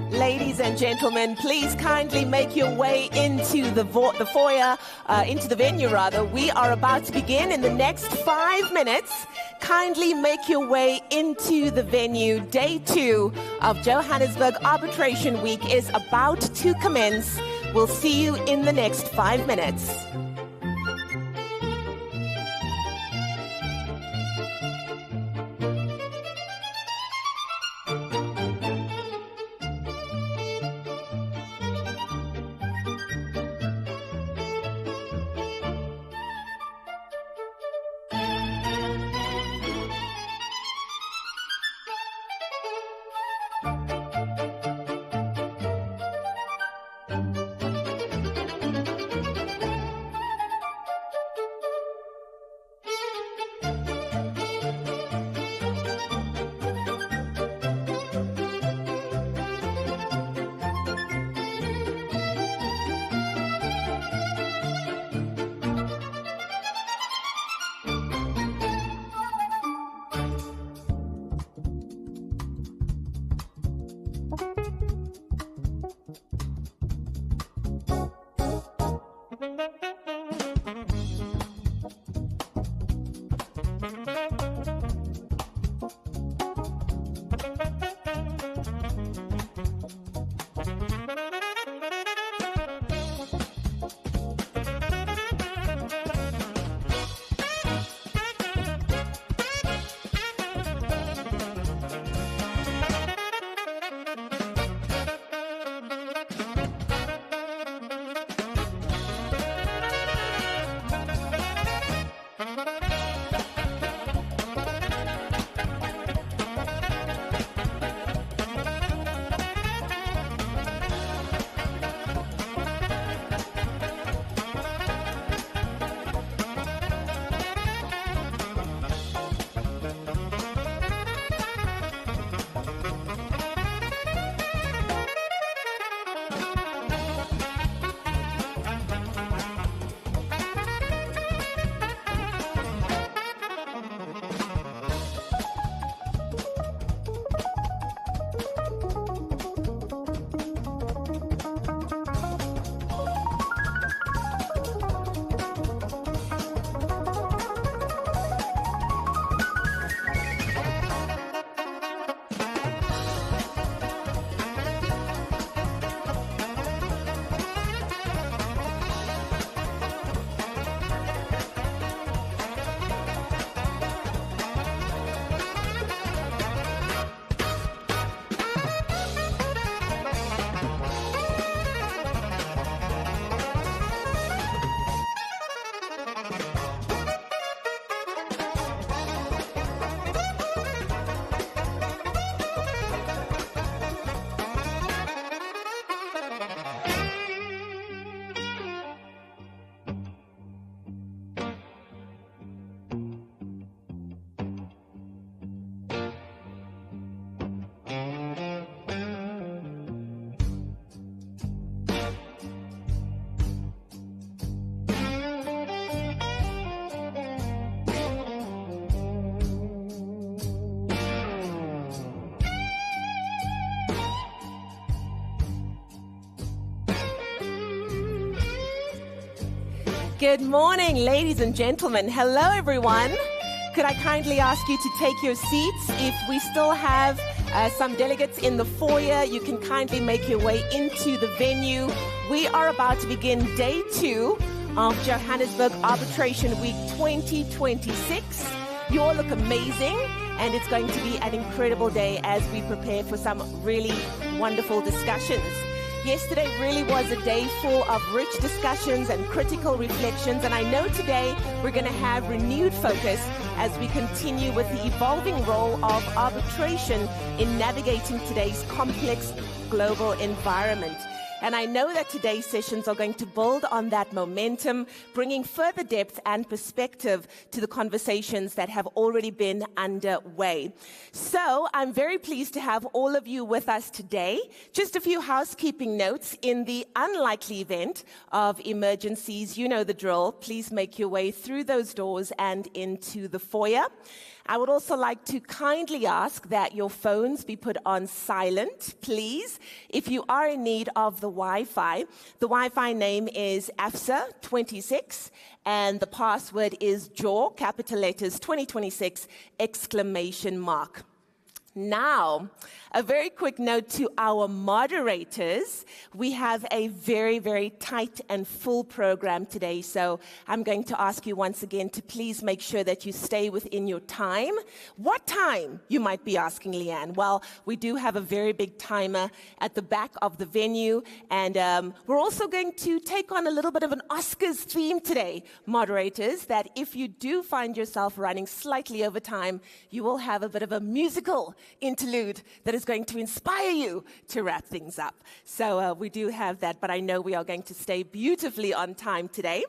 Ladies and gentlemen, please kindly make your way into the foyer, into the venue rather. We are about to begin in the next 5 minutes. Kindly make your way into the venue. Day 2 of Johannesburg Arbitration Week is about to commence. We'll see you in the next 5 minutes. Good morning, ladies and gentlemen. Hello, everyone. Could I kindly ask you to take your seats? If we still have some delegates in the foyer, you can kindly make your way into the venue. We are about to begin day 2 of Johannesburg Arbitration Week 2026. You all look amazing, and it's going to be an incredible day as we prepare for some really wonderful discussions. Yesterday really was a day full of rich discussions and critical reflections, and I know today we're going to have renewed focus as we continue with the evolving role of arbitration in navigating today's complex global environment. And I know that today's sessions are going to build on that momentum, bringing further depth and perspective to the conversations that have already been underway. So I'm very pleased to have all of you with us today. Just a few housekeeping notes. In the unlikely event of emergencies, you know the drill. Please make your way through those doors and into the foyer. I would also like to kindly ask that your phones be put on silent, please. If you are in need of the Wi-Fi name is AFSA26, and the password is JAW, capital letters, 2026, exclamation mark. Now, a very quick note to our moderators. We have a very, very tight and full program today, so I'm going to ask you once again to please make sure that you stay within your time. What time, you might be asking, Leanne? Well, we do have a very big timer at the back of the venue, and we're also going to take on a little bit of an Oscars theme today, moderators, that if you do find yourself running slightly over time, you will have a bit of a musical interlude that is going to inspire you to wrap things up. So we do have that, but I know we are going to stay beautifully on time today.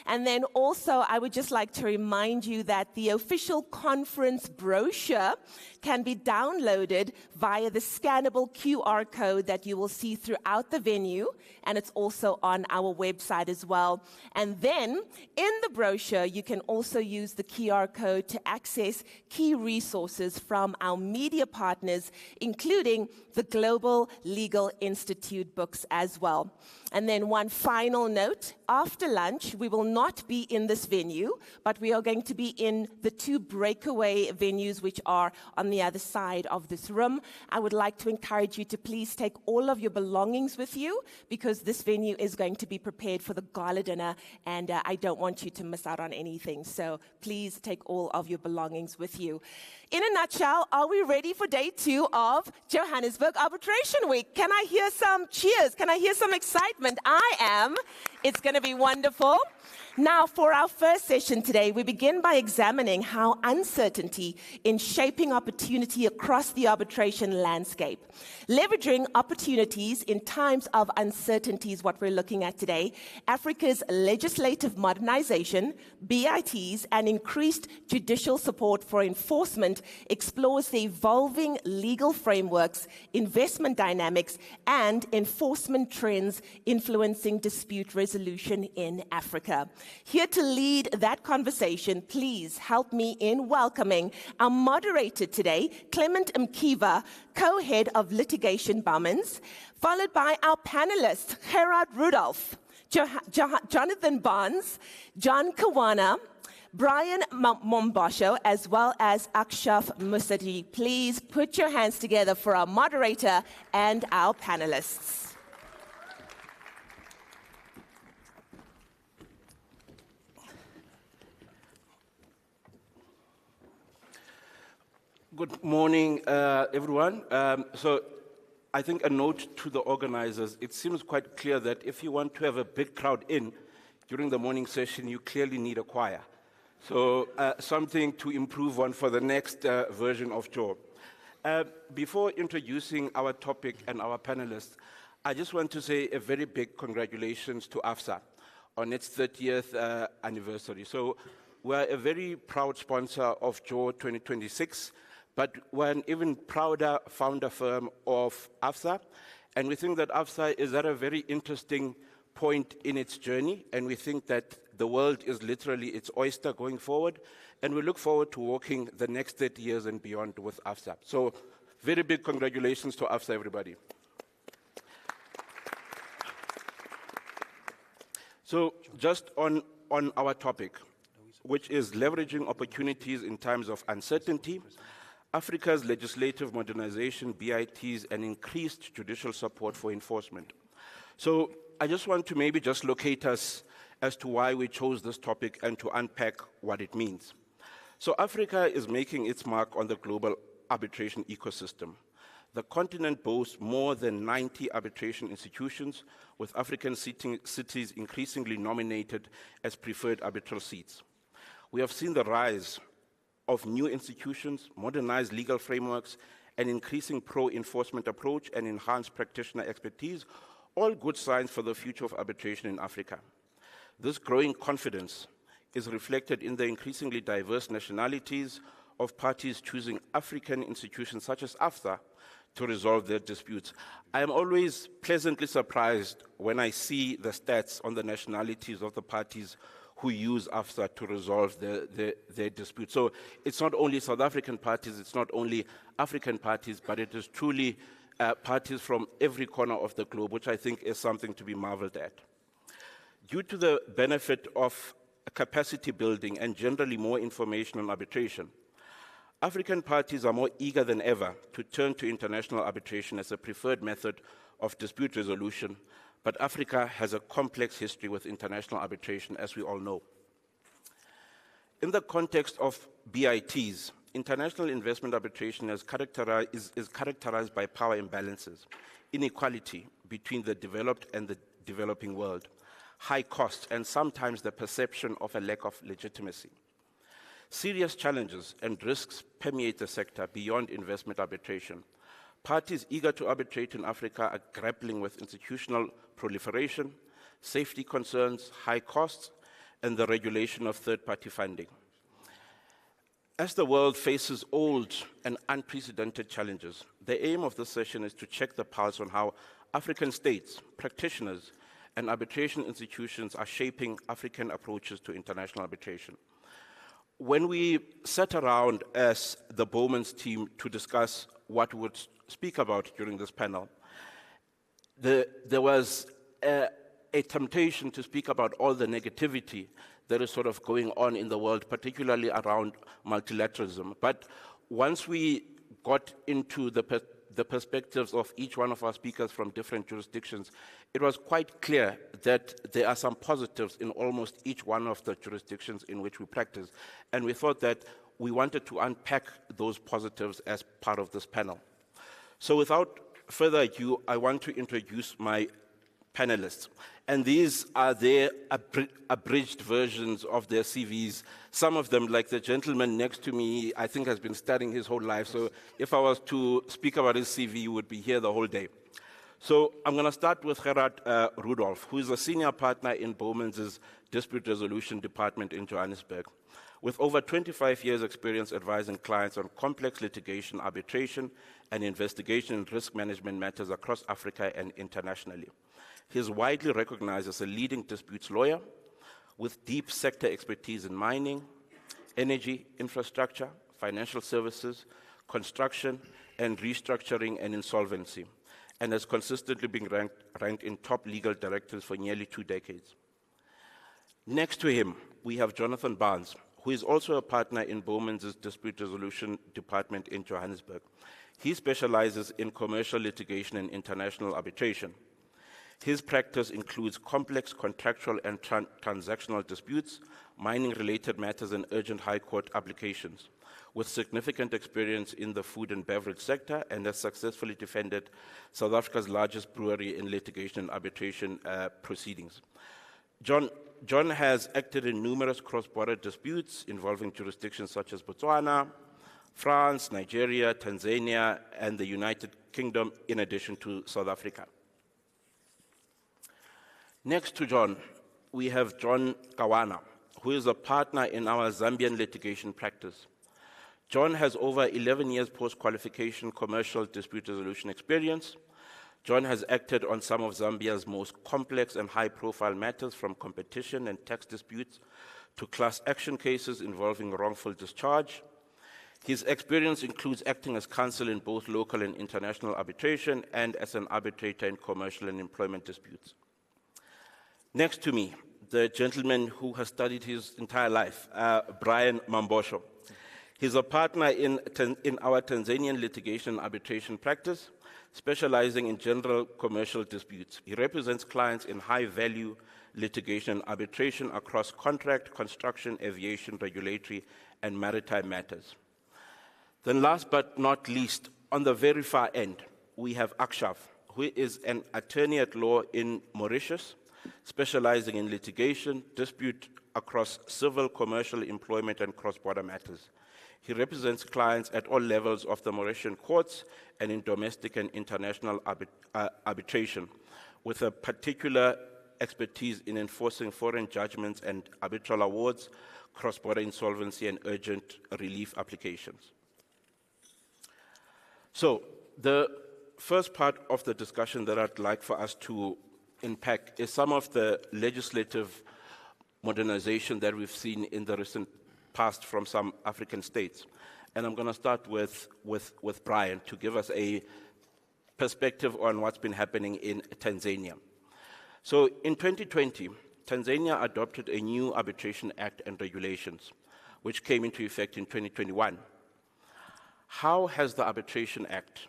And then also, I would just like to remind you that the official conference brochure can be downloaded via the scannable QR code that you will see throughout the venue, and it's also on our website as well. And then, in the brochure, you can also use the QR code to access key resources from our media partners, including the Global Legal Institute books as well. And then one final note, after lunch, we will not be in this venue, but we are going to be in the two breakaway venues which are on the other side of this room. I would like to encourage you to please take all of your belongings with you, because this venue is going to be prepared for the gala dinner, and I don't want you to miss out on anything. So please take all of your belongings with you. In a nutshell, are we ready for day 2 of Johannesburg Arbitration Week? Can I hear some cheers? Can I hear some excitement? I am. It's going to be wonderful. Now, for our first session today, we begin by examining how uncertainty in shaping opportunity across the arbitration landscape. Leveraging opportunities in times of uncertainty is what we're looking at today. Africa's legislative modernization, BITs, and increased judicial support for enforcement explores the evolving legal frameworks, investment dynamics, and enforcement trends influencing dispute resolution in Africa. Here to lead that conversation, please help me in welcoming our moderator today, Clement Mkiva, co-head of litigation Bummins, followed by our panelists, Gerard Rudolph, Jonathan Barnes, John Kawana, Brian Mombosho, as well as Akshaf Musati. Please put your hands together for our moderator and our panelists. Good morning, everyone. So I think a note to the organizers, it seems quite clear that if you want to have a big crowd in during the morning session, you clearly need a choir. So something to improve on for the next version of JAW. Before introducing our topic and our panelists, I just want to say a very big congratulations to AFSA on its 30th anniversary. So we're a very proud sponsor of JAW 2026, but we're an even prouder founder firm of AFSA, and we think that AFSA is at a very interesting point in its journey, and we think that the world is literally its oyster going forward, and we look forward to walking the next 30 years and beyond with AFSA. So very big congratulations to AFSA, everybody. So just on our topic, which is leveraging opportunities in times of uncertainty, Africa's legislative modernization, BITs, and increased judicial support for enforcement. So I just want to maybe just locate us as to why we chose this topic and to unpack what it means. So Africa is making its mark on the global arbitration ecosystem. The continent boasts more than 90 arbitration institutions, with African cities increasingly nominated as preferred arbitral seats. We have seen the rise of new institutions, modernized legal frameworks, an increasing pro-enforcement approach, and enhanced practitioner expertise, All good signs for the future of arbitration in Africa. This growing confidence is reflected in the increasingly diverse nationalities of parties choosing African institutions such as AFTA to resolve their disputes. I am always pleasantly surprised when I see the stats on the nationalities of the parties who use AFTA to resolve their disputes. So it's not only South African parties, it's not only African parties, but it is truly parties from every corner of the globe, which I think is something to be marveled at. Due to the benefit of capacity building and generally more information on arbitration, African parties are more eager than ever to turn to international arbitration as a preferred method of dispute resolution, but Africa has a complex history with international arbitration, as we all know. In the context of BITs, international investment arbitration is characterized by power imbalances, inequality between the developed and the developing world, high costs, and sometimes the perception of a lack of legitimacy. Serious challenges and risks permeate the sector beyond investment arbitration. Parties eager to arbitrate in Africa are grappling with institutional proliferation, safety concerns, high costs, and the regulation of third-party funding. As the world faces old and unprecedented challenges, the aim of this session is to check the pulse on how African states, practitioners, and arbitration institutions are shaping African approaches to international arbitration. When we sat around as the Bowman's team to discuss what we would speak about during this panel, there was a temptation to speak about all the negativity that is sort of going on in the world, particularly around multilateralism. But once we got into the perspectives of each one of our speakers from different jurisdictions, it was quite clear that there are some positives in almost each one of the jurisdictions in which we practice. And we thought that we wanted to unpack those positives as part of this panel. So without further ado, I want to introduce my panelists. And these are their abridged versions of their CVs. Some of them, like the gentleman next to me, I think has been studying his whole life. So if I was to speak about his CV, you would be here the whole day. So I'm going to start with Gerard Rudolph, who is a senior partner in Bowman's Dispute Resolution Department in Johannesburg. With over 25 years' experience advising clients on complex litigation, arbitration, and investigation and risk management matters across Africa and internationally. He is widely recognized as a leading disputes lawyer with deep sector expertise in mining, energy, infrastructure, financial services, construction, and restructuring and insolvency, and has consistently been ranked in top legal directors for nearly 2 decades. Next to him, we have Jonathan Barnes, who is also a partner in Bowman's Dispute Resolution Department in Johannesburg. He specializes in commercial litigation and international arbitration. His practice includes complex contractual and transactional disputes, mining-related matters, and urgent high court applications, with significant experience in the food and beverage sector, and has successfully defended South Africa's largest brewery in litigation and arbitration proceedings. John has acted in numerous cross-border disputes involving jurisdictions such as Botswana, France, Nigeria, Tanzania, and the United Kingdom, in addition to South Africa. Next to John, we have John Kawana, who is a partner in our Zambian litigation practice. John has over 11 years post-qualification commercial dispute resolution experience. John has acted on some of Zambia's most complex and high-profile matters, from competition and tax disputes to class action cases involving wrongful discharge. His experience includes acting as counsel in both local and international arbitration and as an arbitrator in commercial and employment disputes. Next to me, the gentleman who has studied his entire life, Brian Mambosho. He's a partner in our Tanzanian litigation and arbitration practice, specializing in general commercial disputes. He represents clients in high-value litigation and arbitration across contract, construction, aviation, regulatory, and maritime matters. Then last but not least, on the very far end, we have Akshav, who is an attorney at law in Mauritius, specializing in litigation, dispute across civil, commercial, employment, and cross-border matters. He represents clients at all levels of the Mauritian courts and in domestic and international arbitration, with a particular expertise in enforcing foreign judgments and arbitral awards, cross-border insolvency, and urgent relief applications. So, the first part of the discussion that I'd like for us to unpack is some of the legislative modernization that we've seen in the recent past from some African states. And I'm going to start with Brian to give us a perspective on what's been happening in Tanzania. So in 2020, Tanzania adopted a new Arbitration Act and regulations, which came into effect in 2021. How has the Arbitration Act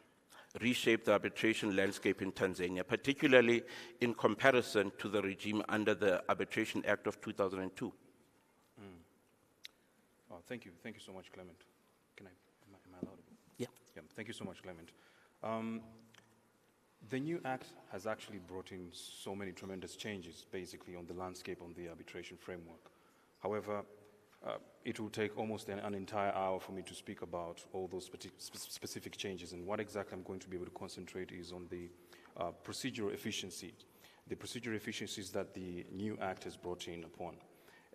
reshaped the arbitration landscape in Tanzania, particularly in comparison to the regime under the Arbitration Act of 2002? Oh, thank you so much, Clement. Am I allowed? Yeah. Thank you so much, Clement. The new act has actually brought in so many tremendous changes, basically, on the landscape, on the arbitration framework. However, it will take almost an entire hour for me to speak about all those specific changes, and what exactly I'm going to be able to concentrate is on the procedural efficiency, the procedural efficiencies that the new act has brought in upon.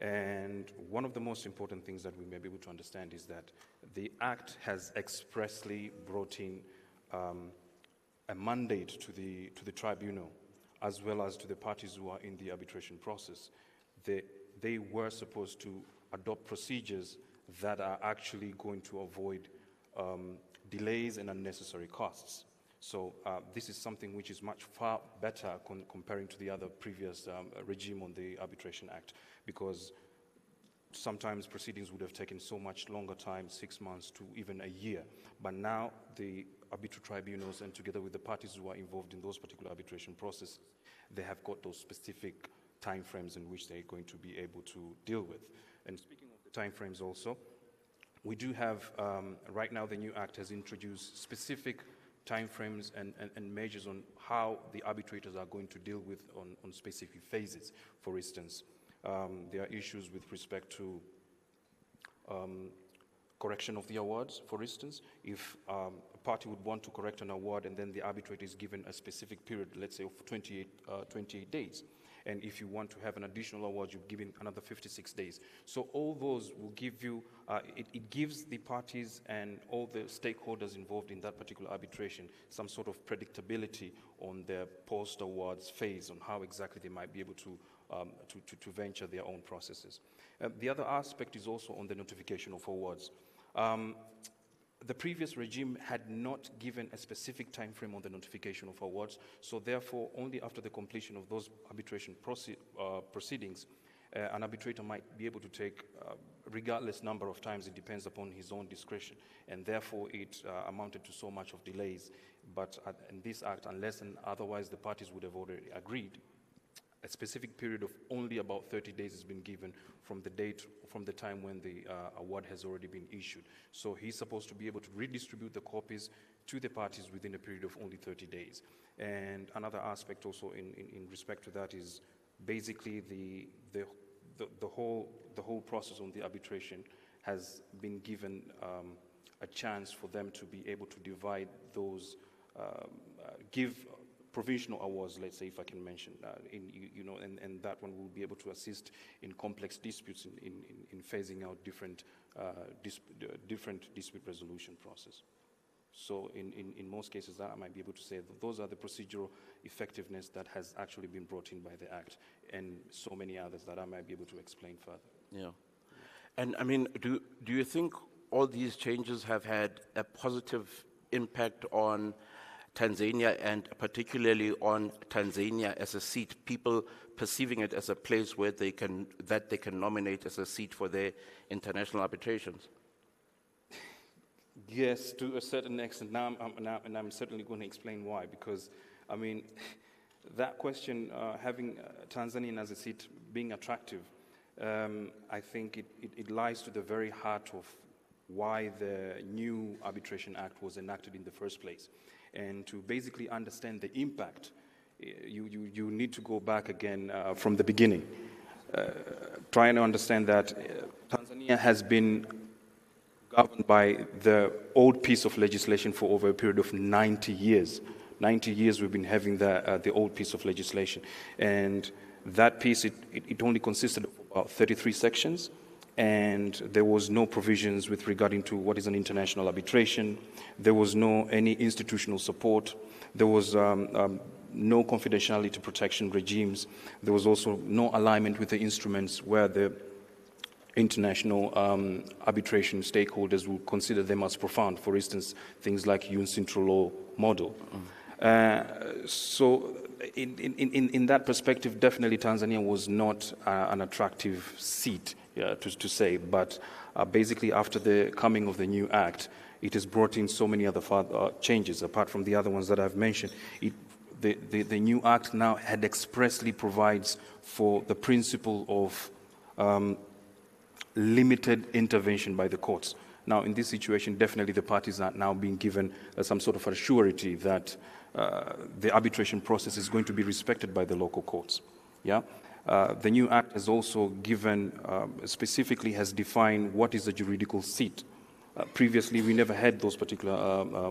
And one of the most important things that we may be able to understand is that the act has expressly brought in a mandate to the tribunal, as well as to the parties who are in the arbitration process. They were supposed to adopt procedures that are actually going to avoid delays and unnecessary costs. So this is something which is much far better comparing to the other previous regime on the Arbitration Act, because sometimes proceedings would have taken so much longer time, 6 months to even a year. But now the arbitral tribunals, and together with the parties who are involved in those particular arbitration processes, they have got those specific timeframes in which they're going to be able to deal with. And speaking of the timeframes also, we do have, right now the new act has introduced specific timeframes and measures on how the arbitrators are going to deal with on specific phases. For instance, there are issues with respect to correction of the awards, for instance. If a party would want to correct an award and then the arbitrator is given a specific period, let's say of 28 days. And if you want to have an additional award, you're given another 56 days. So all those will give you, it gives the parties and all the stakeholders involved in that particular arbitration some sort of predictability on their post-awards phase, on how exactly they might be able to venture their own processes. The other aspect is also on the notification of awards. The previous regime had not given a specific time frame on the notification of awards, so therefore only after the completion of those arbitration proceedings, an arbitrator might be able to take regardless number of times. It depends upon his own discretion, and therefore it amounted to so much of delays. But in this act, unless and otherwise the parties would have already agreed, a specific period of only about 30 days has been given from the time when the award has already been issued. So he's supposed to be able to redistribute the copies to the parties within a period of only 30 days. And another aspect also in respect to that is basically the whole process on the arbitration has been given a chance for them to be able to divide those, give provisional awards, let's say, if I can mention, and that one will be able to assist in complex disputes in phasing out different dispute resolution process. So in most cases, that I might be able to say that those are the procedural effectiveness that has actually been brought in by the Act, and so many others that I might be able to explain further. Yeah. And I mean, do you think all these changes have had a positive impact on Tanzania, and particularly on Tanzania as a seat, people perceiving it as a place where they can nominate as a seat for their international arbitrations? Yes, to a certain extent. Now I'm certainly going to explain why, because, I mean, that question, having Tanzania as a seat being attractive, I think it lies to the very heart of why the new Arbitration Act was enacted in the first place. And to basically understand the impact, you need to go back again from the beginning, trying to understand that Tanzania has been governed by the old piece of legislation for over a period of 90 years. 90 years we've been having the old piece of legislation. And that piece, it only consisted of about 33 sections, and there was no provisions with regarding to what is an international arbitration. There was no any institutional support. There was no confidentiality protection regimes. There was also no alignment with the instruments where the international arbitration stakeholders will consider them as profound. For instance, things like UNCINTRAL law model. So in that perspective, definitely Tanzania was not an attractive seat to say, but basically after the coming of the new act, it has brought in so many other changes, apart from the other ones that I've mentioned. The new act now had expressly provides for the principle of limited intervention by the courts. Now, in this situation, definitely the parties are now being given some sort of a surety that the arbitration process is going to be respected by the local courts. Yeah. The new act has also given, specifically has defined what is a juridical seat. Previously, we never had those particular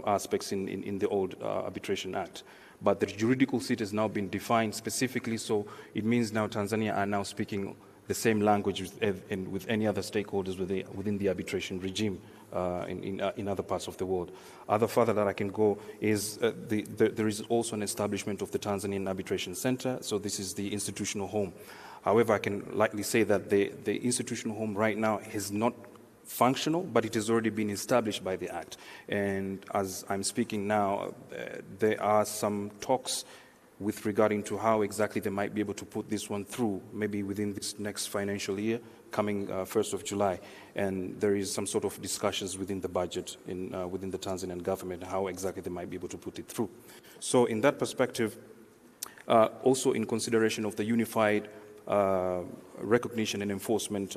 aspects in the old Arbitration Act. But the juridical seat has now been defined specifically, so it means now Tanzania are now speaking the same language with any other stakeholders within the arbitration regime in other parts of the world. Other further that I can go is there is also an establishment of the Tanzanian Arbitration Center, so this is the institutional home. However, I can likely say that the institutional home right now is not functional, but it has already been established by the Act. And as I'm speaking now, there are some talks with regarding to how exactly they might be able to put this one through, maybe within this next financial year, coming 1st of July. And there is some sort of discussions within the budget within the Tanzanian government, how exactly they might be able to put it through. So in that perspective, also in consideration of the unified recognition and enforcement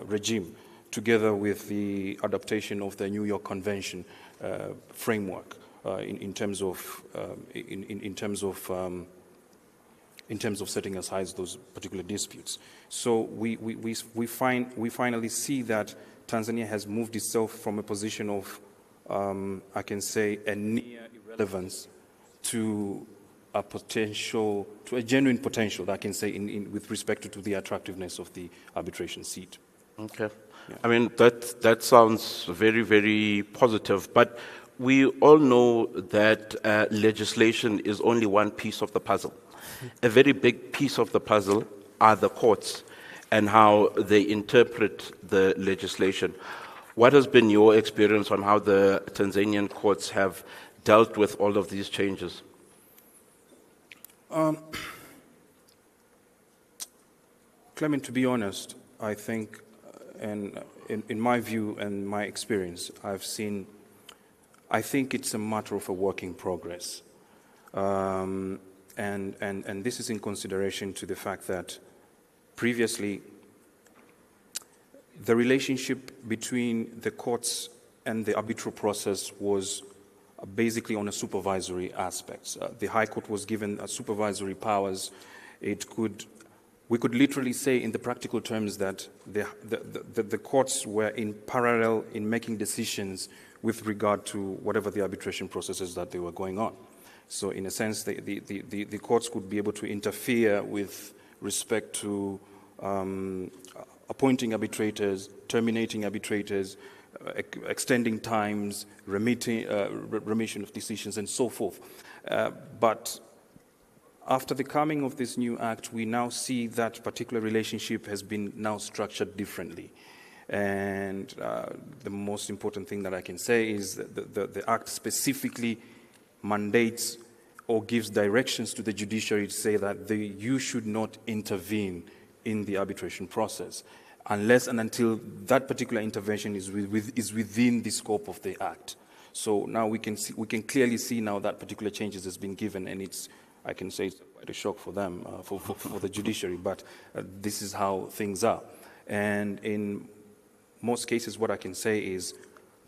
regime, together with the adaptation of the New York Convention framework in terms of setting aside those particular disputes. So we finally see that Tanzania has moved itself from a position of I can say a near irrelevance to a potential, to a genuine potential, I can say, with respect to the attractiveness of the arbitration seat. Okay. Yeah. I mean, that sounds very, very positive, but we all know that legislation is only one piece of the puzzle. A very big piece of the puzzle are the courts and how they interpret the legislation. What has been your experience on how the Tanzanian courts have dealt with all of these changes? Clement, to be honest, I think, and in my view and my experience, I think it's a matter of a work in progress. And this is in consideration to the fact that previously the relationship between the courts and the arbitral process was basically on a supervisory aspect. The High Court was given supervisory powers. We could literally say in the practical terms that the courts were in parallel in making decisions with regard to whatever the arbitration processes that they were going on. So in a sense, the courts could be able to interfere with respect to appointing arbitrators, terminating arbitrators, extending times, remission of decisions, and so forth. But after the coming of this new act, we now see that particular relationship has been now structured differently. And the most important thing that I can say is that the act specifically mandates or gives directions to the judiciary to say that you should not intervene in the arbitration process unless and until that particular intervention is within the scope of the act. So now we can clearly see now that particular changes has been given, and I can say it's quite a shock for them, for the judiciary, but this is how things are. And in most cases, what I can say is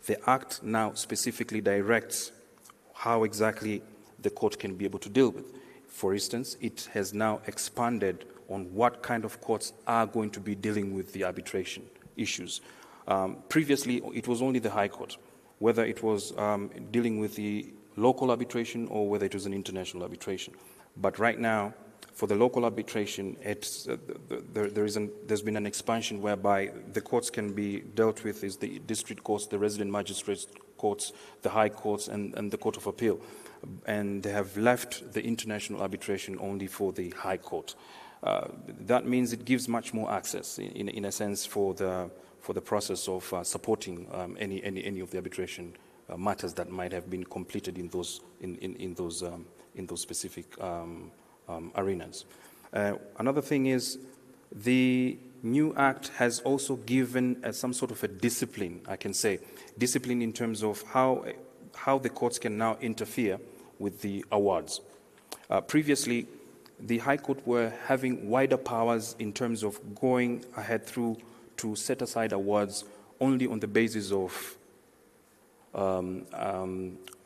the act now specifically directs how exactly the court can be able to deal with. For instance, it has now expanded on what kind of courts are going to be dealing with the arbitration issues. Previously, it was only the High Court, whether it was dealing with the local arbitration or whether it was an international arbitration. But right now, for the local arbitration, there's been an expansion whereby the courts can be dealt with is the district courts, the resident magistrates courts, the high courts, and the Court of Appeal. And they have left the international arbitration only for the high court. That means it gives much more access, in a sense, for the process of supporting any of the arbitration matters that might have been completed in those specific arenas. Another thing is the new act has also given some sort of a discipline, I can say, discipline in terms of how the courts can now interfere with the awards. Previously, the High Court were having wider powers in terms of going ahead through to set aside awards only on the basis of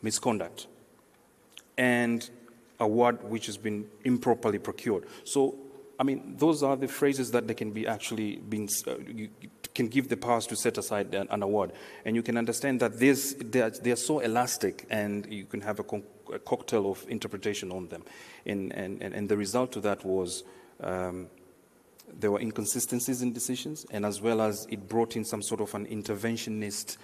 misconduct and award which has been improperly procured. So, I mean, those are the phrases that they can be actually being, you can give the powers to set aside an award. And you can understand that they are so elastic, and you can have a cocktail of interpretation on them. And the result to that was there were inconsistencies in decisions, and as well as it brought in some sort of an interventionist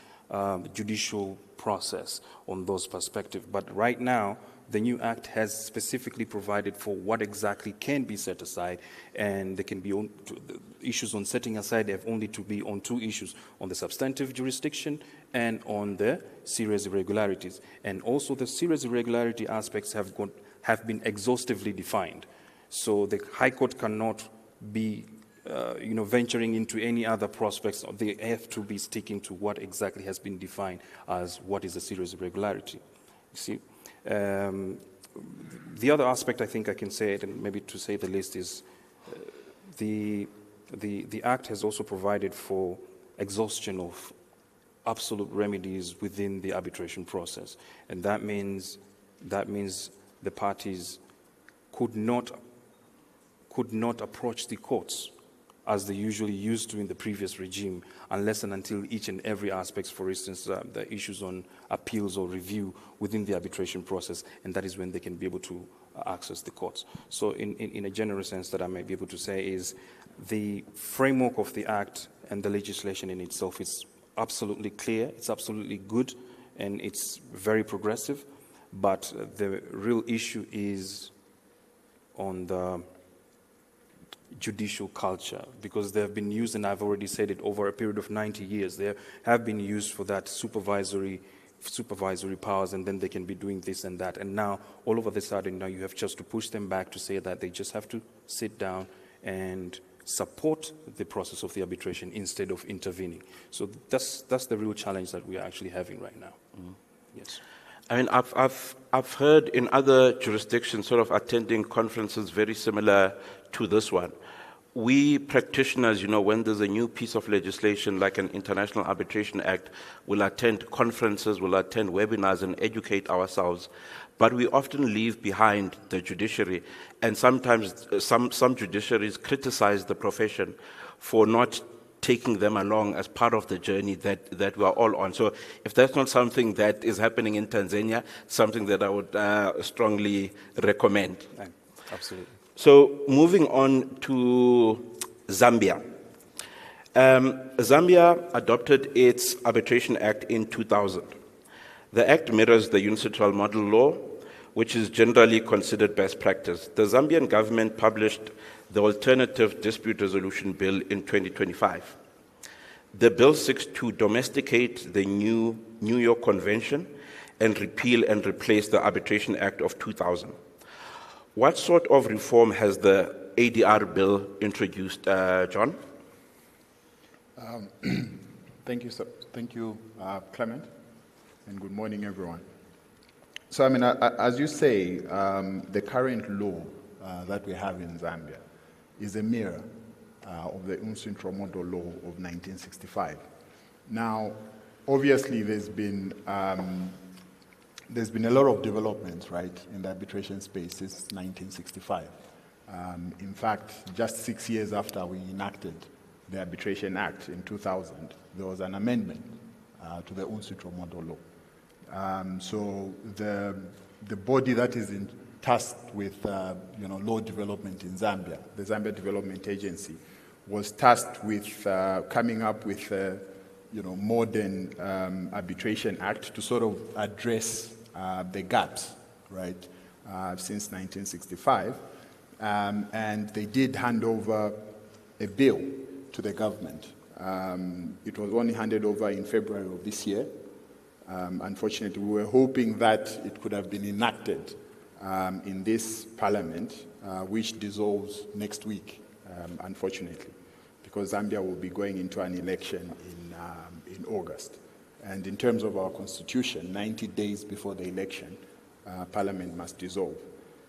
judicial process on those perspectives. But right now, the new act has specifically provided for what exactly can be set aside, and there can be the issues on setting aside have only to be on two issues, on the substantive jurisdiction and on the serious irregularities. And also the serious irregularity aspects have been exhaustively defined. So the High Court cannot be venturing into any other prospects. They have to be sticking to what exactly has been defined as what is a serious irregularity. You see? The other aspect I think I can say, and maybe to say the least, is the Act has also provided for exhaustion of absolute remedies within the arbitration process. And that means the parties could not approach the courts as they usually used to in the previous regime, unless and until each and every aspect, for instance, the issues on appeals or review within the arbitration process, and that is when they can be able to access the courts. So in a general sense that I might be able to say is the framework of the Act and the legislation in itself is absolutely clear, it's absolutely good, and it's very progressive, but the real issue is on the judicial culture, because they have been used, and I've already said it, over a period of 90 years. They have been used for that supervisory powers, and then they can be doing this and that. And now, all of a sudden, now you have just to push them back to say that they just have to sit down and support the process of the arbitration instead of intervening. So that's the real challenge that we are actually having right now. Mm-hmm. Yes. I mean, I've heard in other jurisdictions sort of attending conferences very similar to this one. We practitioners, when there's a new piece of legislation like an International Arbitration Act, we'll attend conferences, we'll attend webinars and educate ourselves. But we often leave behind the judiciary, and sometimes some judiciaries criticize the profession for not taking them along as part of the journey that we are all on. So if that's not something that is happening in Tanzania, something that I would strongly recommend. Absolutely. So moving on to Zambia. Zambia adopted its Arbitration Act in 2000. The act mirrors the UNCITRAL model law, which is generally considered best practice. The Zambian government published the Alternative Dispute Resolution Bill in 2025. The bill seeks to domesticate the new New York Convention and repeal and replace the Arbitration Act of 2000. What sort of reform has the ADR bill introduced, John? Thank you, sir. Thank you, Clement, and good morning, everyone. So, I mean, as you say, the current law that we have in Zambia is a mirror of the UNCITRAL model law of 1965. Now, obviously, there's been a lot of developments, right, in the arbitration space since 1965. In fact, just 6 years after we enacted the Arbitration Act in 2000, there was an amendment to the UNCITRAL model law. So the body that is tasked with law development in Zambia, the Zambia Development Agency, was tasked with coming up with a modern arbitration act to sort of address the gaps, right, since 1965. And they did hand over a bill to the government. It was only handed over in February of this year. Unfortunately, we were hoping that it could have been enacted in this parliament, which dissolves next week, unfortunately, because Zambia will be going into an election in August. And in terms of our constitution, 90 days before the election, parliament must dissolve.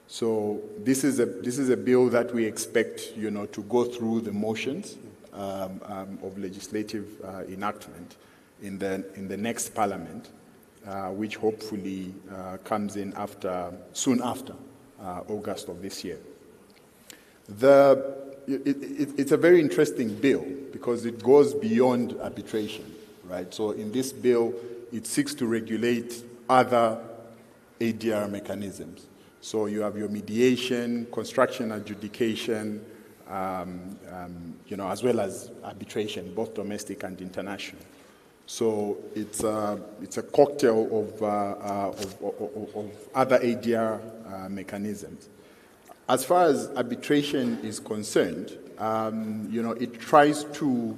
So this is a bill that we expect, to go through the motions of legislative enactment in the next parliament, which hopefully comes in soon after August of this year. It's a very interesting bill because it goes beyond arbitration, right? So in this bill, it seeks to regulate other ADR mechanisms. So you have your mediation, construction adjudication, as well as arbitration, both domestic and international. So it's a cocktail of other ADR mechanisms. As far as arbitration is concerned, it tries to,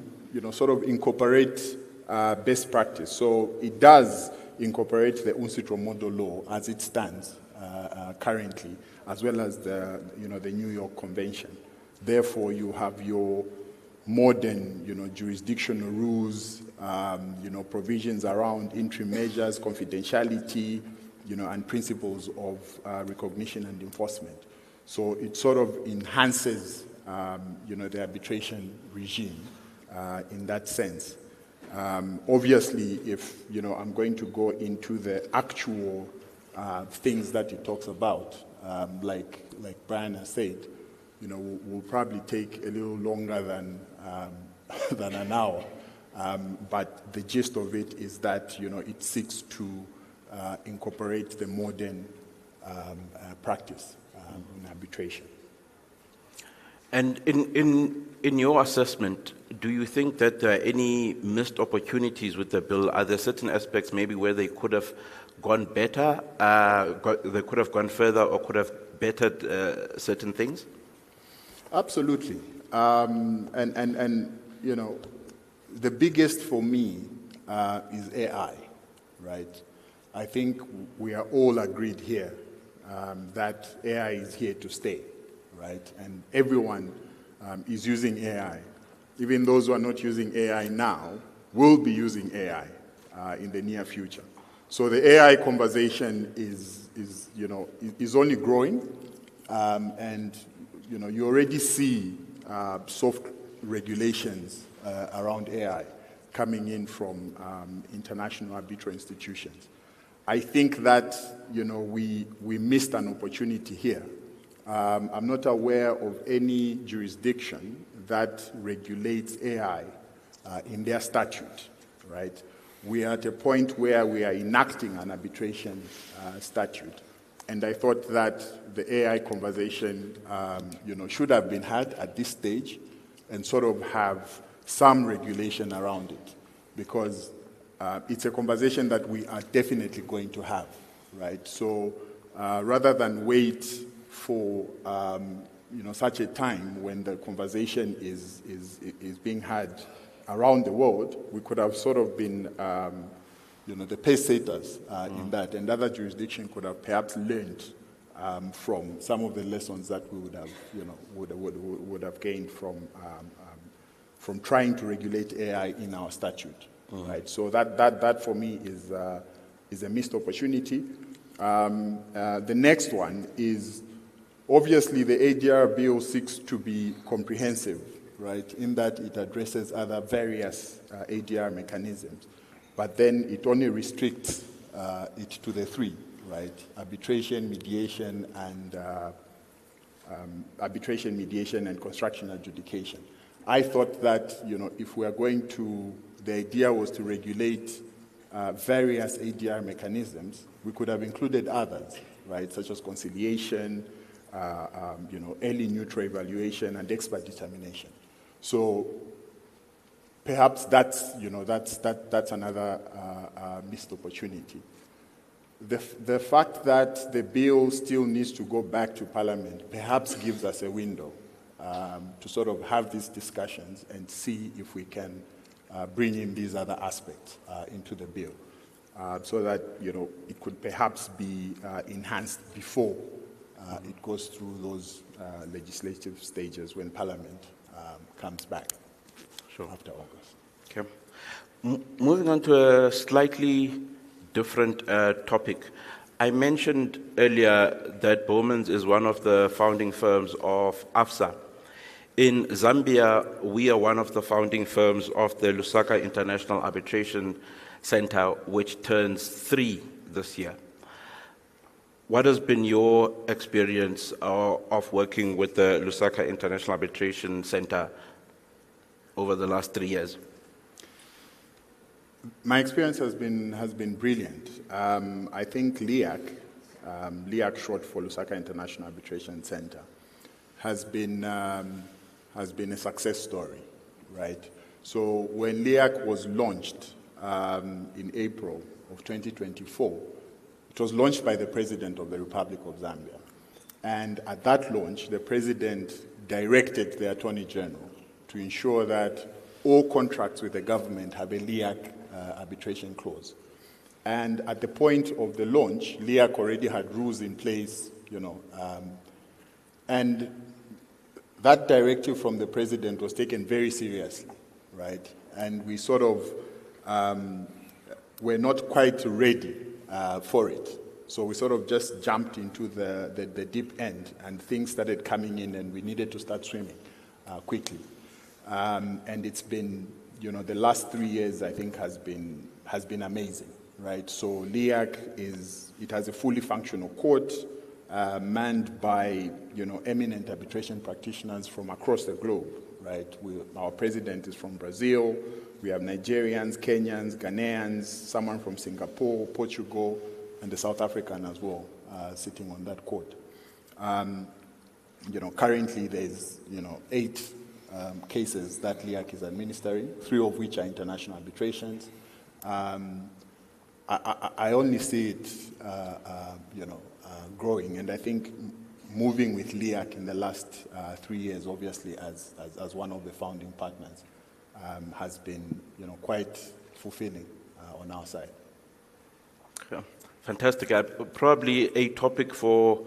sort of incorporate best practice. So it does incorporate the UNCITRAL model law as it stands currently, as well as the New York Convention. Therefore, you have your modern, jurisdictional rules, provisions around interim measures, confidentiality, and principles of recognition and enforcement. So it sort of enhances, the arbitration regime in that sense. Obviously, if, I'm going to go into the actual things that it talks about, like Brian has said, will probably take a little longer than an hour. But the gist of it is that, it seeks to incorporate the modern practice in arbitration. And in your assessment, do you think that there are any missed opportunities with the bill? Are there certain aspects maybe where they could have gone better, they could have gone further, or could have bettered certain things? Absolutely. The biggest for me is AI, right? I think we are all agreed here that AI is here to stay, right? And everyone is using AI. Even those who are not using AI now will be using AI in the near future. So the AI conversation is only growing, and you already see soft regulations around AI coming in from international arbitral institutions. I think that we missed an opportunity here. I'm not aware of any jurisdiction that regulates AI in their statute, right? We are at a point where we are enacting an arbitration statute, and I thought that the AI conversation, should have been had at this stage, and sort of have some regulation around it, because it's a conversation that we are definitely going to have, right? So rather than wait for such a time when the conversation is being had around the world, we could have sort of been the pace setters in that, and other jurisdictions could have perhaps learned from some of the lessons that we would have would have gained from trying to regulate AI in our statute, right? So that for me is a missed opportunity. The next one is, obviously, the ADR bill seeks to be comprehensive, right, in that it addresses other various ADR mechanisms, but then it only restricts it to the three, right? Arbitration, mediation, and construction adjudication. I thought that, if we are going to, the idea was to regulate various ADR mechanisms, we could have included others, right, such as conciliation, early neutral evaluation, and expert determination. So perhaps that's another missed opportunity. The fact that the bill still needs to go back to Parliament perhaps gives us a window to sort of have these discussions and see if we can bring in these other aspects into the bill, so that it could perhaps be enhanced before it goes through those legislative stages when Parliament comes back after August. Okay. Moving on to a slightly different topic. I mentioned earlier that Bowmans is one of the founding firms of AFSA. In Zambia, we are one of the founding firms of the Lusaka International Arbitration Center, which turns 3 this year. What has been your experience of working with the Lusaka International Arbitration Center over the last 3 years? My experience has been brilliant. I think LIAC, short for Lusaka International Arbitration Center, has been a success story, right? So when LIAC was launched in April of 2024, it was launched by the President of the Republic of Zambia. And at that launch, the President directed the Attorney General to ensure that all contracts with the government have a LIAC arbitration clause. And at the point of the launch, LIAC already had rules in place, and that directive from the President was taken very seriously, right? And we sort of were not quite ready for it. So we sort of just jumped into the deep end, and things started coming in, and we needed to start swimming quickly. And it's been, the last 3 years, I think, has been amazing, right? So LIAC it has a fully functional court, manned by, eminent arbitration practitioners from across the globe, right? Our president is from Brazil. We have Nigerians, Kenyans, Ghanaians, someone from Singapore, Portugal, and the South African as well, sitting on that court. Currently there's, 8 cases that LIAC is administering, 3 of which are international arbitrations. I only see it, growing, and I think moving with LIAC in the last 3 years, obviously as one of the founding partners, has been, quite fulfilling on our side. Yeah. Fantastic. Probably a topic for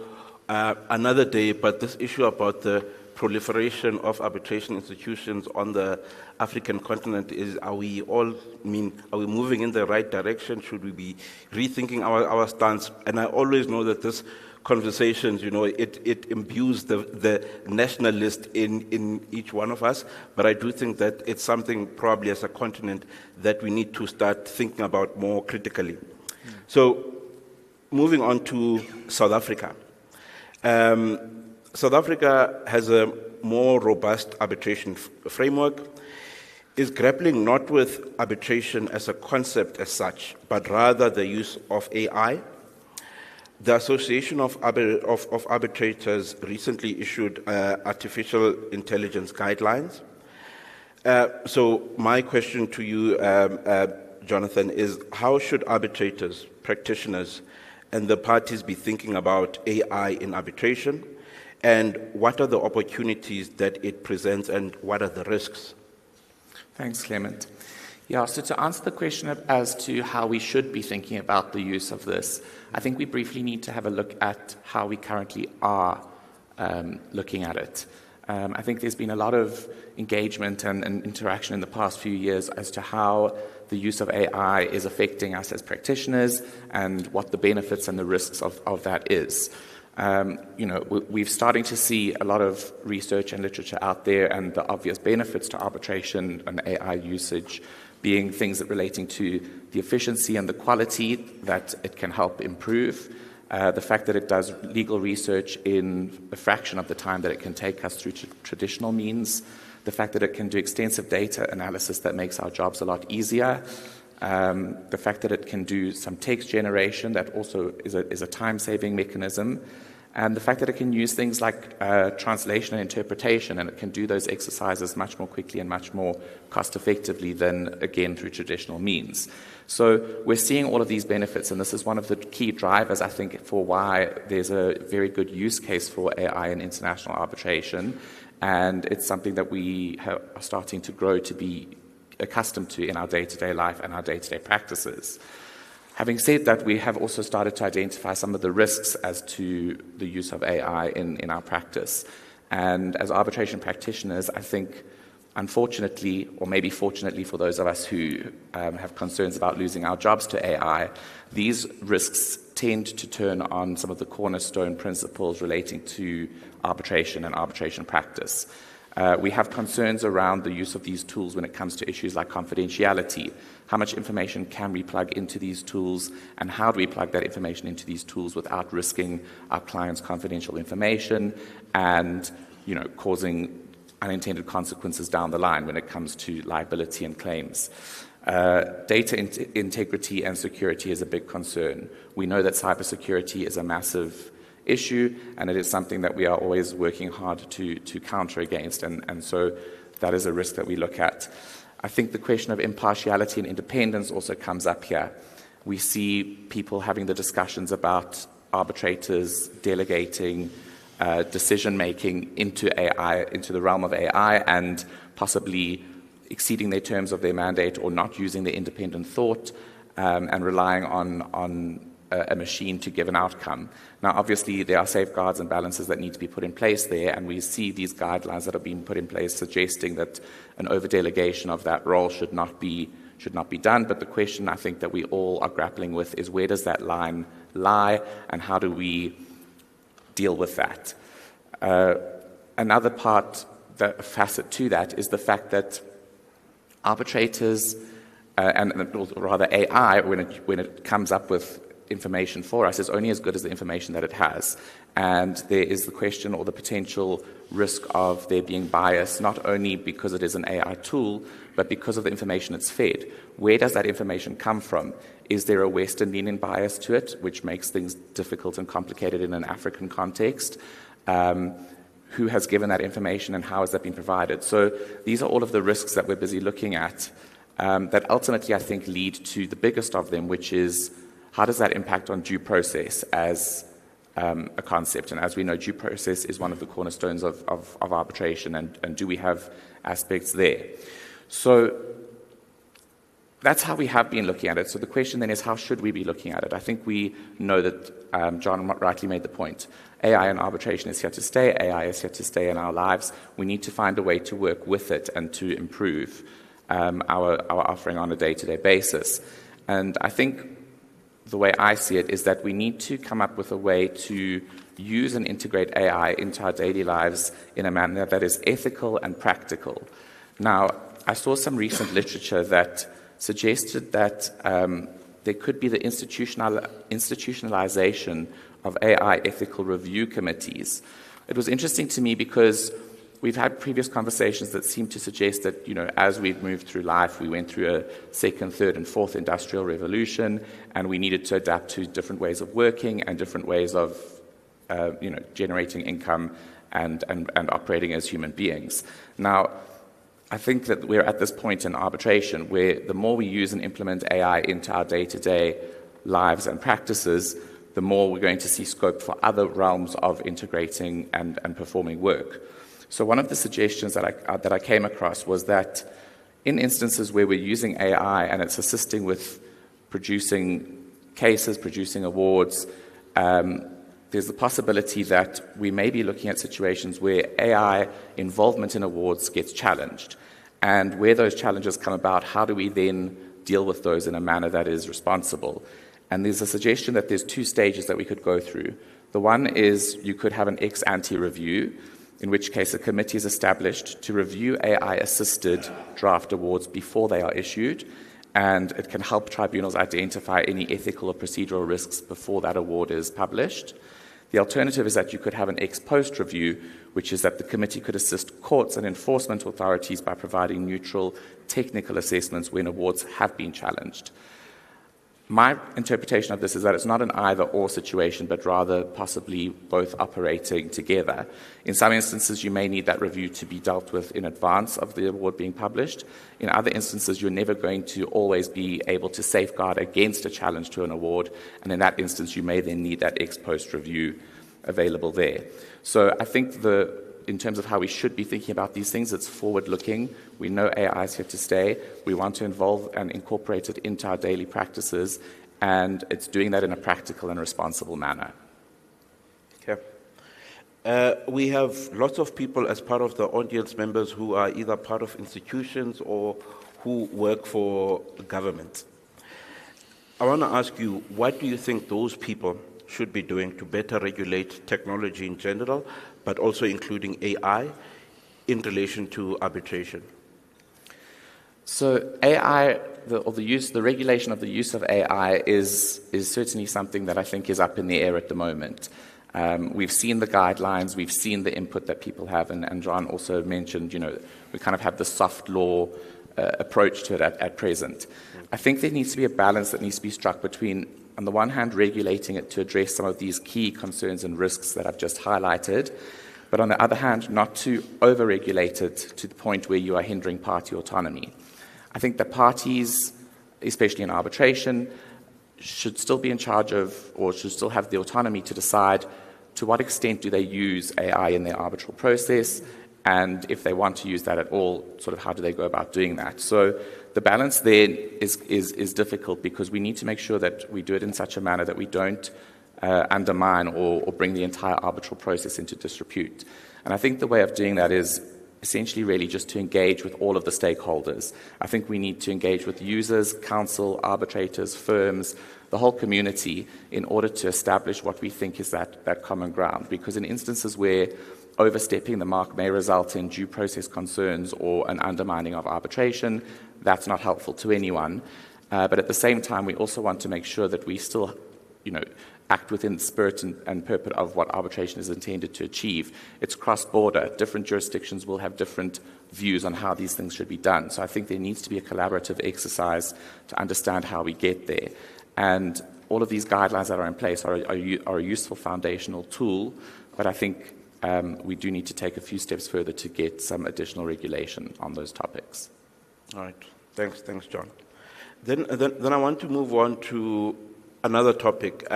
another day, but this issue about the proliferation of arbitration institutions on the African continent are we moving in the right direction? Should we be rethinking our stance? And I always know that this conversations, it imbues the nationalist in each one of us, but I do think that it's something probably as a continent that we need to start thinking about more critically. So moving on to South Africa. South Africa has a more robust arbitration framework, is grappling not with arbitration as a concept as such, but rather the use of AI. The Association of Arbitrators recently issued artificial intelligence guidelines. So my question to you, Jonathan, is how should arbitrators, practitioners, and the parties be thinking about AI in arbitration? And what are the opportunities that it presents, and what are the risks? Thanks, Clement. Yeah, so to answer the question as to how we should be thinking about the use of this, I think we briefly need to have a look at how we currently are looking at it. I think there's been a lot of engagement and interaction in the past few years as to how the use of AI is affecting us as practitioners and what the benefits and the risks of that is. We're starting to see a lot of research and literature out there, and the obvious benefits to arbitration and AI usage being things that relating to the efficiency and the quality that it can help improve, the fact that it does legal research in a fraction of the time that it can take us through traditional means, the fact that it can do extensive data analysis that makes our jobs a lot easier, the fact that it can do some text generation, that also is a time-saving mechanism, and the fact that it can use things like translation and interpretation, and it can do those exercises much more quickly and much more cost-effectively than, again, through traditional means. So we're seeing all of these benefits, and this is one of the key drivers, I think, for why there's a very good use case for AI in international arbitration, and it's something that we are starting to grow to be accustomed to in our day-to-day life and our day-to-day practices. Having said that, we have also started to identify some of the risks as to the use of AI in our practice. And as arbitration practitioners, I think, unfortunately, or maybe fortunately for those of us who have concerns about losing our jobs to AI, these risks tend to turn on some of the cornerstone principles relating to arbitration and arbitration practice. We have concerns around the use of these tools when it comes to issues like confidentiality. How much information can we plug into these tools, and how do we plug that information into these tools without risking our clients' confidential information and, causing unintended consequences down the line when it comes to liability and claims. Data integrity and security is a big concern. We know that cybersecurity is a massive issue, and it is something that we are always working hard to counter against, and so that is a risk that we look at. I think the question of impartiality and independence also comes up here. We see people having the discussions about arbitrators delegating decision-making into AI, into the realm of AI, and possibly exceeding their terms of their mandate or not using the independent thought and relying on a machine to give an outcome. Now, obviously, there are safeguards and balances that need to be put in place there, and we see these guidelines that are being put in place suggesting that an over-delegation of that role should not be done. But the question I think that we all are grappling with is, where does that line lie, and how do we deal with that? Another facet to that is the fact that arbitrators, and rather AI, when it comes up with information for us, is only as good as the information that it has. And there is the question or the potential risk of there being bias, not only because it is an AI tool, but because of the information it's fed. Where does that information come from? Is there a Western leaning bias to it, which makes things difficult and complicated in an African context? Who has given that information, and how has that been provided? So these are all of the risks that we're busy looking at that ultimately, I think, lead to the biggest of them, which is, how does that impact on due process as a concept? And as we know, due process is one of the cornerstones of arbitration, and do we have aspects there? So that's how we have been looking at it. So the question then is, how should we be looking at it? I think we know that John rightly made the point. AI and arbitration is here to stay. AI is here to stay in our lives. We need to find a way to work with it and to improve our offering on a day-to-day basis. And I think the way I see it is that we need to come up with a way to use and integrate AI into our daily lives in a manner that is ethical and practical. Now, I saw some recent literature that suggested that there could be the institutionalization of AI ethical review committees. It was interesting to me because we've had previous conversations that seem to suggest that, as we've moved through life, we went through a second, third, and fourth industrial revolution, and we needed to adapt to different ways of working and different ways of, generating income and operating as human beings. Now, I think that we're at this point in arbitration where the more we use and implement AI into our day-to-day lives and practices, the more we're going to see scope for other realms of integrating and performing work. So one of the suggestions that I came across was that in instances where we're using AI and it's assisting with producing cases, producing awards, there's the possibility that we may be looking at situations where AI involvement in awards gets challenged. And where those challenges come about, how do we then deal with those in a manner that is responsible? And there's a suggestion that there's two stages that we could go through. The one is you could have an ex-ante review, in which case a committee is established to review AI-assisted draft awards before they are issued, and it can help tribunals identify any ethical or procedural risks before that award is published. The alternative is that you could have an ex post review, which is that the committee could assist courts and enforcement authorities by providing neutral technical assessments when awards have been challenged. My interpretation of this is that it's not an either-or situation, but rather possibly both operating together. In some instances, you may need that review to be dealt with in advance of the award being published. In other instances, you're never going to always be able to safeguard against a challenge to an award, and in that instance, you may then need that ex-post review available there. So I think in terms of how we should be thinking about these things, it's forward-looking. We know AI is here to stay. We want to involve and incorporate it into our daily practices, and it's doing that in a practical and responsible manner. Okay. We have lots of people as part of the audience members who are either part of institutions or who work for government. I want to ask you, what do you think those people should be doing to better regulate technology in general, but also including AI in relation to arbitration? So AI, the regulation of the use of AI is certainly something that I think is up in the air at the moment. We've seen the guidelines, we've seen the input that people have, and John also mentioned, we kind of have the soft law approach to it at present. I think there needs to be a balance that needs to be struck between, on the one hand, regulating it to address some of these key concerns and risks that I've just highlighted, but on the other hand, not to over-regulate it to the point where you are hindering party autonomy. I think the parties, especially in arbitration, should still be in charge of, or should still have the autonomy to decide to what extent do they use AI in their arbitral process, and if they want to use that at all, sort of how do they go about doing that. So the balance there is difficult, because we need to make sure that we do it in such a manner that we don't undermine or bring the entire arbitral process into disrepute. And I think the way of doing that is essentially really just to engage with all of the stakeholders. I think we need to engage with users, counsel, arbitrators, firms, the whole community, in order to establish what we think is that common ground. Because in instances where overstepping the mark may result in due process concerns or an undermining of arbitration, that's not helpful to anyone. But at the same time, we also want to make sure that we still, act within the spirit and purpose of what arbitration is intended to achieve. It's cross-border. Different jurisdictions will have different views on how these things should be done. So I think there needs to be a collaborative exercise to understand how we get there. And all of these guidelines that are in place are a useful foundational tool, but I think we do need to take a few steps further to get some additional regulation on those topics. All right. Thanks, John. Then I want to move on to another topic,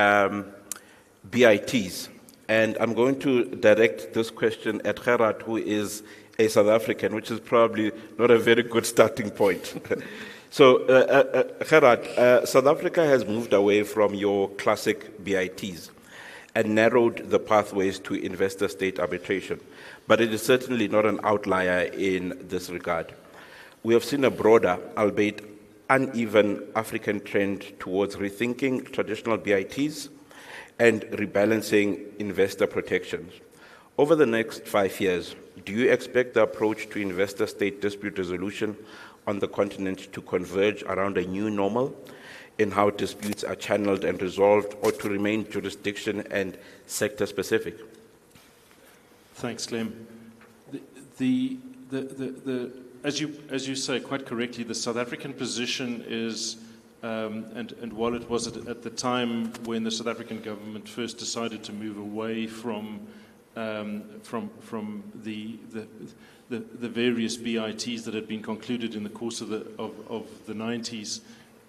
BITs. And I'm going to direct this question at Gerard, who is a South African, which is probably not a very good starting point. So, Gerard, South Africa has moved away from your classic BITs and narrowed the pathways to investor-state arbitration. But it is certainly not an outlier in this regard. We have seen a broader, albeit uneven, African trend towards rethinking traditional BITs and rebalancing investor protections. Over the next 5 years, do you expect the approach to investor-state dispute resolution on the continent to converge around a new normal in how disputes are channeled and resolved, or to remain jurisdiction and sector-specific? Thanks, Clem. As you say quite correctly, the South African position is, and while it was at the time when the South African government first decided to move away from the various BITs that had been concluded in the course of the 90s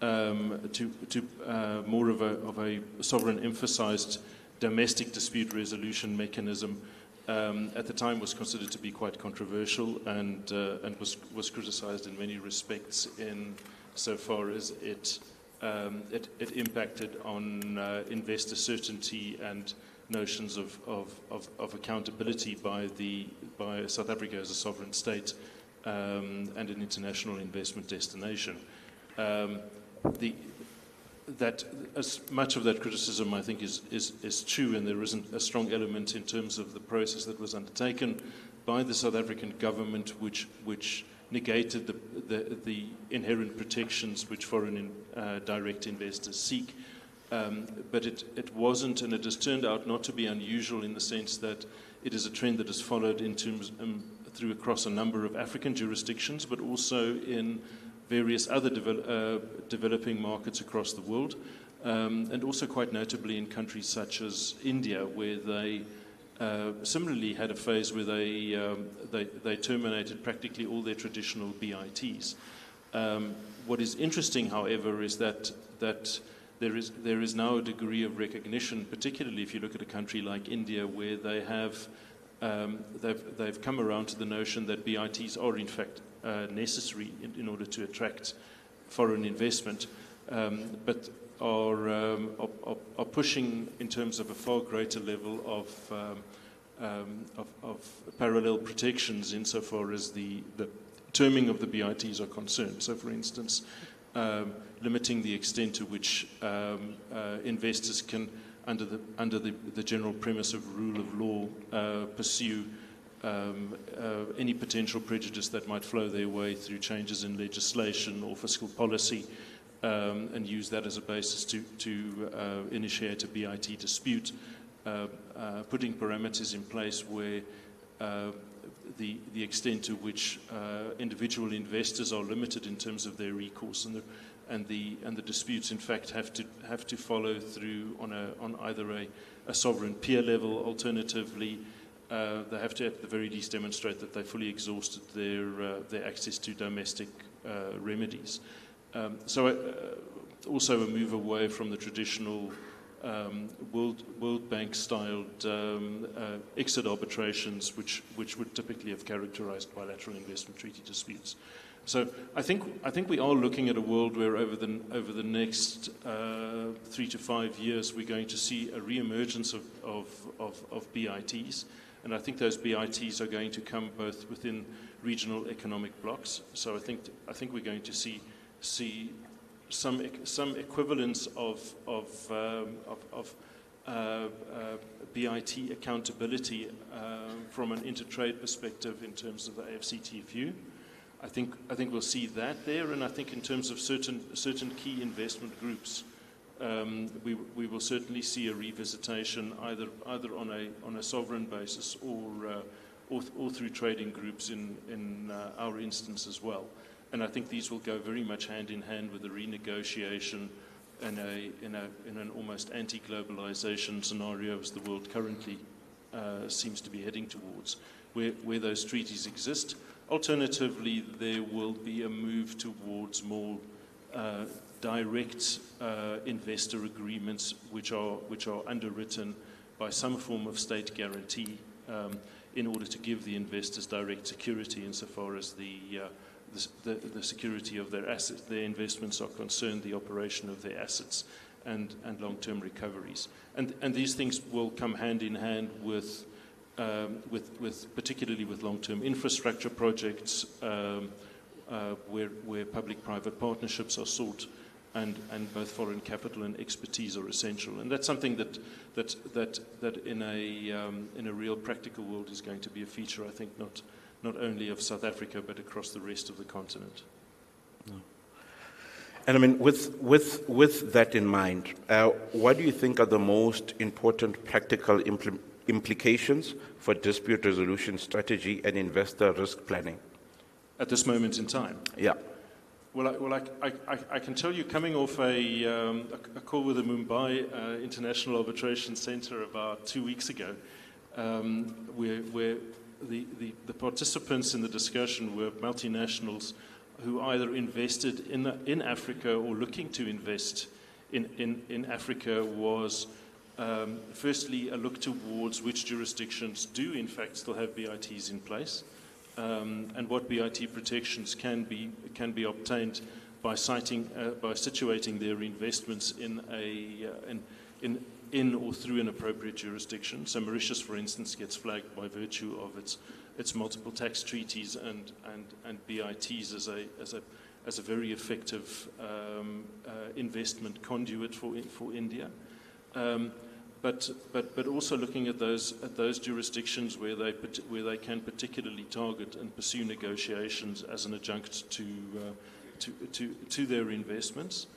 to more of a sovereign emphasized domestic dispute resolution mechanism, at the time was considered to be quite controversial and was criticized in many respects in so far as it impacted on investor certainty and notions of accountability by South Africa as a sovereign state and an international investment destination. That as much of that criticism, I think, is true, and there isn't a strong element in terms of the process that was undertaken by the South African government, which negated the inherent protections which foreign direct investors seek But it wasn't, and it has turned out not to be unusual in the sense that it is a trend that is followed in terms through across a number of African jurisdictions, but also in various other developing markets across the world, and also quite notably in countries such as India, where they similarly had a phase where they terminated practically all their traditional BITs. What is interesting, however, is that there is now a degree of recognition, particularly if you look at a country like India, where they have they've come around to the notion that BITs are in fact necessary in order to attract foreign investment, but are pushing in terms of a far greater level of parallel protections insofar as the terming of the BITs are concerned. So, for instance, limiting the extent to which investors can, under the general premise of rule of law, pursue any potential prejudice that might flow their way through changes in legislation or fiscal policy, and use that as a basis to initiate a BIT dispute, putting parameters in place where the extent to which individual investors are limited in terms of their recourse, and the disputes in fact have to follow through on either a sovereign peer level. Alternatively, they have to at the very least demonstrate that they fully exhausted their access to domestic remedies. Also a move away from the traditional World Bank styled exit arbitrations, which would typically have characterized bilateral investment treaty disputes. So I think we are looking at a world where over the next 3 to 5 years we're going to see a reemergence of BITs, and I think those BITs are going to come both within regional economic blocks. So I think we're going to see some equivalence of BIT accountability from an intertrade perspective in terms of the AFCTFU. I think we'll see that there, and I think in terms of certain key investment groups, we will certainly see a revisitation either on a sovereign basis or through trading groups in our instance as well. And I think these will go very much hand in hand with the renegotiation in an almost anti-globalization scenario as the world currently seems to be heading towards, where those treaties exist. Alternatively, there will be a move towards more direct investor agreements, which are underwritten by some form of state guarantee in order to give the investors direct security insofar as the security of their assets, their investments are concerned, the operation of their assets, and long-term recoveries. And these things will come hand in hand with particularly with long-term infrastructure projects, where public-private partnerships are sought, and both foreign capital and expertise are essential. And that's something that in a real practical world is going to be a feature, I think, not only of South Africa but across the rest of the continent. No. And I mean, with that in mind, what do you think are the most important practical implications for dispute resolution strategy and investor risk planning at this moment in time? Yeah. Well, I can tell you, coming off a call with the Mumbai International Arbitration Center about 2 weeks ago, where the participants in the discussion were multinationals who either invested in Africa or looking to invest in Africa, was firstly a look towards which jurisdictions do in fact still have BITs in place, and what BIT protections can be obtained by situating their investments in or through an appropriate jurisdiction. So Mauritius, for instance, gets flagged by virtue of its multiple tax treaties and BITs as a very effective investment conduit for India. But also looking at those jurisdictions where they can particularly target and pursue negotiations as an adjunct to their investments.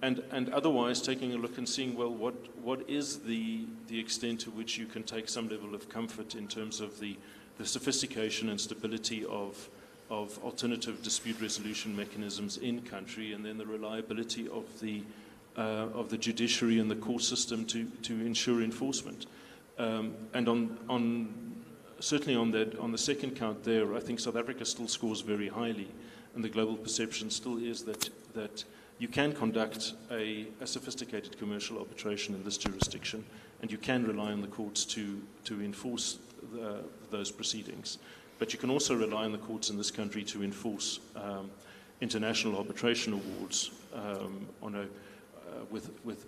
and otherwise taking a look and seeing, well, what is the extent to which you can take some level of comfort in terms of the sophistication and stability of alternative dispute resolution mechanisms in country, and then the reliability of the judiciary and the court system to ensure enforcement. And certainly on the second count there, I think South Africa still scores very highly, and the global perception still is that you can conduct a sophisticated commercial arbitration in this jurisdiction, and you can rely on the courts to enforce those proceedings. But you can also rely on the courts in this country to enforce international arbitration awards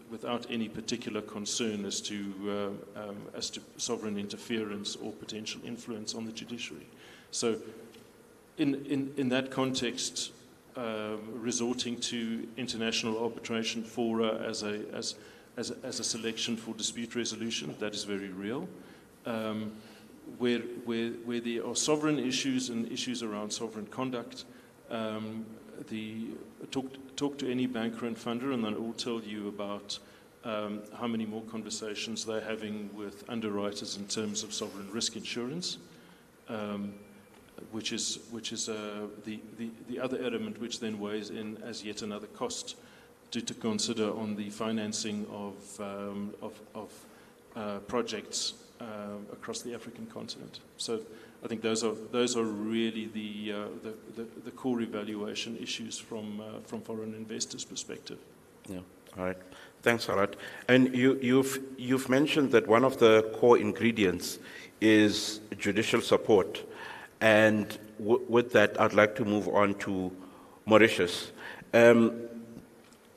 without any particular concern as to sovereign interference or potential influence on the judiciary. So, in that context, resorting to international arbitration fora as a selection for dispute resolution, that is very real. Where there are sovereign issues and issues around sovereign conduct, talk to any banker and funder, and they'll all tell you about how many more conversations they're having with underwriters in terms of sovereign risk insurance, which is the other element which then weighs in as yet another cost to consider on the financing of projects across the African continent. So I think those are really the core evaluation issues from foreign investors' perspective. Yeah. All right. Thanks, Harald. And you've mentioned that one of the core ingredients is judicial support. And with that, I'd like to move on to Mauritius.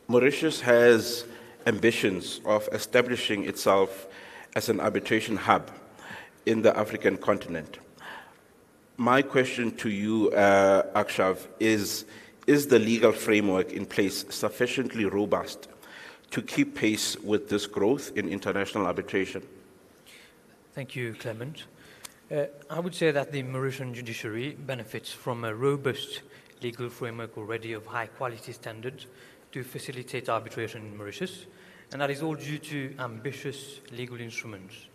Mauritius has ambitions of establishing itself as an arbitration hub in the African continent. My question to you, Akshav, is the legal framework in place sufficiently robust to keep pace with this growth in international arbitration? Thank you, Clement. I would say that the Mauritian judiciary benefits from a robust legal framework already of high quality standards to facilitate arbitration in Mauritius, and that is all due to ambitious legal instruments.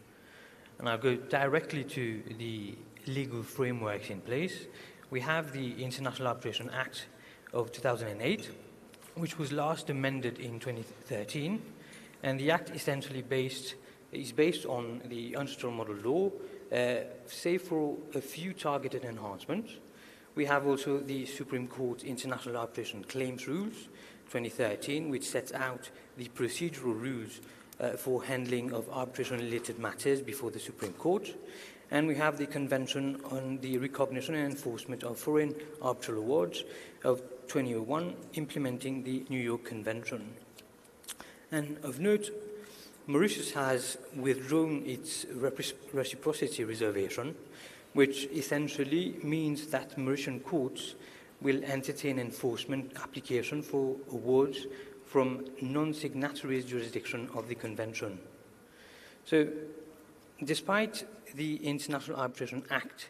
And I'll go directly to the legal frameworks in place. We have the International Arbitration Act of 2008, which was last amended in 2013, and the Act essentially is based on the ancestral model law, save for a few targeted enhancements. We have also the Supreme Court International Arbitration Claims Rules 2013, which sets out the procedural rules for handling of arbitration-related matters before the Supreme Court. And we have the Convention on the Recognition and Enforcement of Foreign Arbitral Awards of 2001, implementing the New York Convention. And of note, Mauritius has withdrawn its reciprocity reservation, which essentially means that Mauritian courts will entertain enforcement application for awards from non-signatories jurisdiction of the Convention. So, despite the International Arbitration Act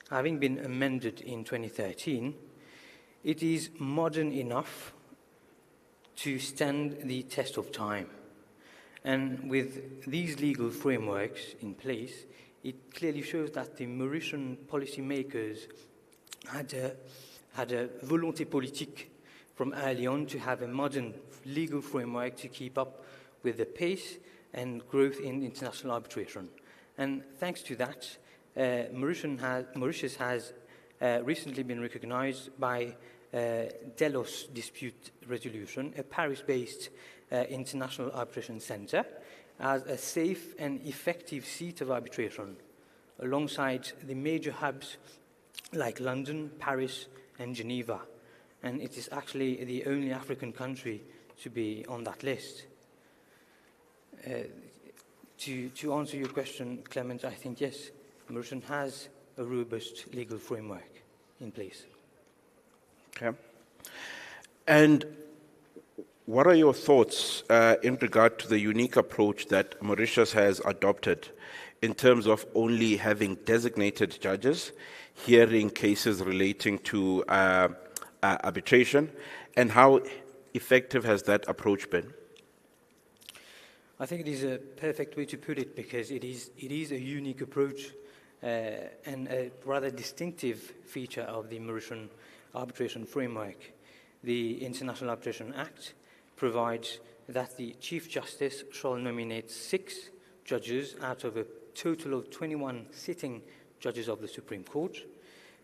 having been amended in 2013, it is modern enough to stand the test of time. And with these legal frameworks in place, it clearly shows that the Mauritian policymakers had a volonté politique from early on to have a modern legal framework to keep up with the pace and growth in international arbitration. And thanks to that, Mauritius has recently been recognized by Delos Dispute Resolution, a Paris-based international arbitration center, as a safe and effective seat of arbitration, alongside the major hubs like London, Paris, and Geneva. And it is actually the only African country to be on that list. To answer your question, Clement, I think yes, Mauritius has a robust legal framework in place. Okay. And what are your thoughts in regard to the unique approach that Mauritius has adopted in terms of only having designated judges hearing cases relating to arbitration, and how effective has that approach been? I think it is a perfect way to put it, because it is a unique approach and a rather distinctive feature of the Mauritian arbitration framework. The International Arbitration Act provides that the Chief Justice shall nominate 6 judges out of a total of 21 sitting judges of the Supreme Court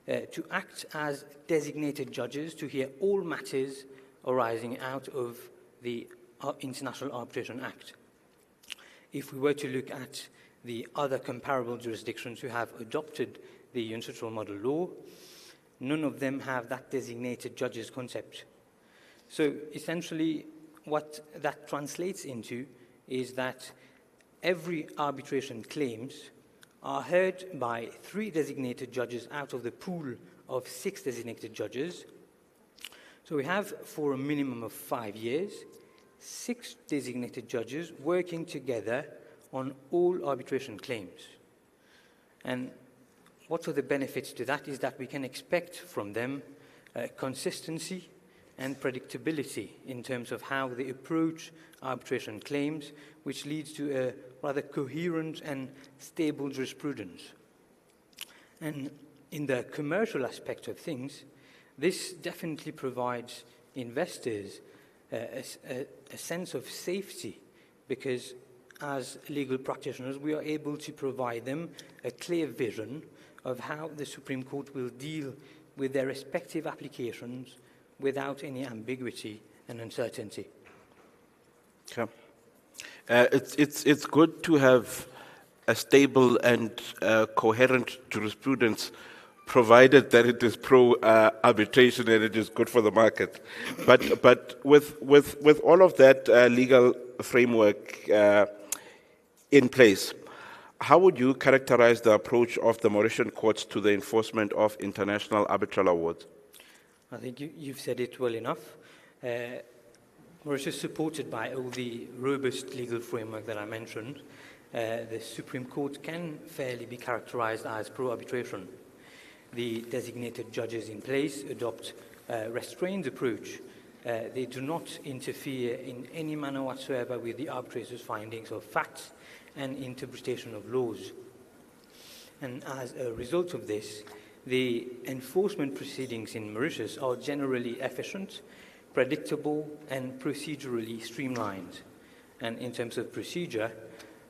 to act as designated judges to hear all matters arising out of the International Arbitration Act. If we were to look at the other comparable jurisdictions who have adopted the UNCITRAL model law, none of them have that designated judges concept. So essentially, what that translates into is that every arbitration claims are heard by 3 designated judges out of the pool of 6 designated judges. So we have, for a minimum of 5 years, 6 designated judges working together on all arbitration claims. And what are the benefits to that is that we can expect from them consistency and predictability in terms of how they approach arbitration claims, which leads to a rather coherent and stable jurisprudence. And in the commercial aspect of things, this definitely provides investors a sense of safety, because as legal practitioners, we are able to provide them a clear vision of how the Supreme Court will deal with their respective applications without any ambiguity and uncertainty. Okay. It's good to have a stable and coherent jurisprudence, provided that it is pro-arbitration and it is good for the market. But with all of that legal framework in place, how would you characterize the approach of the Mauritian courts to the enforcement of international arbitral awards? I think you've said it well enough. Mauritius is supported by all the robust legal framework that I mentioned. The Supreme Court can fairly be characterized as pro-arbitration. The designated judges in place adopt a restrained approach. They do not interfere in any manner whatsoever with the arbitrator's findings of facts and interpretation of laws. And as a result of this, the enforcement proceedings in Mauritius are generally efficient, predictable, and procedurally streamlined. And in terms of procedure,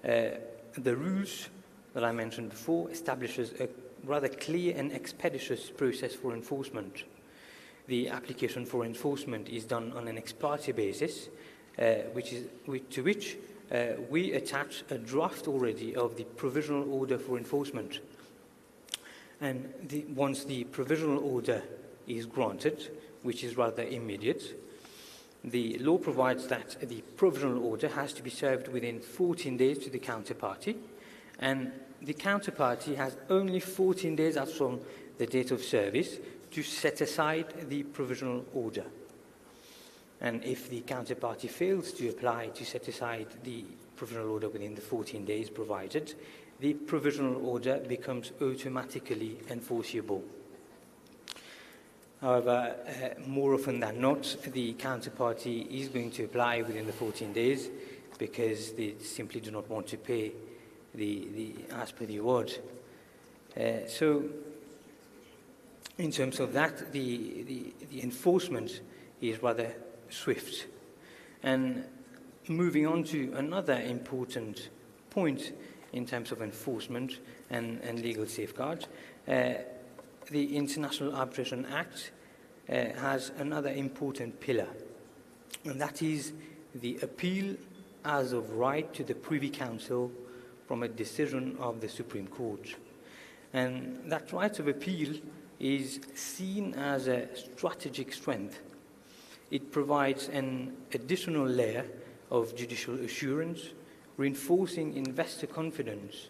the rules that I mentioned before establishes a rather clear and expeditious process for enforcement. The application for enforcement is done on an ex parte basis, to which we attach a draft already of the provisional order for enforcement. And once the provisional order is granted, which is rather immediate, the law provides that the provisional order has to be served within 14 days to the counterparty, and the counterparty has only 14 days as from the date of service to set aside the provisional order. And if the counterparty fails to apply to set aside the provisional order within the 14 days provided, the provisional order becomes automatically enforceable. However, more often than not, the counterparty is going to apply within the 14 days because they simply do not want to pay as per the award. So, in terms of that, the enforcement is rather swift. And moving on to another important point in terms of enforcement and legal safeguards, the International Arbitration Act has another important pillar, and that is the appeal as of right to the Privy Council from a decision of the Supreme Court. And that right of appeal is seen as a strategic strength. It provides an additional layer of judicial assurance, reinforcing investor confidence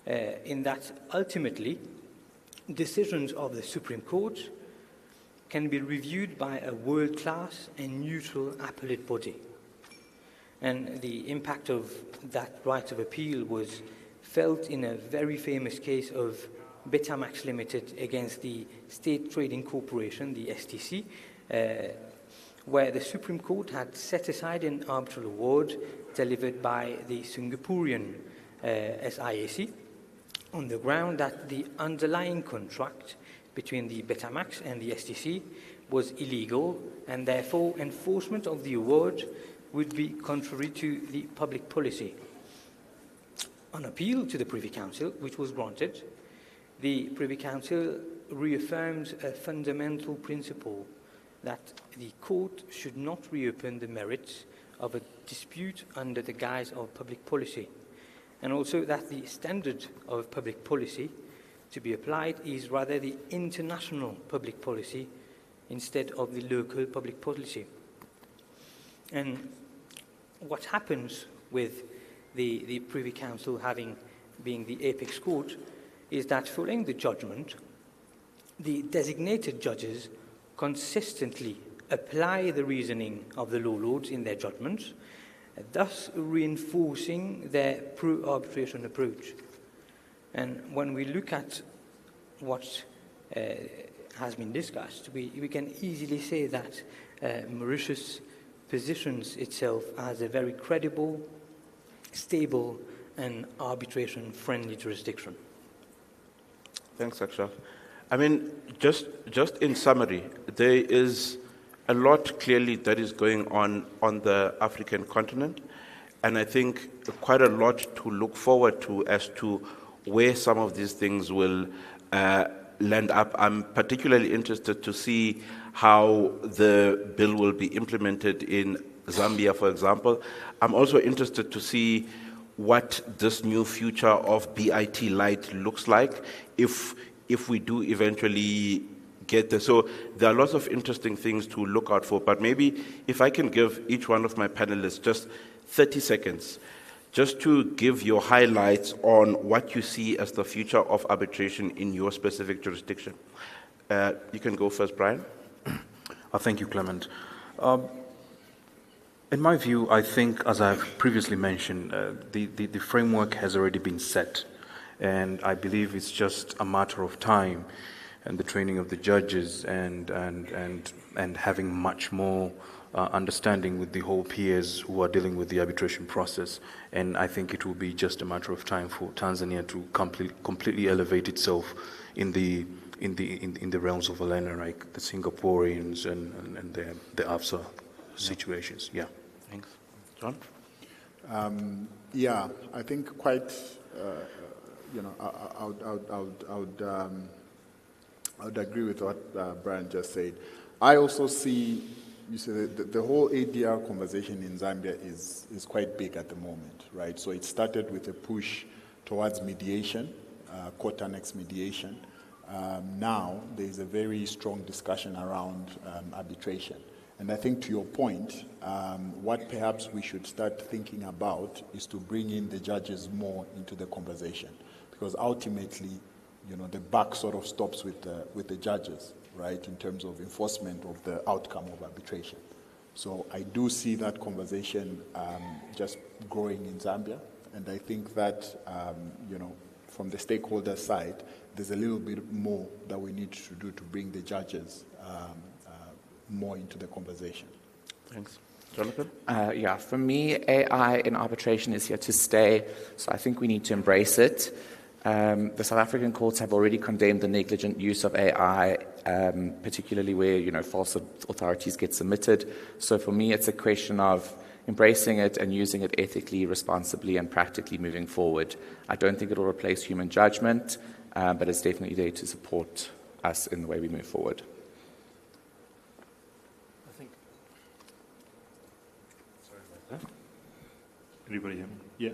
in that ultimately decisions of the Supreme Court can be reviewed by a world-class and neutral appellate body. And the impact of that right of appeal was felt in a very famous case of Betamax Limited against the State Trading Corporation, the STC, where the Supreme Court had set aside an arbitral award delivered by the Singaporean SIAC on the ground that the underlying contract between the Betamax and the STC was illegal, and therefore enforcement of the award would be contrary to the public policy. On appeal to the Privy Council, which was granted, the Privy Council reaffirmed a fundamental principle that the court should not reopen the merits of a dispute under the guise of public policy, and also that the standard of public policy to be applied is rather the international public policy instead of the local public policy. And what happens with the Privy Council being the apex court is that following the judgment, the designated judges consistently apply the reasoning of the law lords in their judgments, thus reinforcing their pro-arbitration approach. And when we look at what has been discussed, we can easily say that Mauritius positions itself as a very credible, stable, and arbitration-friendly jurisdiction. Thanks, Akshay. I mean, just in summary, there is a lot clearly that is going on the African continent, and I think quite a lot to look forward to as to where some of these things will land up. I'm particularly interested to see how the bill will be implemented in Zambia, for example. I'm also interested to see what this new future of BIT Lite looks like if we do eventually get there. So there are lots of interesting things to look out for, but maybe if I can give each one of my panelists just 30 seconds just to give your highlights on what you see as the future of arbitration in your specific jurisdiction. You can go first, Brian. Thank you, Clement. In my view, I think, as I've previously mentioned, the framework has already been set, and I believe it's just a matter of time and the training of the judges and having much more understanding with the whole peers who are dealing with the arbitration process. And I think it will be just a matter of time for Tanzania to completely elevate itself in the realms of Elena, like the Singaporeans and the AFSA situations. Yeah. Thanks. John? Yeah, I think quite, I would agree with what Brian just said. I also see, you see, the whole ADR conversation in Zambia is quite big at the moment, right? So it started with a push towards mediation, court annex mediation. Now there's a very strong discussion around arbitration. And I think to your point, what perhaps we should start thinking about is to bring in the judges more into the conversation, because ultimately, the buck sort of stops with the judges, right, in terms of enforcement of the outcome of arbitration. So I do see that conversation just growing in Zambia, and I think that, from the stakeholder side, there's a little bit more that we need to do to bring the judges more into the conversation. Thanks. Jonathan? Yeah, for me, AI in arbitration is here to stay, so I think we need to embrace it. The South African courts have already condemned the negligent use of AI, particularly where, false authorities get submitted. So for me, it's a question of embracing it and using it ethically, responsibly, and practically moving forward. I don't think it will replace human judgment, but it's definitely there to support us in the way we move forward. Anybody hear me? Yeah.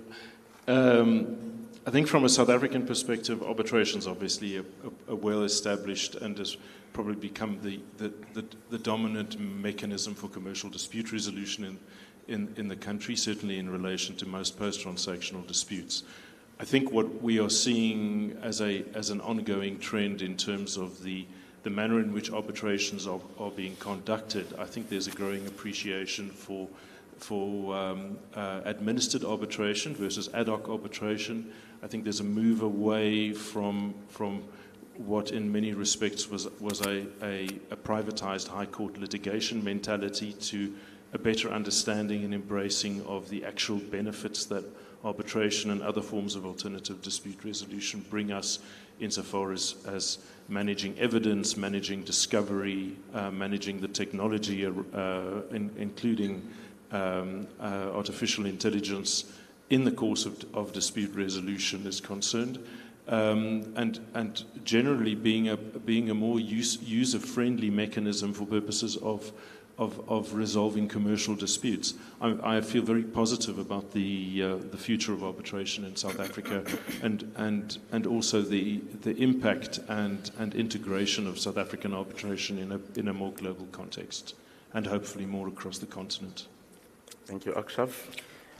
I think from a South African perspective, arbitration is obviously a well-established and has probably become the dominant mechanism for commercial dispute resolution in the country, certainly in relation to most post-transactional disputes. I think what we are seeing as an ongoing trend in terms of the manner in which arbitrations are being conducted, I think there's a growing appreciation for administered arbitration versus ad hoc arbitration. I think there's a move away from what in many respects was a privatized high court litigation mentality to a better understanding and embracing of the actual benefits that arbitration and other forms of alternative dispute resolution bring us insofar as managing evidence, managing discovery, managing the technology, including artificial intelligence in the course of dispute resolution is concerned, and generally being a more user-friendly mechanism for purposes of resolving commercial disputes. I feel very positive about the future of arbitration in South Africa, and also the impact and integration of South African arbitration in a more global context, and hopefully more across the continent. Thank you, Akshav.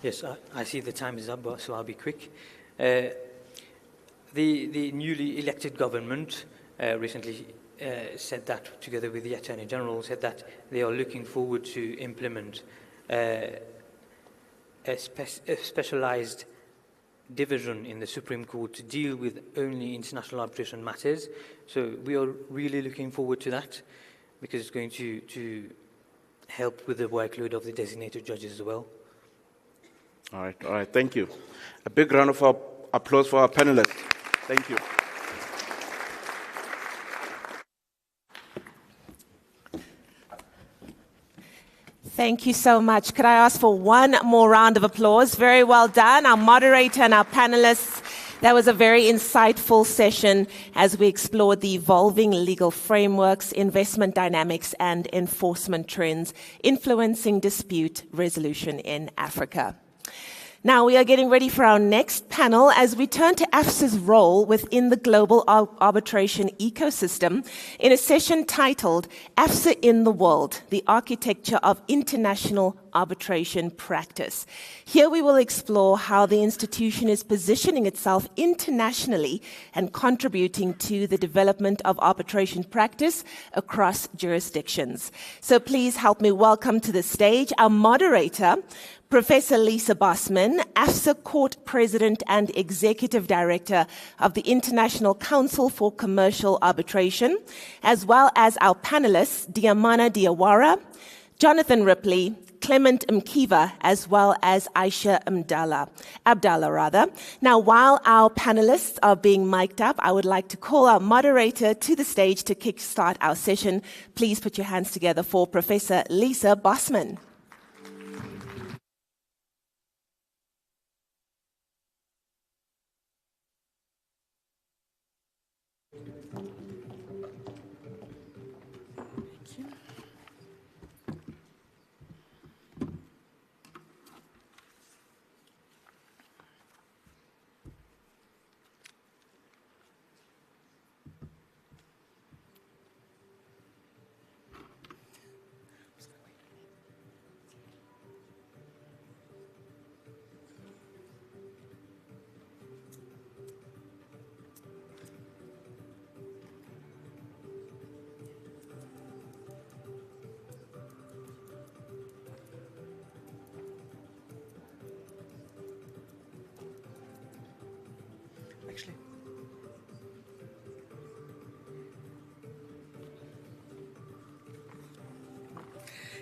Yes, I see the time is up, so I'll be quick. The newly elected government recently said that, together with the Attorney General, said that they are looking forward to implement a specialized division in the Supreme Court to deal with only international arbitration matters. So we are really looking forward to that, because it's going to help with the workload of the designated judges as well. All right, thank you. A big round of applause for our panelists. Thank you. Thank you so much. Could I ask for one more round of applause? Very well done, our moderator and our panelists. That was a very insightful session as we explored the evolving legal frameworks, investment dynamics, and enforcement trends influencing dispute resolution in Africa. Now we are getting ready for our next panel as we turn to AFSA's role within the global arbitration ecosystem in a session titled AFSA in the World, the Architecture of International Arbitration Practice. Here we will explore how the institution is positioning itself internationally and contributing to the development of arbitration practice across jurisdictions. So please help me welcome to the stage our moderator, Professor Lisa Bosman, AFSA Court President and Executive Director of the International Council for Commercial Arbitration, as well as our panelists, Diamana Diawara, Jonathan Ripley, Clement Mkiva, as well as Aisha Abdallah. Now, while our panelists are being mic'd up, I would like to call our moderator to the stage to kickstart our session. Please put your hands together for Professor Lisa Bosman.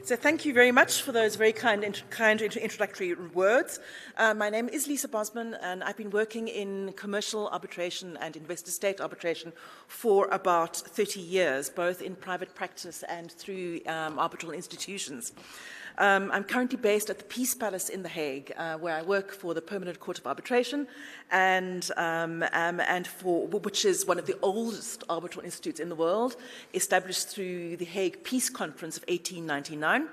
So thank you very much for those very kind introductory words. My name is Lisa Bosman, and I've been working in commercial arbitration and investor-state arbitration for about 30 years, both in private practice and through arbitral institutions. I'm currently based at the Peace Palace in The Hague, where I work for the Permanent Court of Arbitration, and for which is one of the oldest arbitral institutes in the world, established through the Hague Peace Conference of 1899.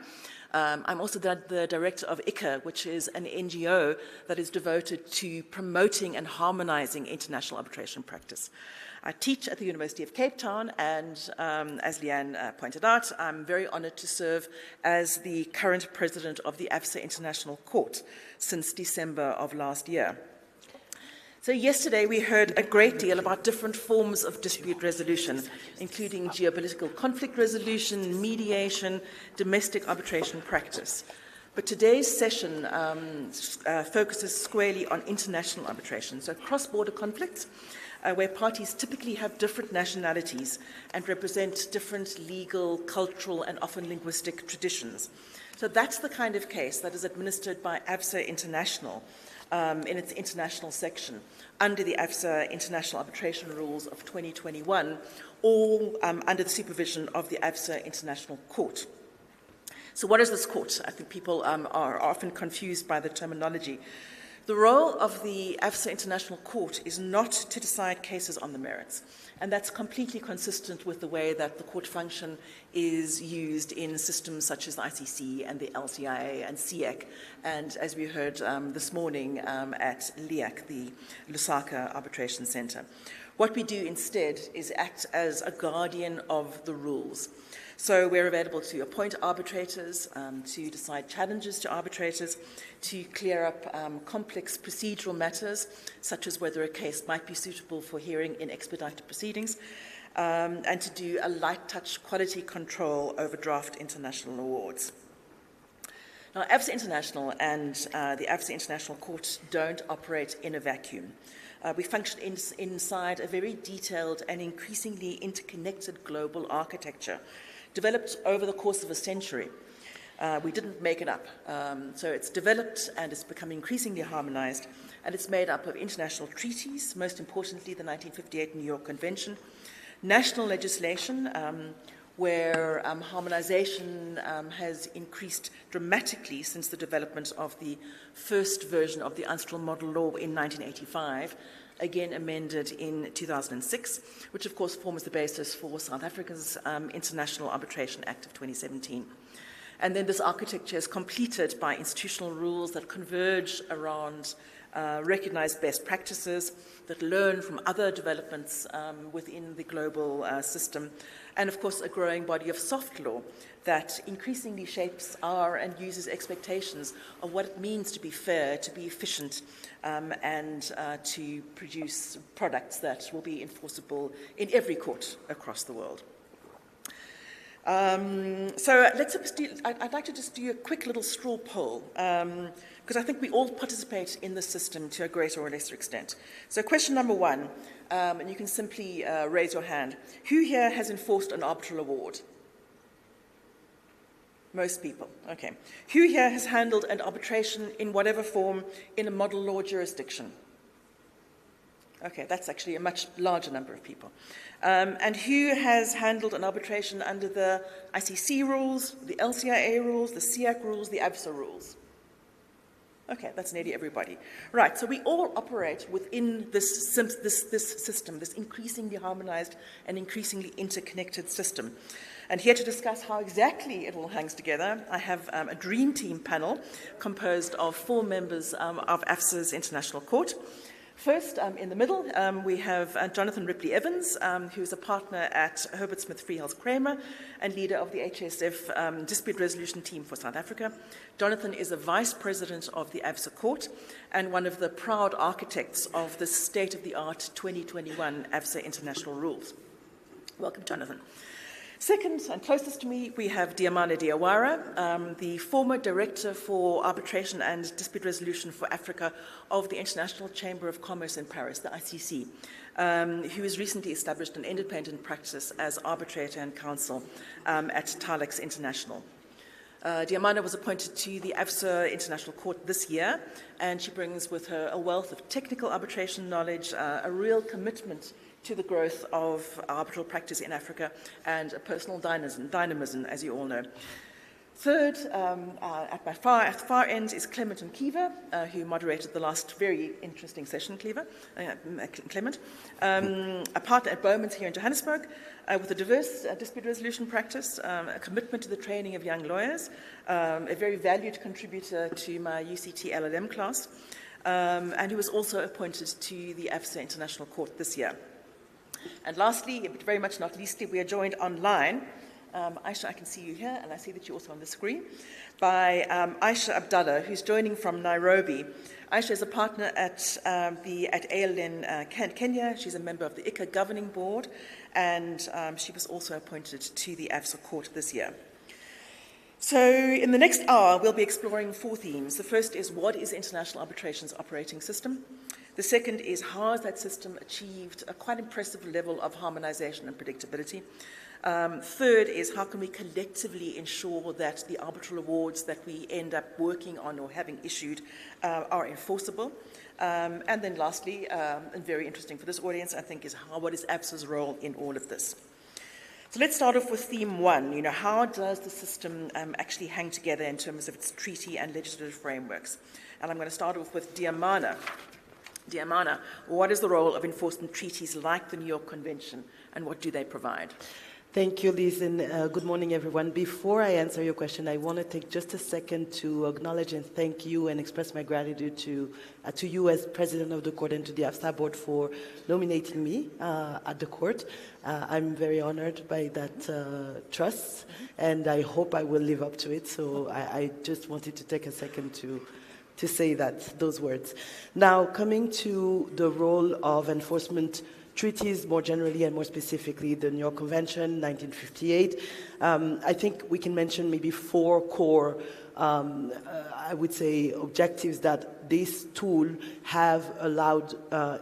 I'm also the director of ICA, which is an NGO that is devoted to promoting and harmonizing international arbitration practice. I teach at the University of Cape Town, and as Leanne pointed out, I'm very honored to serve as the current president of the AFSA International Court since December of last year. So yesterday we heard a great deal about different forms of dispute resolution, including geopolitical conflict resolution, mediation, domestic arbitration practice. But today's session focuses squarely on international arbitration, so cross-border conflicts, where parties typically have different nationalities and represent different legal, cultural, and often linguistic traditions. So that's the kind of case that is administered by AFSA International in its international section under the AFSA International Arbitration Rules of 2021, all under the supervision of the AFSA International Court. So what is this court? I think people are often confused by the terminology. The role of the AFSA International Court is not to decide cases on the merits, and that's completely consistent with the way that the court function is used in systems such as the ICC and the LCIA and SIEC, and as we heard this morning at LIAC, the Lusaka Arbitration Center. What we do instead is act as a guardian of the rules. So we're available to appoint arbitrators, to decide challenges to arbitrators, to clear up complex procedural matters, such as whether a case might be suitable for hearing in expedited proceedings, and to do a light touch quality control over draft international awards. Now, AFSA International and the AFSA International Court don't operate in a vacuum. We function inside a very detailed and increasingly interconnected global architecture developed over the course of a century. We didn't make it up. So it's developed and it's become increasingly harmonized, and it's made up of international treaties, most importantly the 1958 New York Convention, national legislation, where harmonization has increased dramatically since the development of the first version of the Unstral Model Law in 1985, again amended in 2006, which of course forms the basis for South Africa's International Arbitration Act of 2017. And then this architecture is completed by institutional rules that converge around recognized best practices, that learn from other developments within the global system, and of course a growing body of soft law that increasingly shapes our and uses expectations of what it means to be fair, to be efficient, and to produce products that will be enforceable in every court across the world. So I'd like to just do a quick little straw poll, because I think we all participate in the system to a greater or lesser extent. So question number one, and you can simply raise your hand. Who here has enforced an arbitral award? Most people, okay. Who here has handled an arbitration in whatever form in a model law jurisdiction? Okay, that's actually a much larger number of people. And who has handled an arbitration under the ICC rules, the LCIA rules, the SIAC rules, the AFSA rules? Okay, that's nearly everybody. Right, so we all operate within this system, this increasingly harmonized and increasingly interconnected system. And here to discuss how exactly it all hangs together, I have a dream team panel composed of 4 members of AFSA's International Court. First, in the middle, we have Jonathan Ripley-Evans, who is a partner at Herbert Smith Freehills Kramer and leader of the HSF Dispute Resolution Team for South Africa. Jonathan is a vice president of the AFSA Court and one of the proud architects of the state-of-the-art 2021 AFSA International Rules. Welcome, Jonathan. Second, and closest to me, we have Diamana Diawara, the former Director for Arbitration and Dispute Resolution for Africa of the International Chamber of Commerce in Paris, the ICC, who has recently established an independent practice as arbitrator and counsel at Talex International. Diamana was appointed to the AFSA International Court this year, and she brings with her a wealth of technical arbitration knowledge, a real commitment to the growth of arbitral practice in Africa, and a personal dynamism, as you all know. Third, at my far end is Clement Mkiva, who moderated the last very interesting session, Clement, a partner at Bowman's here in Johannesburg, with a diverse dispute resolution practice, a commitment to the training of young lawyers, a very valued contributor to my UCT LLM class, and who was also appointed to the AFSA International Court this year. And lastly, but very much not leastly, we are joined online. Aisha, I can see you here, and I see that you're also on the screen, by Aisha Abdallah, who's joining from Nairobi. Aisha is a partner at ALN Kenya. She's a member of the ICA Governing Board, and she was also appointed to the AFSA Court this year. So in the next hour, we'll be exploring 4 themes. The first is, what is international arbitration's operating system? The second is, how has that system achieved a quite impressive level of harmonization and predictability? Third is, how can we collectively ensure that the arbitral awards that we end up working on or having issued are enforceable? And then lastly, and very interesting for this audience, I think, is what is ABSA's role in all of this? So let's start off with theme 1. How does the system actually hang together in terms of its treaty and legislative frameworks? And I'm going to start off with Diamana. Diamana, what is the role of enforcement treaties like the New York Convention, and what do they provide? Thank you, Liz, and good morning, everyone. Before I answer your question, I want to take just a second to acknowledge and thank you and express my gratitude to you as President of the Court and to the AFSA Board for nominating me at the Court. I'm very honored by that trust, and I hope I will live up to it. So I just wanted to take a second to say those words. Now, coming to the role of enforcement treaties more generally and more specifically the New York Convention, 1958, I think we can mention maybe 4 core, I would say, objectives that this tool have allowed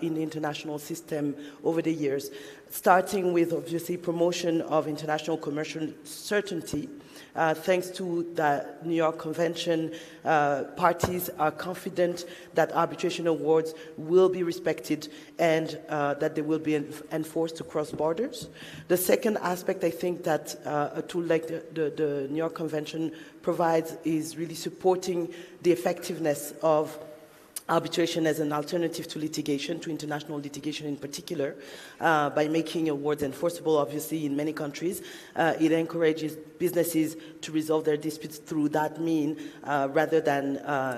in the international system over the years, starting with, obviously, promotion of international commercial certainty. Thanks to the New York Convention, parties are confident that arbitration awards will be respected and that they will be enforced across borders. The second aspect, I think, that a tool like the New York Convention provides is really supporting the effectiveness of arbitration as an alternative to litigation, to international litigation in particular, by making awards enforceable, obviously, in many countries. It encourages businesses to resolve their disputes through that mean, rather than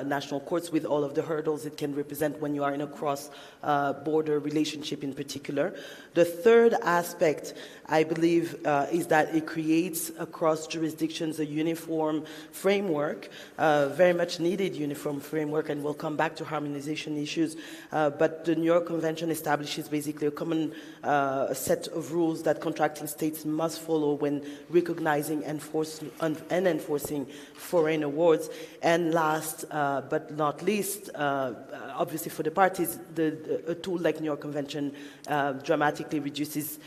national courts with all of the hurdles it can represent when you are in a cross-border relationship in particular. The third aspect, I believe, is that it creates across jurisdictions a uniform framework, very much needed uniform framework, and we'll come back to harmonization issues. But the New York Convention establishes basically a common set of rules that contracting states must follow when recognizing and enforcing foreign awards. And last but not least, obviously for the parties, a tool like New York Convention dramatically reduces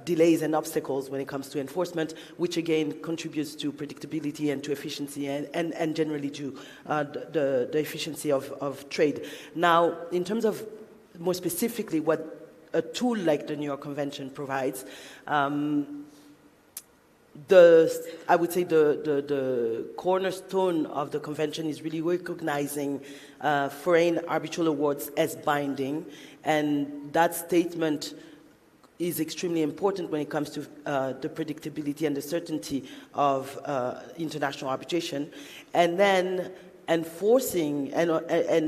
delays and obstacles when it comes to enforcement, which again contributes to predictability and to efficiency and generally to the efficiency of trade. Now, in terms of more specifically what a tool like the New York Convention provides, I would say the cornerstone of the convention is really recognizing foreign arbitral awards as binding, and that statement is extremely important when it comes to the predictability and the certainty of international arbitration. And then enforcing, and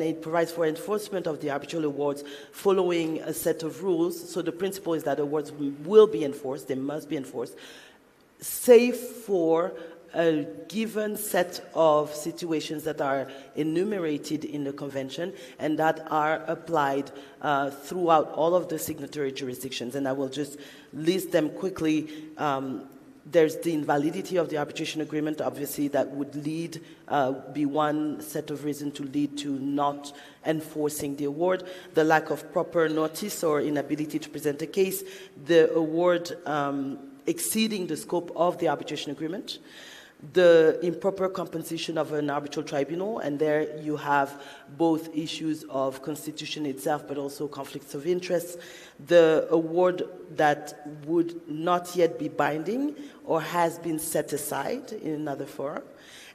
it provides for enforcement of the arbitral awards following a set of rules. So the principle is that awards will be enforced, they must be enforced, save for a given set of situations that are enumerated in the convention and that are applied throughout all of the signatory jurisdictions. And I will just list them quickly. There's the invalidity of the arbitration agreement, obviously, that would lead, be one set of reasons to lead to not enforcing the award. The lack of proper notice or inability to present a case. The award exceeding the scope of the arbitration agreement. The improper compensation of an arbitral tribunal, and there you have both issues of constitution itself, but also conflicts of interest. The award that would not yet be binding or has been set aside in another forum,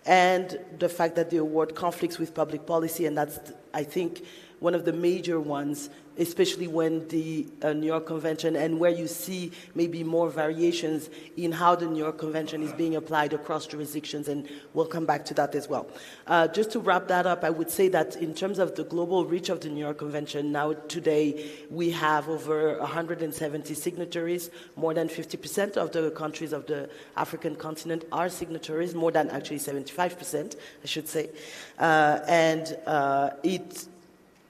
and the fact that the award conflicts with public policy, and that's, I think, one of the major ones, especially when the New York Convention, and where you see maybe more variations in how the New York Convention is being applied across jurisdictions, and we'll come back to that as well. Just to wrap that up, I would say that in terms of the global reach of the New York Convention, now today we have over 170 signatories. More than 50% of the countries of the African continent are signatories, more than actually 75%, I should say. And it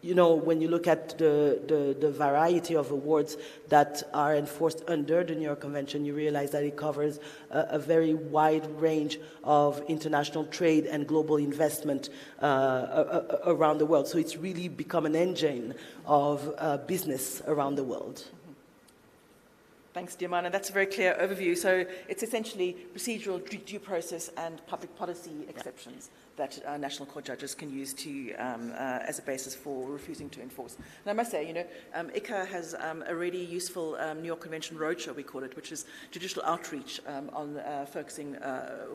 you know, when you look at the variety of awards that are enforced under the New York Convention, you realize that it covers a very wide range of international trade and global investment around the world. So it's really become an engine of business around the world. Thanks, Diamana. That's a very clear overview. So it's essentially procedural due process and public policy exceptions that national court judges can use to as a basis for refusing to enforce. And I must say, you know, ICA has a really useful New York Convention roadshow, we call it, which is judicial outreach on focusing,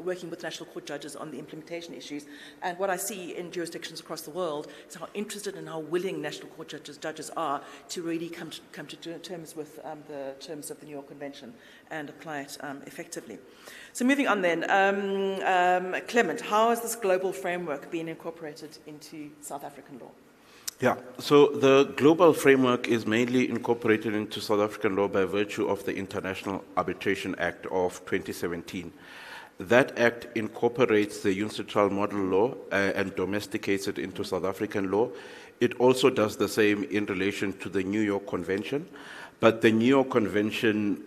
working with national court judges on the implementation issues. And what I see in jurisdictions across the world is how interested and how willing national court judges are to really come to terms with the terms of the New York Convention and apply it effectively. So moving on then, Clement, how has this global framework been incorporated into South African law? Yeah, so the global framework is mainly incorporated into South African law by virtue of the International Arbitration Act of 2017. That act incorporates the UNCITRAL model law and domesticates it into South African law. It also does the same in relation to the New York Convention, but the New York Convention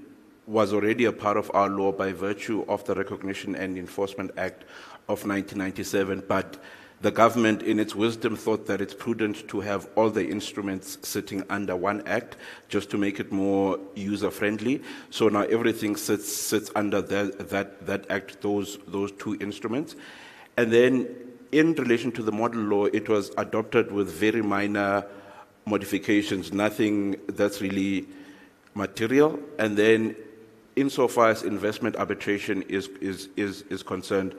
was already a part of our law by virtue of the Recognition and Enforcement Act of 1997, but the government, in its wisdom, thought that it's prudent to have all the instruments sitting under one act just to make it more user-friendly. So now everything sits under that act, those two instruments. And then in relation to the model law, it was adopted with very minor modifications, nothing that's really material. And then insofar as investment arbitration is concerned,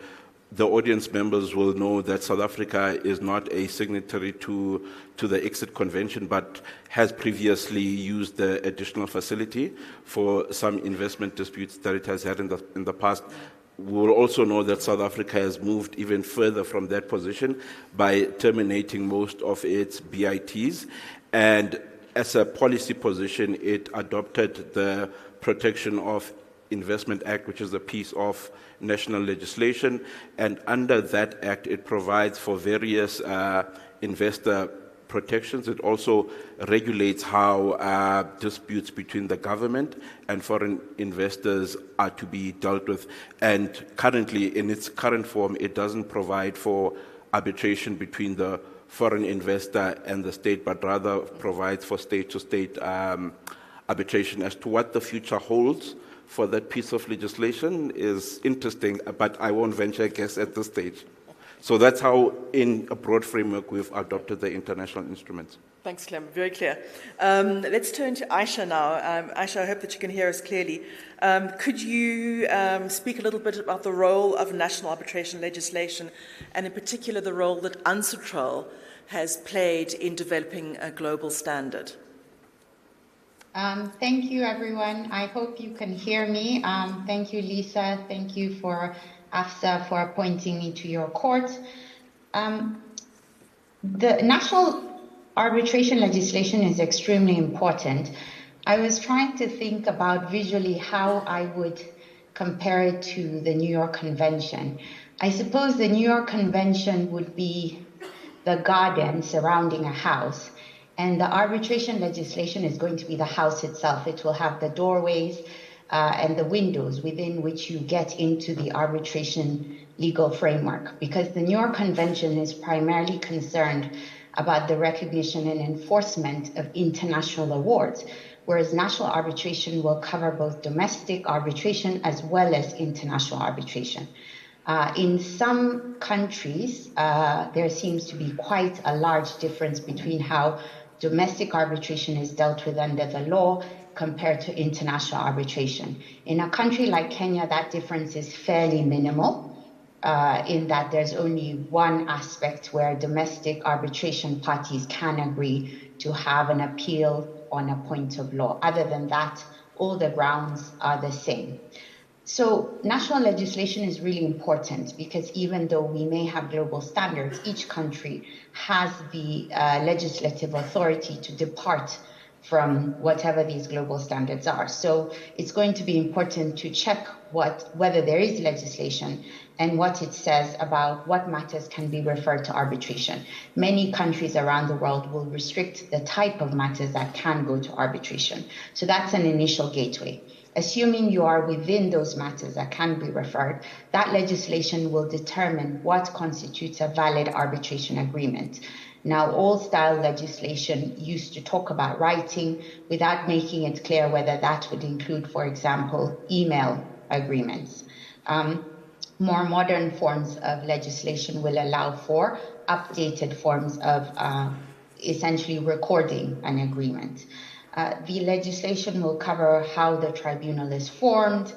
the audience members will know that South Africa is not a signatory to the Exit Convention, but has previously used the additional facility for some investment disputes that it has had in the past. We will also know that South Africa has moved even further from that position by terminating most of its BITs. And as a policy position, it adopted the Protection of Investment Act, which is a piece of national legislation, and under that act it provides for various investor protections. It also regulates how disputes between the government and foreign investors are to be dealt with. And currently, in its current form, it doesn't provide for arbitration between the foreign investor and the state, but rather provides for state-to-state arbitration. As to what the future holds for that piece of legislation is interesting, but I won't venture a guess at this stage. So that's how, in a broad framework, we've adopted the international instruments. Thanks, Clem. Very clear. Let's turn to Aisha now. Aisha, I hope that you can hear us clearly. Could you speak a little bit about the role of national arbitration legislation, and in particular the role that UNCITRAL has played in developing a global standard? Thank you, everyone. I hope you can hear me. Thank you, Lisa. Thank you for AFSA for appointing me to your court. The national arbitration legislation is extremely important. I was trying to think about visually how I would compare it to the New York Convention. I suppose the New York Convention would be the garden surrounding a house, and the arbitration legislation is going to be the house itself. It will have the doorways and the windows within which you get into the arbitration legal framework, because the New York Convention is primarily concerned about the recognition and enforcement of international awards, whereas national arbitration will cover both domestic arbitration as well as international arbitration. In some countries, there seems to be quite a large difference between how domestic arbitration is dealt with under the law compared to international arbitration. In a country like Kenya, that difference is fairly minimal, in that there's only one aspect where domestic arbitration parties can agree to have an appeal on a point of law. Other than that, all the grounds are the same. So national legislation is really important because even though we may have global standards, each country has the legislative authority to depart from whatever these global standards are. So it's going to be important to check whether there is legislation and what it says about what matters can be referred to arbitration. Many countries around the world will restrict the type of matters that can go to arbitration. So that's an initial gateway. Assuming you are within those matters that can be referred, that legislation will determine what constitutes a valid arbitration agreement. Now, old style legislation used to talk about writing without making it clear whether that would include, for example, email agreements. More modern forms of legislation will allow for updated forms of essentially recording an agreement. The legislation will cover how the tribunal is formed,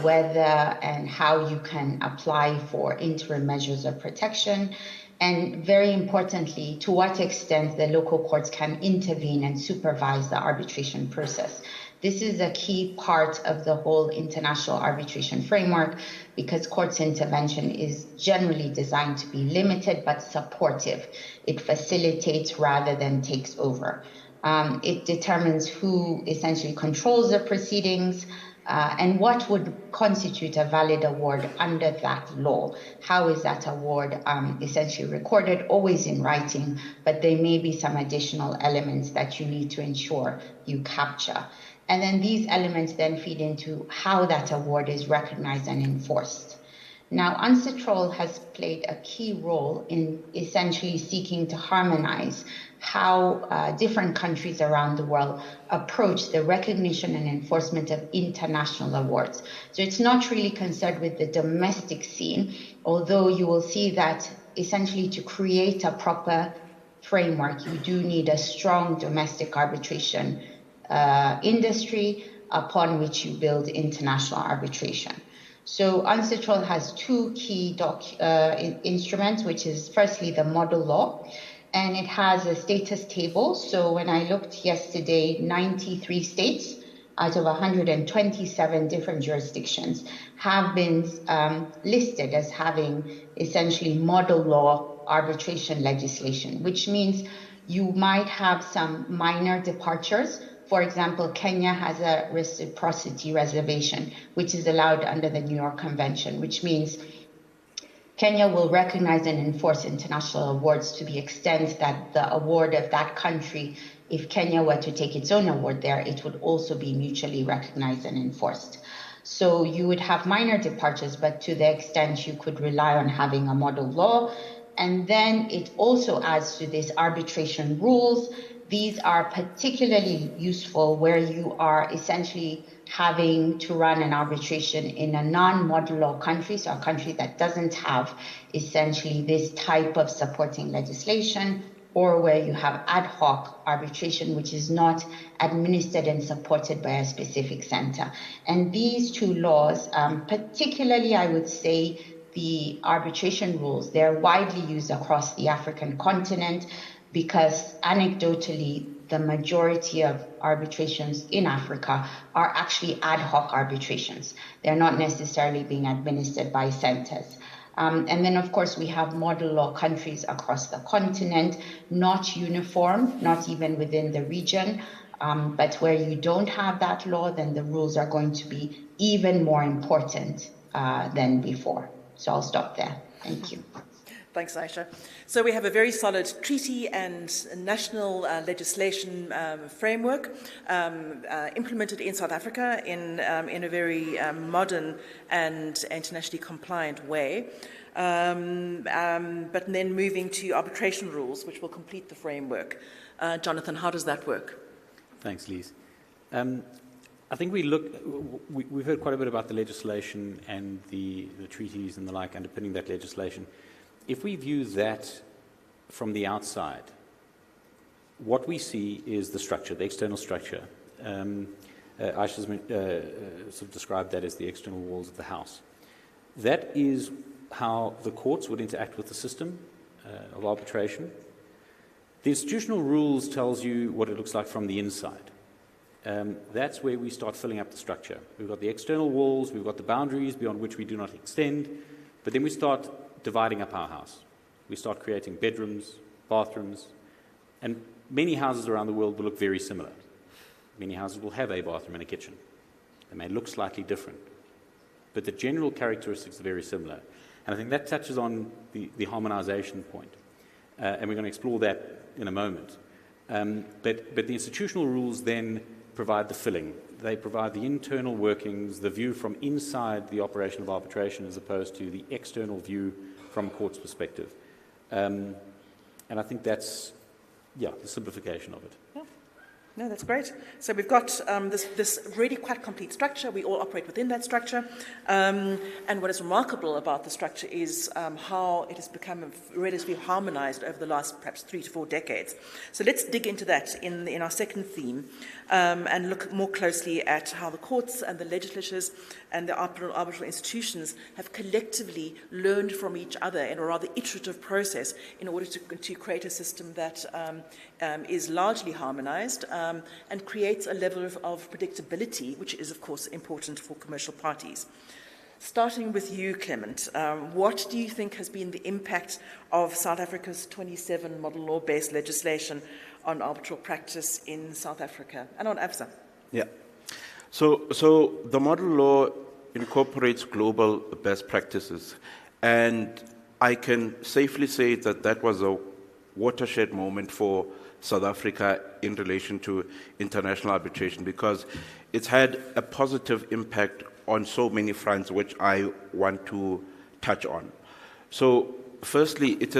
whether and how you can apply for interim measures of protection, and very importantly, to what extent the local courts can intervene and supervise the arbitration process. This is a key part of the whole international arbitration framework because courts' intervention is generally designed to be limited but supportive. It facilitates rather than takes over. It determines who essentially controls the proceedings, and what would constitute a valid award under that law. How is that award essentially recorded? Always in writing, but there may be some additional elements that you need to ensure you capture. And then these elements then feed into how that award is recognized and enforced. Now, UNCITRAL has played a key role in essentially seeking to harmonize how different countries around the world approach the recognition and enforcement of international awards. So it's not really concerned with the domestic scene, although you will see that essentially to create a proper framework, you do need a strong domestic arbitration industry upon which you build international arbitration. So UNCITRAL has two key instruments, which is firstly the model law, and it has a status table. So when I looked yesterday, 93 states out of 127 different jurisdictions have been listed as having essentially model law arbitration legislation, which means you might have some minor departures. For example, Kenya has a reciprocity reservation, which is allowed under the New York Convention, which means Kenya will recognize and enforce international awards to the extent that the award of that country, if Kenya were to take its own award there, it would also be mutually recognized and enforced. So you would have minor departures, but to the extent you could rely on having a model law. And then it also adds to this arbitration rules. These are particularly useful where you are essentially having to run an arbitration in a non-model law country, so a country that doesn't have essentially this type of supporting legislation, or where you have ad hoc arbitration, which is not administered and supported by a specific center. And these two laws, particularly I would say the arbitration rules, they're widely used across the African continent because anecdotally, the majority of arbitrations in Africa are actually ad hoc arbitrations. They're not necessarily being administered by centers. And then, of course, we have model law countries across the continent, not uniform, not even within the region, but where you don't have that law, then the rules are going to be even more important than before. So I'll stop there. Thank you. Thanks, Aisha. So we have a very solid treaty and national legislation framework implemented in South Africa in a very modern and internationally compliant way. But then moving to arbitration rules, which will complete the framework. Jonathan, how does that work? Thanks, Lise. I think we've heard quite a bit about the legislation and the treaties and the like underpinning that legislation. If we view that from the outside, what we see is the structure, the external structure. Aisha's sort of described that as the external walls of the house. That is how the courts would interact with the system of arbitration. The institutional rules tells you what it looks like from the inside. That's where we start filling up the structure. We've got the external walls, we've got the boundaries beyond which we do not extend, but then we start dividing up our house. We start creating bedrooms, bathrooms, and many houses around the world will look very similar. Many houses will have a bathroom and a kitchen. They may look slightly different, but the general characteristics are very similar. And I think that touches on the harmonization point. And we're going to explore that in a moment. But the institutional rules then provide the filling. They provide the internal workings, the view from inside the operation of arbitration as opposed to the external view from a court's perspective. And I think that's, the simplification of it. Yeah. No, that's great. So we've got this really quite complete structure. We all operate within that structure. And what is remarkable about the structure is how it has become relatively harmonized over the last perhaps 3 to 4 decades. So let's dig into that in our second theme and look more closely at how the courts and the legislatures and the arbitral institutions have collectively learned from each other in a rather iterative process in order to create a system that is largely harmonized and creates a level of predictability, which is, of course, important for commercial parties. Starting with you, Clement, what do you think has been the impact of South Africa's 27 model law-based legislation on arbitral practice in South Africa and on ABSA? Yeah. So the model law incorporates global best practices, and I can safely say that that was a watershed moment for South Africa in relation to international arbitration, because it's had a positive impact on so many fronts, which I want to touch on. So firstly, it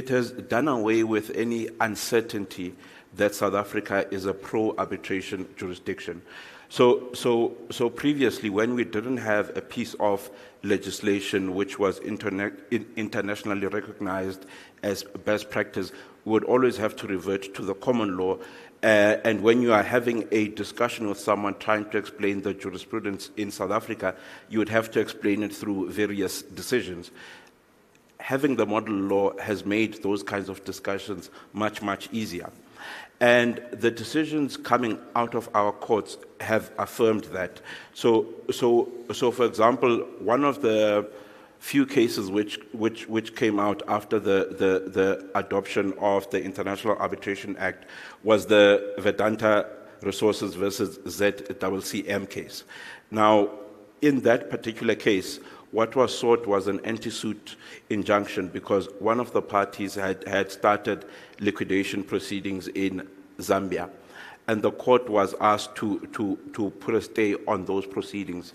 has done away with any uncertainty that South Africa is a pro-arbitration jurisdiction. So previously, when we didn't have a piece of legislation which was internationally recognized as best practice, we would always have to revert to the common law. And when you are having a discussion with someone trying to explain the jurisprudence in South Africa, you would have to explain it through various decisions. Having the model law has made those kinds of discussions much, much easier. And the decisions coming out of our courts have affirmed that. So for example, one of the few cases which came out after the adoption of the International Arbitration Act was the Vedanta Resources versus ZCCM case. Now, in that particular case, what was sought was an anti-suit injunction because one of the parties had started liquidation proceedings in Zambia, and the court was asked to put a stay on those proceedings.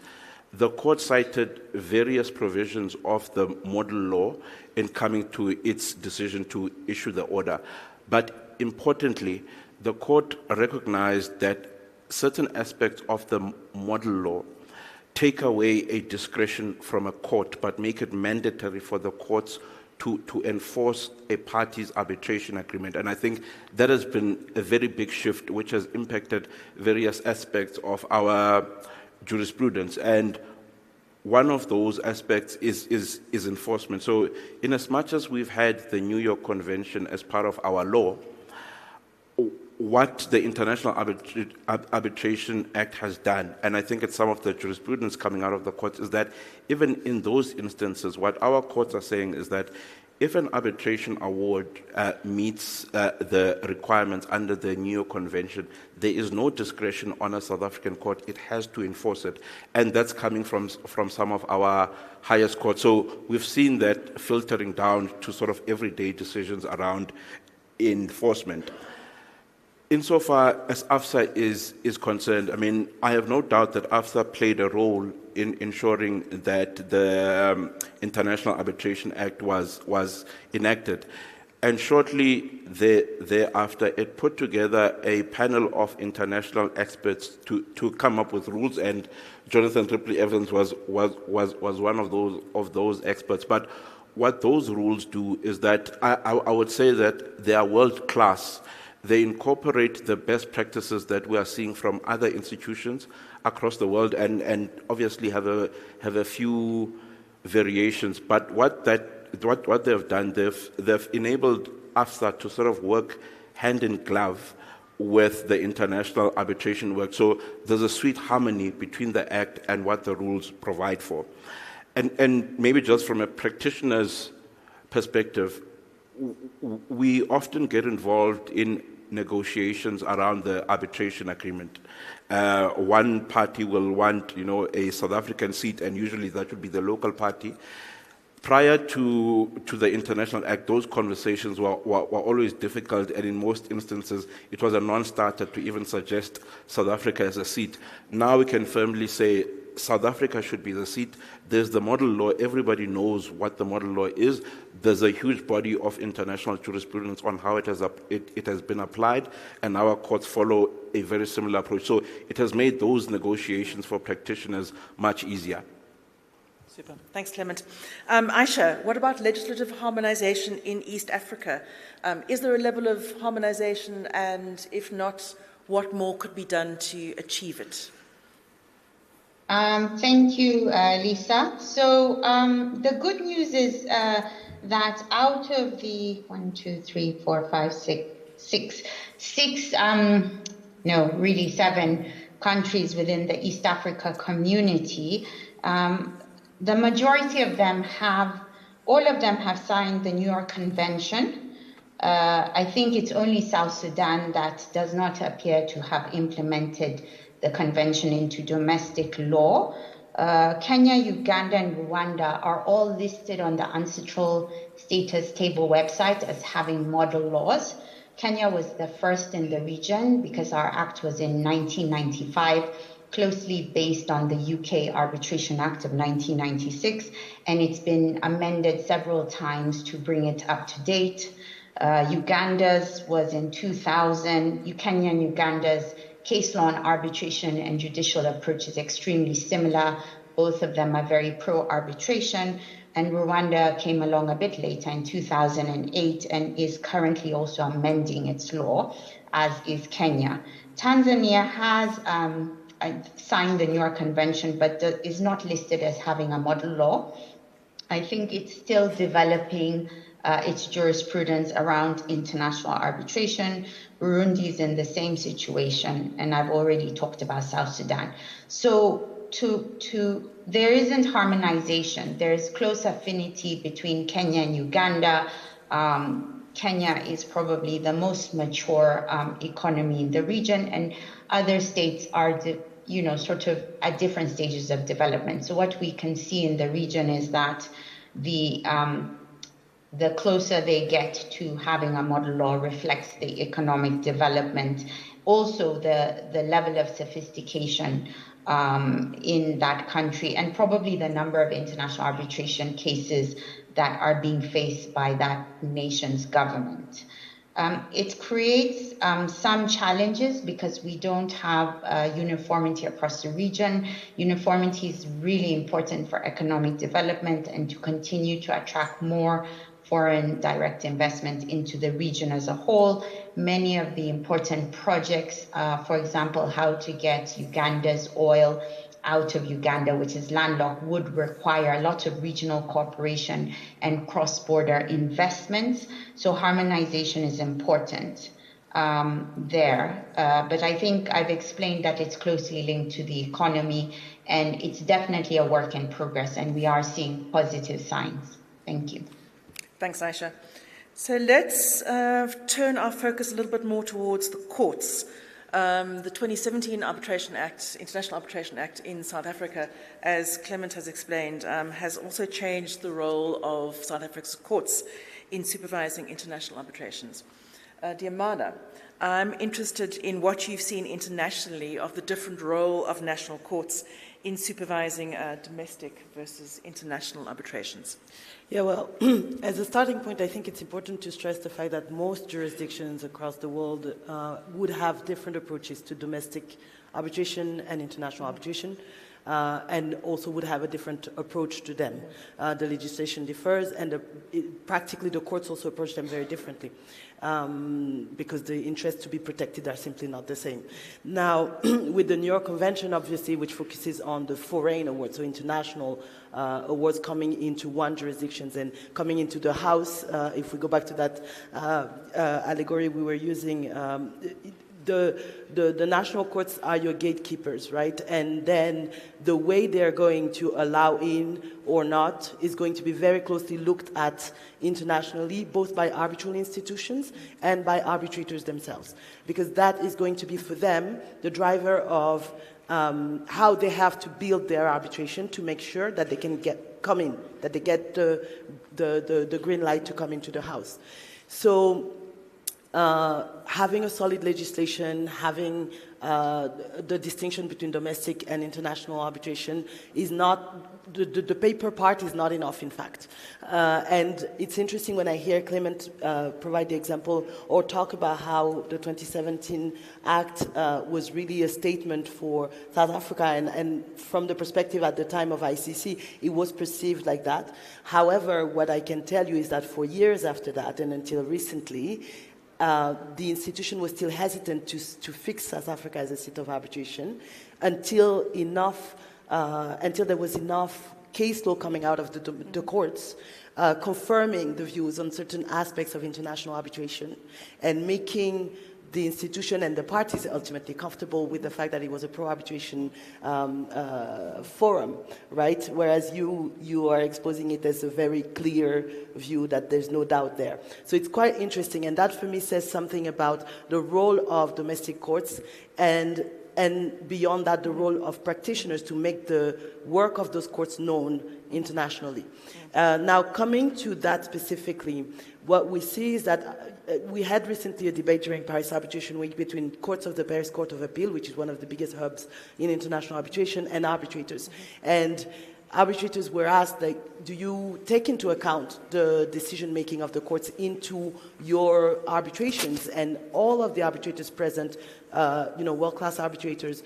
The court cited various provisions of the model law in coming to its decision to issue the order. But importantly, the court recognized that certain aspects of the model law take away a discretion from a court, but make it mandatory for the courts to enforce a party's arbitration agreement. And I think that has been a very big shift, which has impacted various aspects of our jurisprudence. And one of those aspects is enforcement. So in as much as we've had the New York Convention as part of our law, what the International Arbitration Act has done, and I think it's some of the jurisprudence coming out of the courts, is that even in those instances, what our courts are saying is that if an arbitration award meets the requirements under the New York Convention, there is no discretion on a South African court. It has to enforce it. And that's coming from some of our highest courts. So we've seen that filtering down to sort of everyday decisions around enforcement. Insofar as AFSA is concerned, I mean, I have no doubt that AFSA played a role in ensuring that the International Arbitration Act was enacted. And shortly thereafter, it put together a panel of international experts to come up with rules, and Jonathan Ripley Evans was one of those experts. But what those rules do is that I would say that they are world-class. They incorporate the best practices that we are seeing from other institutions across the world, and obviously have a few variations. But what they've done, they've enabled AFSA to sort of work hand in glove with the international arbitration work. So there's a sweet harmony between the Act and what the rules provide for. And maybe just from a practitioner's perspective, we often get involved in negotiations around the arbitration agreement. One party will want, a South African seat, and usually that would be the local party. Prior to the International Act, those conversations were always difficult, and in most instances, it was a non-starter to even suggest South Africa as a seat. Now we can firmly say South Africa should be the seat. There's the model law. Everybody knows what the model law is. There's a huge body of international jurisprudence on how it has been applied, and our courts follow a very similar approach. So it has made those negotiations for practitioners much easier. Super. Thanks, Clement. Aisha, what about legislative harmonization in East Africa? Is there a level of harmonization, and if not, what more could be done to achieve it? Thank you, Lisa. So the good news is that out of the 7 countries within the East Africa community, the majority of them all of them have signed the New York Convention. I think it's only South Sudan that does not appear to have implemented the convention into domestic law. Kenya, Uganda, and Rwanda are all listed on the Ancestral Status Table website as having model laws. Kenya was the first in the region because our act was in 1995, closely based on the UK Arbitration Act of 1996, and it's been amended several times to bring it up to date. Uganda's was in 2000. Kenya and Uganda's case law on arbitration and judicial approach is extremely similar. Both of them are very pro-arbitration, and Rwanda came along a bit later in 2008 and is currently also amending its law, as is Kenya. Tanzania has signed the New York Convention, but is not listed as having a model law. I think it's still developing its jurisprudence around international arbitration. Burundi is in the same situation, and I've already talked about South Sudan. So there isn't harmonization. There's close affinity between Kenya and Uganda. Kenya is probably the most mature economy in the region, and other states are sort of at different stages of development. So what we can see in the region is that the closer they get to having a model law reflects the economic development, also the level of sophistication in that country, and probably the number of international arbitration cases that are being faced by that nation's government. It creates some challenges because we don't have uniformity across the region. Uniformity is really important for economic development and to continue to attract more foreign direct investment into the region as a whole. Many of the important projects, for example, how to get Uganda's oil out of Uganda, which is landlocked, would require a lot of regional cooperation and cross-border investments. So harmonization is important there. But I think I've explained that it's closely linked to the economy, and it's definitely a work in progress, and we are seeing positive signs. Thank you. Thanks, Aisha. So let's turn our focus a little bit more towards the courts. The 2017 Arbitration Act, International Arbitration Act in South Africa, as Clement has explained, has also changed the role of South Africa's courts in supervising international arbitrations. Dear Mana, I'm interested in what you've seen internationally of the different role of national courts in supervising domestic versus international arbitrations. Yeah, well, as a starting point, I think it's important to stress the fact that most jurisdictions across the world would have different approaches to domestic arbitration and international arbitration, and also would have a different approach to them. The legislation differs, and practically the courts also approach them very differently, because the interests to be protected are simply not the same. Now, with the New York Convention, obviously, which focuses on the foreign awards, so international awards coming into one jurisdiction and coming into the house, if we go back to that allegory we were using, the national courts are your gatekeepers, right? And then the way they're going to allow in or not is going to be very closely looked at internationally, both by arbitral institutions and by arbitrators themselves, because that is going to be for them the driver of how they have to build their arbitration to make sure that they can come in, that they get the green light to come into the house. So having a solid legislation, having the distinction between domestic and international arbitration is not, the paper part is not enough, in fact. And it's interesting when I hear Clement provide the example or talk about how the 2017 Act was really a statement for South Africa, and from the perspective at the time of ICC, it was perceived like that. However, what I can tell you is that for years after that, and until recently, the institution was still hesitant to fix South Africa as a seat of arbitration until there was enough case law coming out of the courts confirming the views on certain aspects of international arbitration and making the institution and the parties ultimately comfortable with the fact that it was a pro-arbitration forum, right? Whereas you are exposing it as a very clear view that there's no doubt there. So it's quite interesting, and that for me says something about the role of domestic courts and beyond that, the role of practitioners to make the work of those courts known internationally. Now, coming to that specifically, what we see is that we had recently a debate during Paris Arbitration Week between courts of the Paris Court of Appeal, which is one of the biggest hubs in international arbitration, and arbitrators. And arbitrators were asked, like, do you take into account the decision-making of the courts into your arbitrations? And all of the arbitrators present, world-class arbitrators,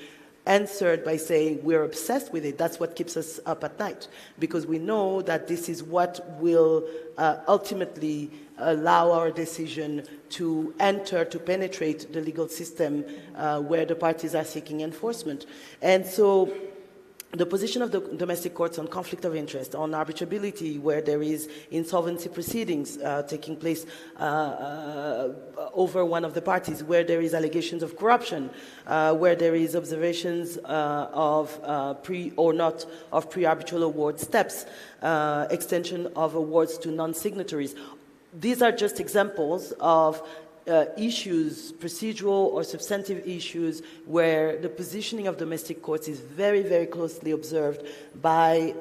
answered by saying, we're obsessed with it. That's what keeps us up at night, because we know that this is what will ultimately allow our decision to enter, to penetrate the legal system where the parties are seeking enforcement. And so the position of the domestic courts on conflict of interest, on arbitrability, where there is insolvency proceedings taking place over one of the parties, where there is allegations of corruption, where there is observations of pre or not of pre-arbitral award steps, extension of awards to non-signatories. These are just examples of issues, procedural or substantive issues, where the positioning of domestic courts is very, very closely observed by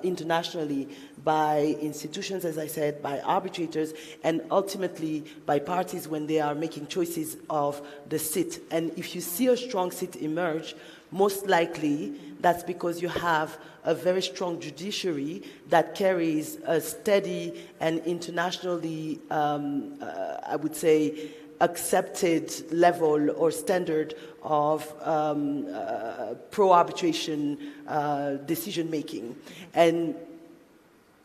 internationally, by institutions, as I said, by arbitrators, and ultimately by parties when they are making choices of the seat. And if you see a strong seat emerge, most likely that's because you have a very strong judiciary that carries a steady and internationally, I would say, accepted level or standard of pro-arbitration decision-making. And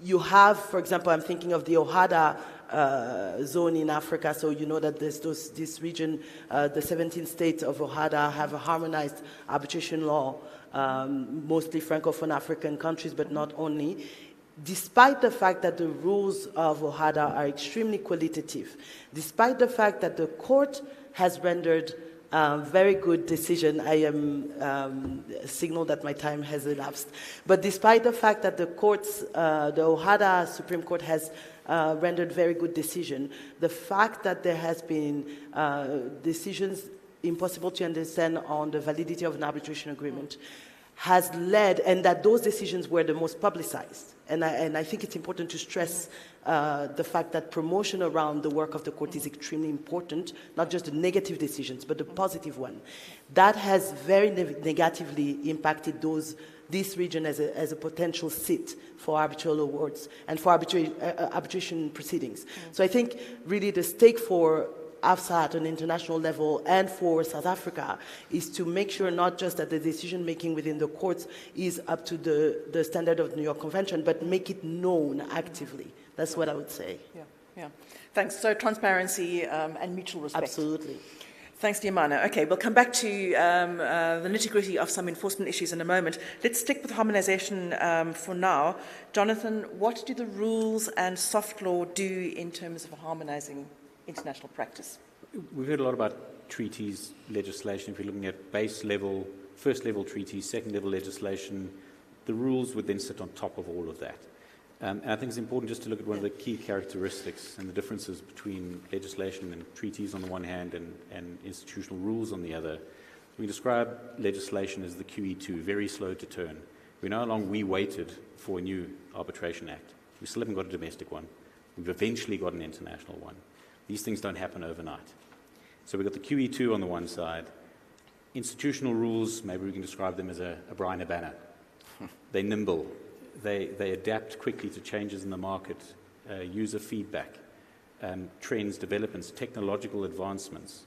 you have, for example, I'm thinking of the OHADA zone in Africa, so you know that there's this region, the 17 states of OHADA have a harmonized arbitration law, mostly Francophone African countries, but not only. Despite the fact that the rules of OHADA are extremely qualitative, despite the fact that the court has rendered very good decision, I am signaled that my time has elapsed, but despite the fact that the courts, the OHADA Supreme Court has rendered very good decision, the fact that there has been decisions impossible to understand on the validity of an arbitration agreement has led, and that those decisions were the most publicized. And I think it's important to stress the fact that promotion around the work of the court is extremely important, not just the negative decisions, but the positive one. That has very negatively impacted this region as a potential seat for arbitral awards and for arbitration proceedings. So I think really the stake for AFSA at an international level and for South Africa is to make sure not just that the decision-making within the courts is up to the standard of the New York Convention, but make it known actively. That's what I would say. Yeah. Thanks. So transparency and mutual respect. Absolutely. Thanks, Diamana. Okay, we'll come back to the nitty-gritty of some enforcement issues in a moment. Let's stick with harmonization for now. Jonathan, what do the rules and soft law do in terms of harmonizing international practice? We've heard a lot about treaties, legislation, if you're looking at base level, first level treaties, second level legislation, the rules would then sit on top of all of that. And I think it's important just to look at one of the key characteristics and the differences between legislation and treaties on the one hand and institutional rules on the other. We describe legislation as the QE2, very slow to turn. We know how long we waited for a new arbitration act. We still haven't got a domestic one. We've eventually got an international one. These things don't happen overnight. So we've got the QE2 on the one side. Institutional rules, maybe we can describe them as a Brian Banner. They're nimble. They adapt quickly to changes in the market, user feedback, trends, developments, technological advancements.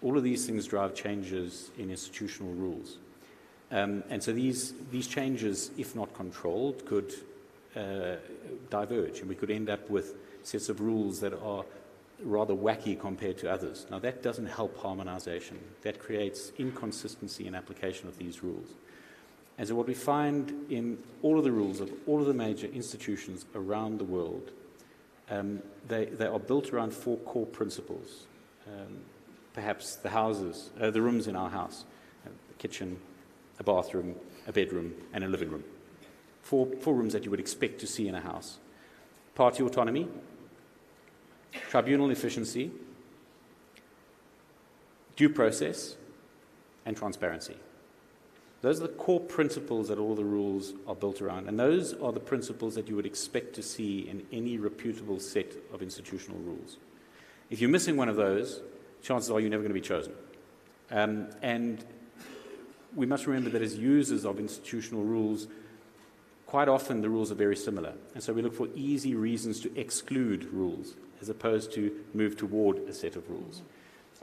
All of these things drive changes in institutional rules. And so these changes, if not controlled, could diverge, and we could end up with sets of rules that are rather wacky compared to others. Now, that doesn't help harmonization. That creates inconsistency in application of these rules. And so what we find in all of the rules of all of the major institutions around the world, they are built around 4 core principles. Perhaps the rooms in our house, a kitchen, a bathroom, a bedroom, and a living room. Four rooms that you would expect to see in a house. Party autonomy, tribunal efficiency, due process, and transparency. Those are the core principles that all the rules are built around, and those are the principles that you would expect to see in any reputable set of institutional rules. If you're missing one of those, chances are you're never going to be chosen. And we must remember that as users of institutional rules, quite often the rules are very similar, and so we look for easy reasons to exclude rules as opposed to move toward a set of rules.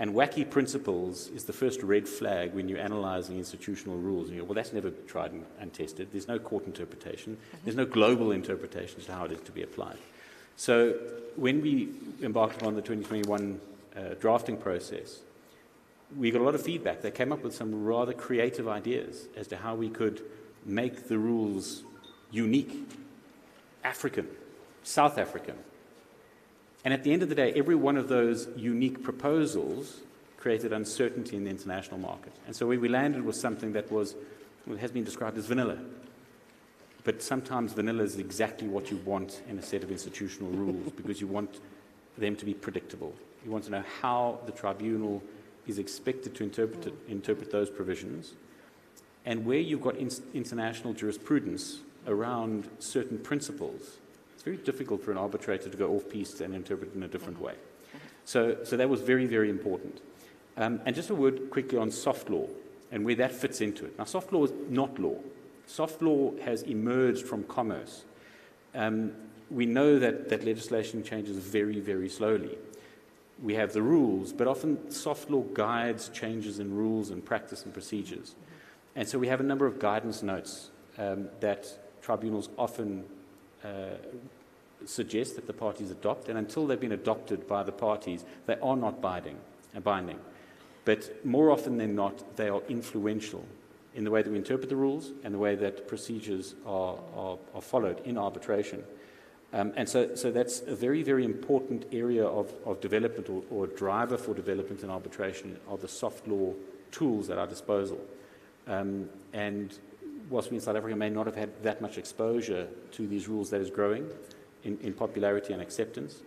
And wacky principles is the first red flag when you're analyzing institutional rules. You go, well, that's never tried and tested. There's no court interpretation. There's no global interpretation as to how it is to be applied. So when we embarked on the 2021 drafting process, we got a lot of feedback. They came up with some rather creative ideas as to how we could make the rules unique, African, South African. And at the end of the day, every one of those unique proposals created uncertainty in the international market. And so where we landed was something that has been described as vanilla. But sometimes vanilla is exactly what you want in a set of institutional rules because you want them to be predictable. You want to know how the tribunal is expected to interpret those provisions. And where you've got international jurisprudence around certain principles, it's very difficult for an arbitrator to go off-piste and interpret in a different way. So that was very, very important. And just a word quickly on soft law and where that fits into it. Now, soft law is not law. Soft law has emerged from commerce. We know that legislation changes very, very slowly. We have the rules, but often soft law guides changes in rules and practice and procedures. And so we have a number of guidance notes that tribunals often suggest that the parties adopt, and until they've been adopted by the parties, they are not binding. But more often than not, they are influential in the way that we interpret the rules and the way that procedures are followed in arbitration. And so that's a very, very important area of development or driver for development in arbitration are the soft law tools at our disposal. And whilst we in South Africa may not have had that much exposure to these rules, that is growing in popularity and acceptance.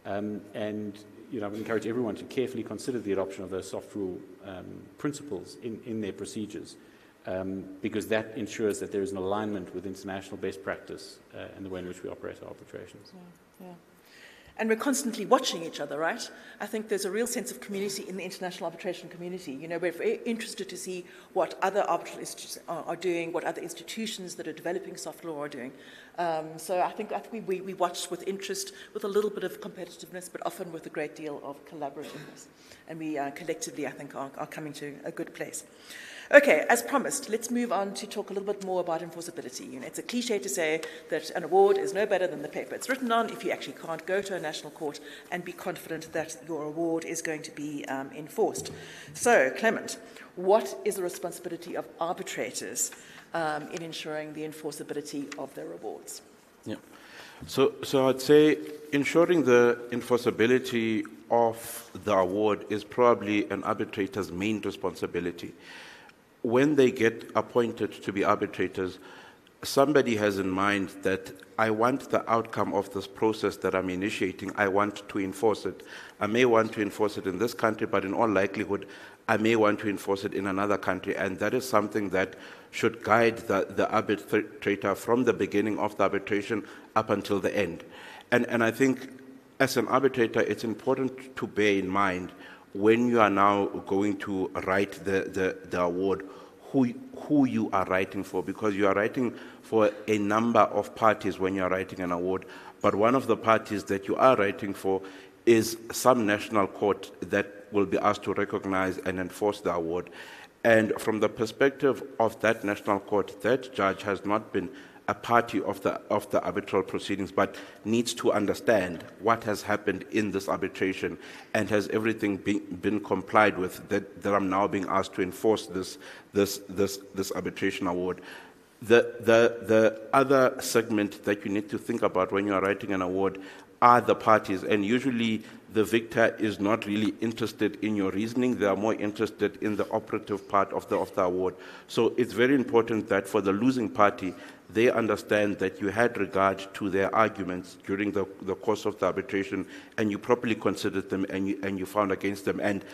And I would encourage everyone to carefully consider the adoption of those soft rule principles in their procedures, because that ensures that there is an alignment with international best practice and the way in which we operate our arbitrations. Yeah. And we're constantly watching each other, right? I think there's a real sense of community in the international arbitration community. You know, we're very interested to see what other arbitral institutions are doing, what other institutions that are developing soft law are doing. So I think we watch with interest, with a little bit of competitiveness, but often with a great deal of collaborativeness. And we collectively, I think, are coming to a good place. Okay, as promised, let's move on to talk a little bit more about enforceability. You know, it's a cliche to say that an award is no better than the paper it's written on if you actually can't go to a national court and be confident that your award is going to be enforced. So, Clement, what is the responsibility of arbitrators in ensuring the enforceability of their awards? Yeah. So I'd say ensuring the enforceability of the award is probably an arbitrator's main responsibility. When they get appointed to be arbitrators, somebody has in mind that I want the outcome of this process that I'm initiating, I want to enforce it. I may want to enforce it in this country, but in all likelihood, I may want to enforce it in another country, and that is something that should guide the arbitrator from the beginning of the arbitration up until the end. And I think as an arbitrator, it's important to bear in mind when you are now going to write the award, who you are writing for, because you are writing for a number of parties when you are writing an award, but one of the parties that you are writing for is some national court that will be asked to recognize and enforce the award. And from the perspective of that national court, that judge has not been a party of the arbitral proceedings, but needs to understand what has happened in this arbitration, and has everything been complied with, that I'm now being asked to enforce this arbitration award. The other segment that you need to think about when you are writing an award are the parties, and usually the victor is not really interested in your reasoning. They are more interested in the operative part of the award. So it's very important that for the losing party, they understand that you had regard to their arguments during the course of the arbitration, and you properly considered them, and you found against them. And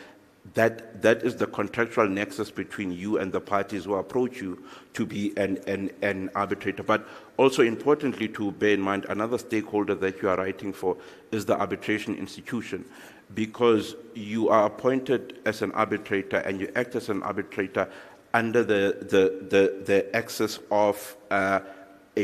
that is the contractual nexus between you and the parties who approach you to be an arbitrator. But also importantly to bear in mind, another stakeholder that you are writing for is the arbitration institution, because you are appointed as an arbitrator and you act as an arbitrator under the access of a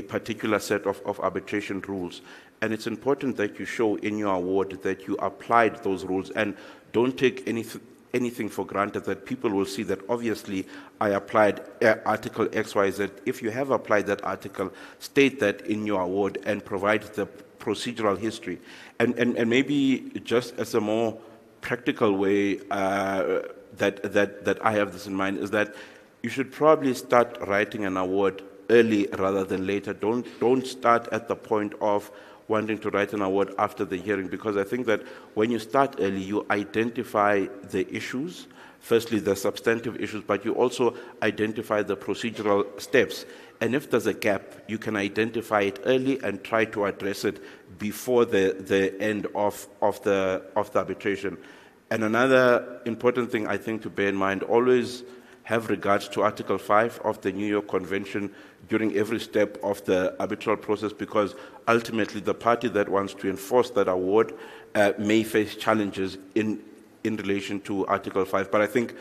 particular set of arbitration rules. And it's important that you show in your award that you applied those rules, and don't take anything for granted, that people will see that obviously I applied Article XYZ. If you have applied that article, state that in your award and provide the procedural history. And maybe just as a more practical way that I have this in mind is that you should probably start writing an award early rather than later. Don't start at the point of wanting to write an award after the hearing, because I think that when you start early, you identify the issues, firstly the substantive issues, but you also identify the procedural steps. And if there's a gap, you can identify it early and try to address it before the end of the arbitration. And another important thing I think to bear in mind, always have regards to Article 5 of the New York Convention during every step of the arbitral process, because ultimately the party that wants to enforce that award may face challenges in relation to Article 5. But I think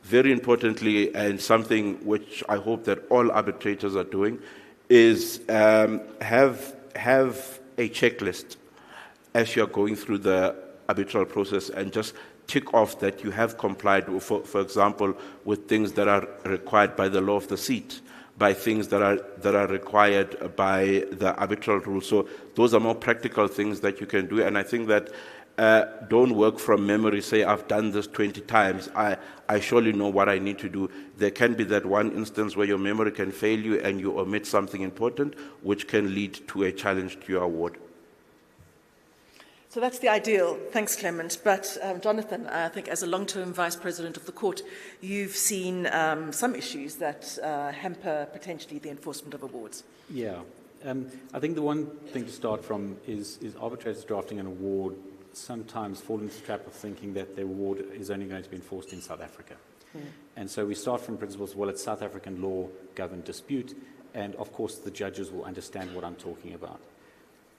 very importantly, and something which I hope that all arbitrators are doing, is have a checklist as you're going through the arbitral process, and just tick off that you have complied, for example, with things that are required by the law of the seat, by things that are required by the arbitral rules. So those are more practical things that you can do. And I think that don't work from memory, say I've done this 20 times, I surely know what I need to do. There can be that one instance where your memory can fail you and you omit something important, which can lead to a challenge to your award. So that's the ideal. Thanks, Clement. But Jonathan, I think as a long-term Vice President of the Court, you've seen some issues that hamper potentially the enforcement of awards. Yeah. I think the one thing to start from is arbitrators drafting an award sometimes fall into the trap of thinking that the award is only going to be enforced in South Africa. And so we start from principles, well, it's South African law governed dispute, and of course the judges will understand what I'm talking about.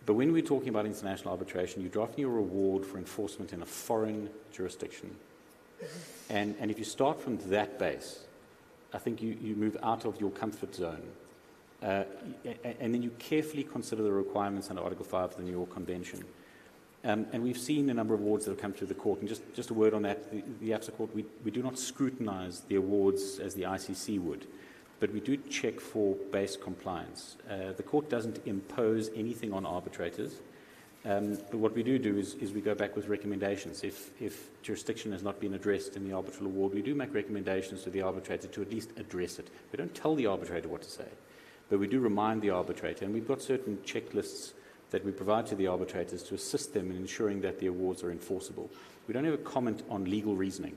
But when we're talking about international arbitration, you're drafting your award for enforcement in a foreign jurisdiction. And if you start from that base, I think you move out of your comfort zone. And then you carefully consider the requirements under Article 5 of the New York Convention. And we've seen a number of awards that have come through the court. And just a word on that, the ABSA court, we do not scrutinize the awards as the ICC would, but we do check for base compliance. The court doesn't impose anything on arbitrators, but what we do is we go back with recommendations. If jurisdiction has not been addressed in the arbitral award, we do make recommendations to the arbitrator to at least address it. We don't tell the arbitrator what to say, but we do remind the arbitrator, and we've got certain checklists that we provide to the arbitrators to assist them in ensuring that the awards are enforceable. We don't ever comment on legal reasoning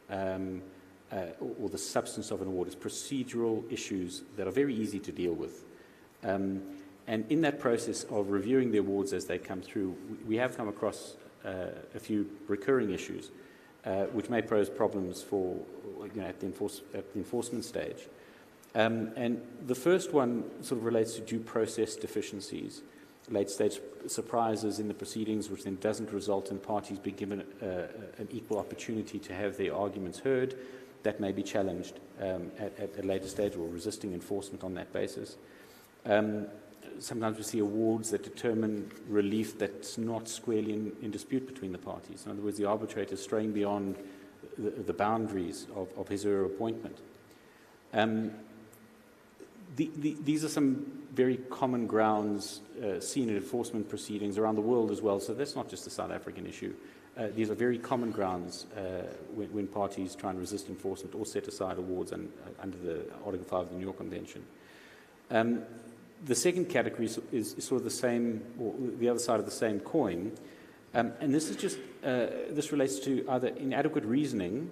or the substance of an award. It's procedural issues that are very easy to deal with. And in that process of reviewing the awards as they come through, we have come across a few recurring issues which may pose problems for, at the enforcement stage. And the first one sort of relates to due process deficiencies, late-stage surprises in the proceedings, which then doesn't result in parties being given an equal opportunity to have their arguments heard. That may be challenged at a later stage, or resisting enforcement on that basis. Sometimes we see awards that determine relief that's not squarely in dispute between the parties. In other words, the arbitrator is straying beyond the boundaries of his or her appointment. These are some very common grounds seen in enforcement proceedings around the world as well, so that's not just a South African issue. These are very common grounds when parties try and resist enforcement or set aside awards under the Article 5 of the New York Convention. The second category is sort of the same, or the other side of the same coin, and this is just this relates to either inadequate reasoning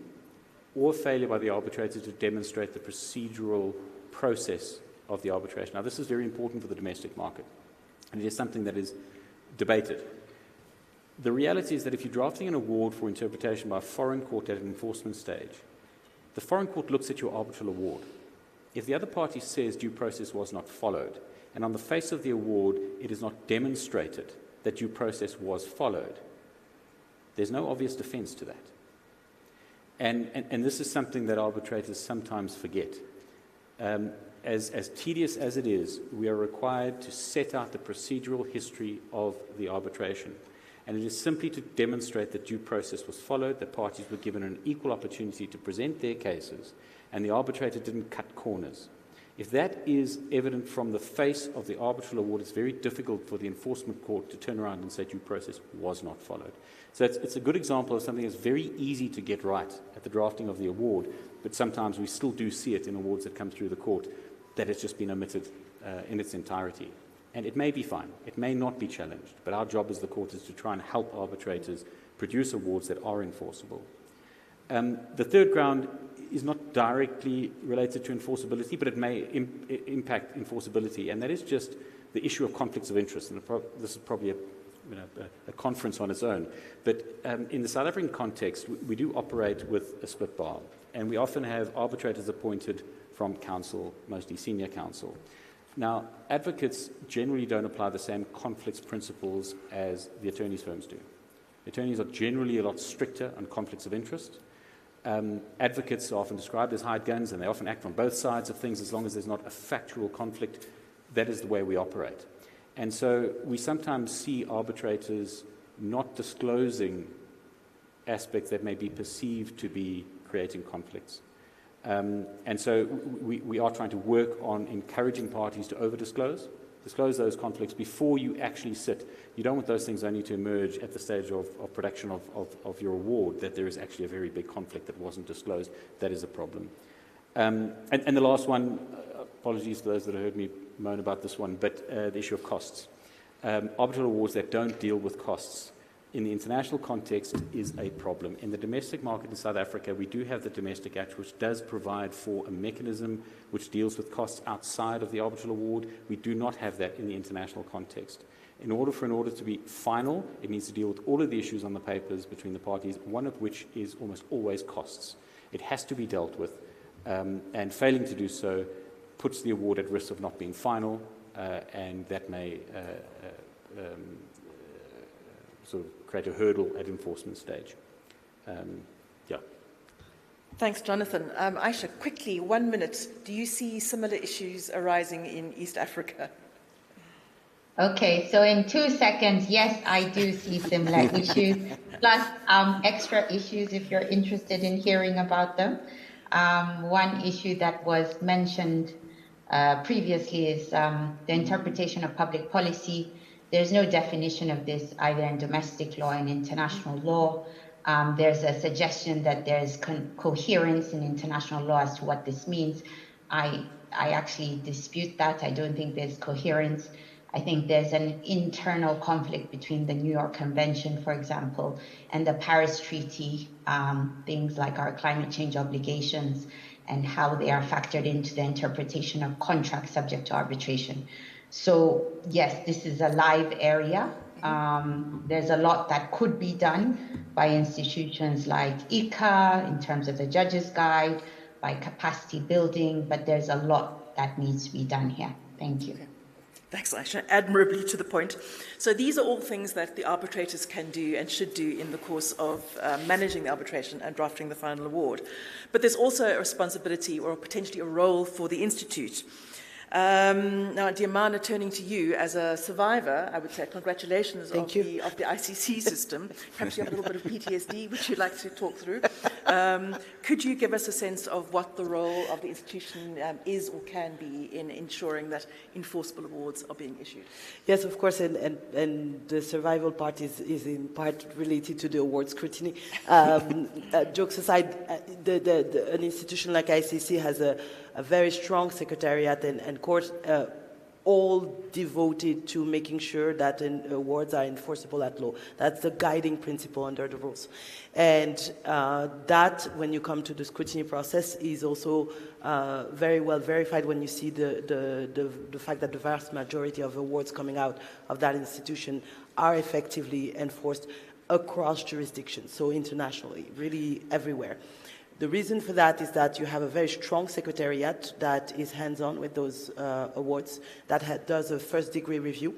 or failure by the arbitrator to demonstrate the procedural process of the arbitration. Now, this is very important for the domestic market, and it is something that is debated. The reality is that if you're drafting an award for interpretation by a foreign court at an enforcement stage, the foreign court looks at your arbitral award. If the other party says due process was not followed, and on the face of the award it is not demonstrated that due process was followed, there's no obvious defense to that. And this is something that arbitrators sometimes forget. As tedious as it is, we are required to set out the procedural history of the arbitration. And it is simply to demonstrate that due process was followed, that parties were given an equal opportunity to present their cases, and the arbitrator didn't cut corners. If that is evident from the face of the arbitral award, it's very difficult for the enforcement court to turn around and say due process was not followed. So it's a good example of something that's very easy to get right at the drafting of the award, but sometimes we still do see it in awards that come through the court, that it's just been omitted in its entirety. And it may be fine, it may not be challenged, but our job as the court is to try and help arbitrators produce awards that are enforceable. The third ground is not directly related to enforceability, but it may impact enforceability, and that is just the issue of conflicts of interest. And this is probably a conference on its own. But in the South African context, we do operate with a split bar, and we often have arbitrators appointed from counsel, mostly senior counsel. Now, advocates generally don't apply the same conflicts principles as the attorneys' firms do. Attorneys are generally a lot stricter on conflicts of interest. Advocates are often described as hired guns, and they often act on both sides of things as long as there's not a factual conflict. That is the way we operate. And so we sometimes see arbitrators not disclosing aspects that may be perceived to be creating conflicts. And so we are trying to work on encouraging parties to over-disclose, disclose those conflicts before you actually sit. You don't want those things only to emerge at the stage of production of your award, that there is actually a very big conflict that wasn't disclosed. That is a problem. And the last one, apologies to those that have heard me moan about this one, but the issue of costs. Arbitral awards that don't deal with costs in the international context is a problem. In the domestic market in South Africa, we do have the Domestic Act, which does provide for a mechanism which deals with costs outside of the arbitral award. We do not have that in the international context. In order for an order to be final, it needs to deal with all of the issues on the papers between the parties, one of which is almost always costs. It has to be dealt with, and failing to do so puts the award at risk of not being final, and that may sort of create a hurdle at enforcement stage. Thanks, Jonathan. Aisha, quickly, 1 minute. Do you see similar issues arising in East Africa? Okay, so in 2 seconds, yes, I do see similar issues, plus extra issues if you're interested in hearing about them. One issue that was mentioned previously is the interpretation of public policy. There's no definition of this either in domestic law and international law. There's a suggestion that there's coherence in international law as to what this means. I actually dispute that. I don't think there's coherence. I think there's an internal conflict between the New York Convention, for example, and the Paris Treaty, things like our climate change obligations and how they are factored into the interpretation of contracts subject to arbitration. So yes, this is a live area. There's a lot that could be done by institutions like ICA in terms of the Judges Guide, by capacity building, but there's a lot that needs to be done here. Thank you. Okay. Thanks, Aisha. Admirably to the point. So these are all things that the arbitrators can do and should do in the course of managing the arbitration and drafting the final award. But there's also a responsibility or potentially a role for the Institute. Now, Diamana, turning to you as a survivor, I would say congratulations of the ICC system. Perhaps you have a little bit of PTSD, which you'd like to talk through. Could you give us a sense of what the role of the institution is or can be in ensuring that enforceable awards are being issued? Yes, of course, and the survival part is in part related to the award scrutiny. Jokes aside, an institution like ICC has a very strong secretariat and courts, all devoted to making sure that awards are enforceable at law. That's the guiding principle under the rules. And that, when you come to the scrutiny process, is also very well verified when you see the fact that the vast majority of awards coming out of that institution are effectively enforced across jurisdictions, so internationally, really everywhere. The reason for that is that you have a very strong secretariat that is hands-on with those awards, that does a first-degree review,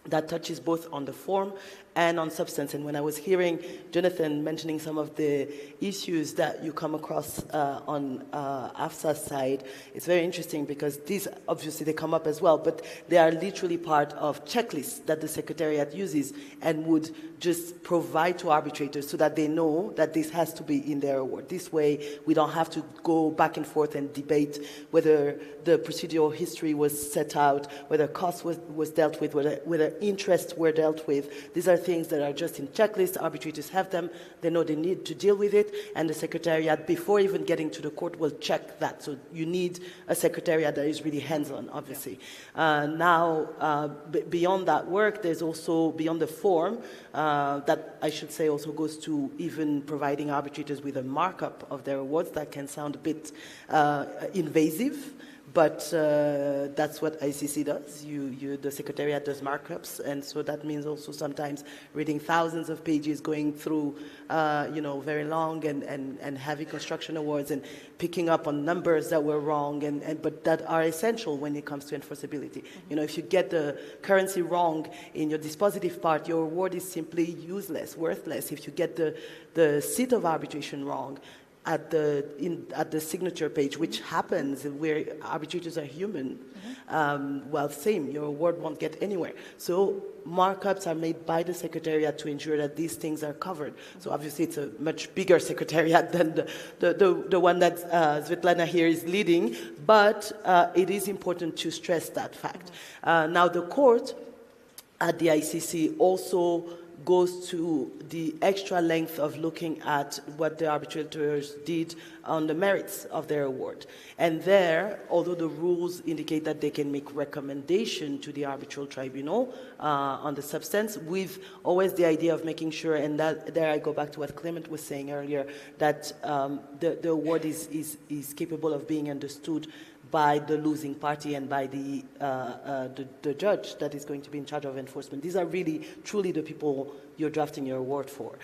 that touches both on the form and on substance. And when I was hearing Jonathan mentioning some of the issues that you come across on AFSA's side, it's very interesting because these, obviously, they come up as well, but they are literally part of checklists that the Secretariat uses and would just provide to arbitrators so that they know that this has to be in their award. This way, we don't have to go back and forth and debate whether the procedural history was set out, whether cost was dealt with, whether interests were dealt with. These are things that are just in checklists. Arbitrators have them. They know they need to deal with it. And the Secretariat, before even getting to the court, will check that. So you need a Secretariat that is really hands-on, obviously. Beyond that work, there's also, beyond the form, that I should say also goes to even providing arbitrators with a markup of their awards. That can sound a bit invasive. But that's what ICC does. The Secretariat does markups, and so that means also sometimes reading thousands of pages, going through, very long and heavy construction awards, and picking up on numbers that were wrong, but that are essential when it comes to enforceability. Mm-hmm. If you get the currency wrong in your dispositive part, your award is simply useless, worthless. If you get the seat of arbitration wrong, at the signature page, which happens where arbitrators are human, same, your award won't get anywhere. So markups are made by the Secretariat to ensure that these things are covered. So obviously it's a much bigger Secretariat than the one that Svetlana here is leading, but it is important to stress that fact. Now the court at the ICC also goes to the extra length of looking at what the arbitrators did on the merits of their award. And there, although the rules indicate that they can make recommendation to the arbitral tribunal on the substance, with always the idea of making sure, and that there I go back to what Clement was saying earlier, that the award is capable of being understood by the losing party and by the judge that is going to be in charge of enforcement. These are really, truly the people you're drafting your award for.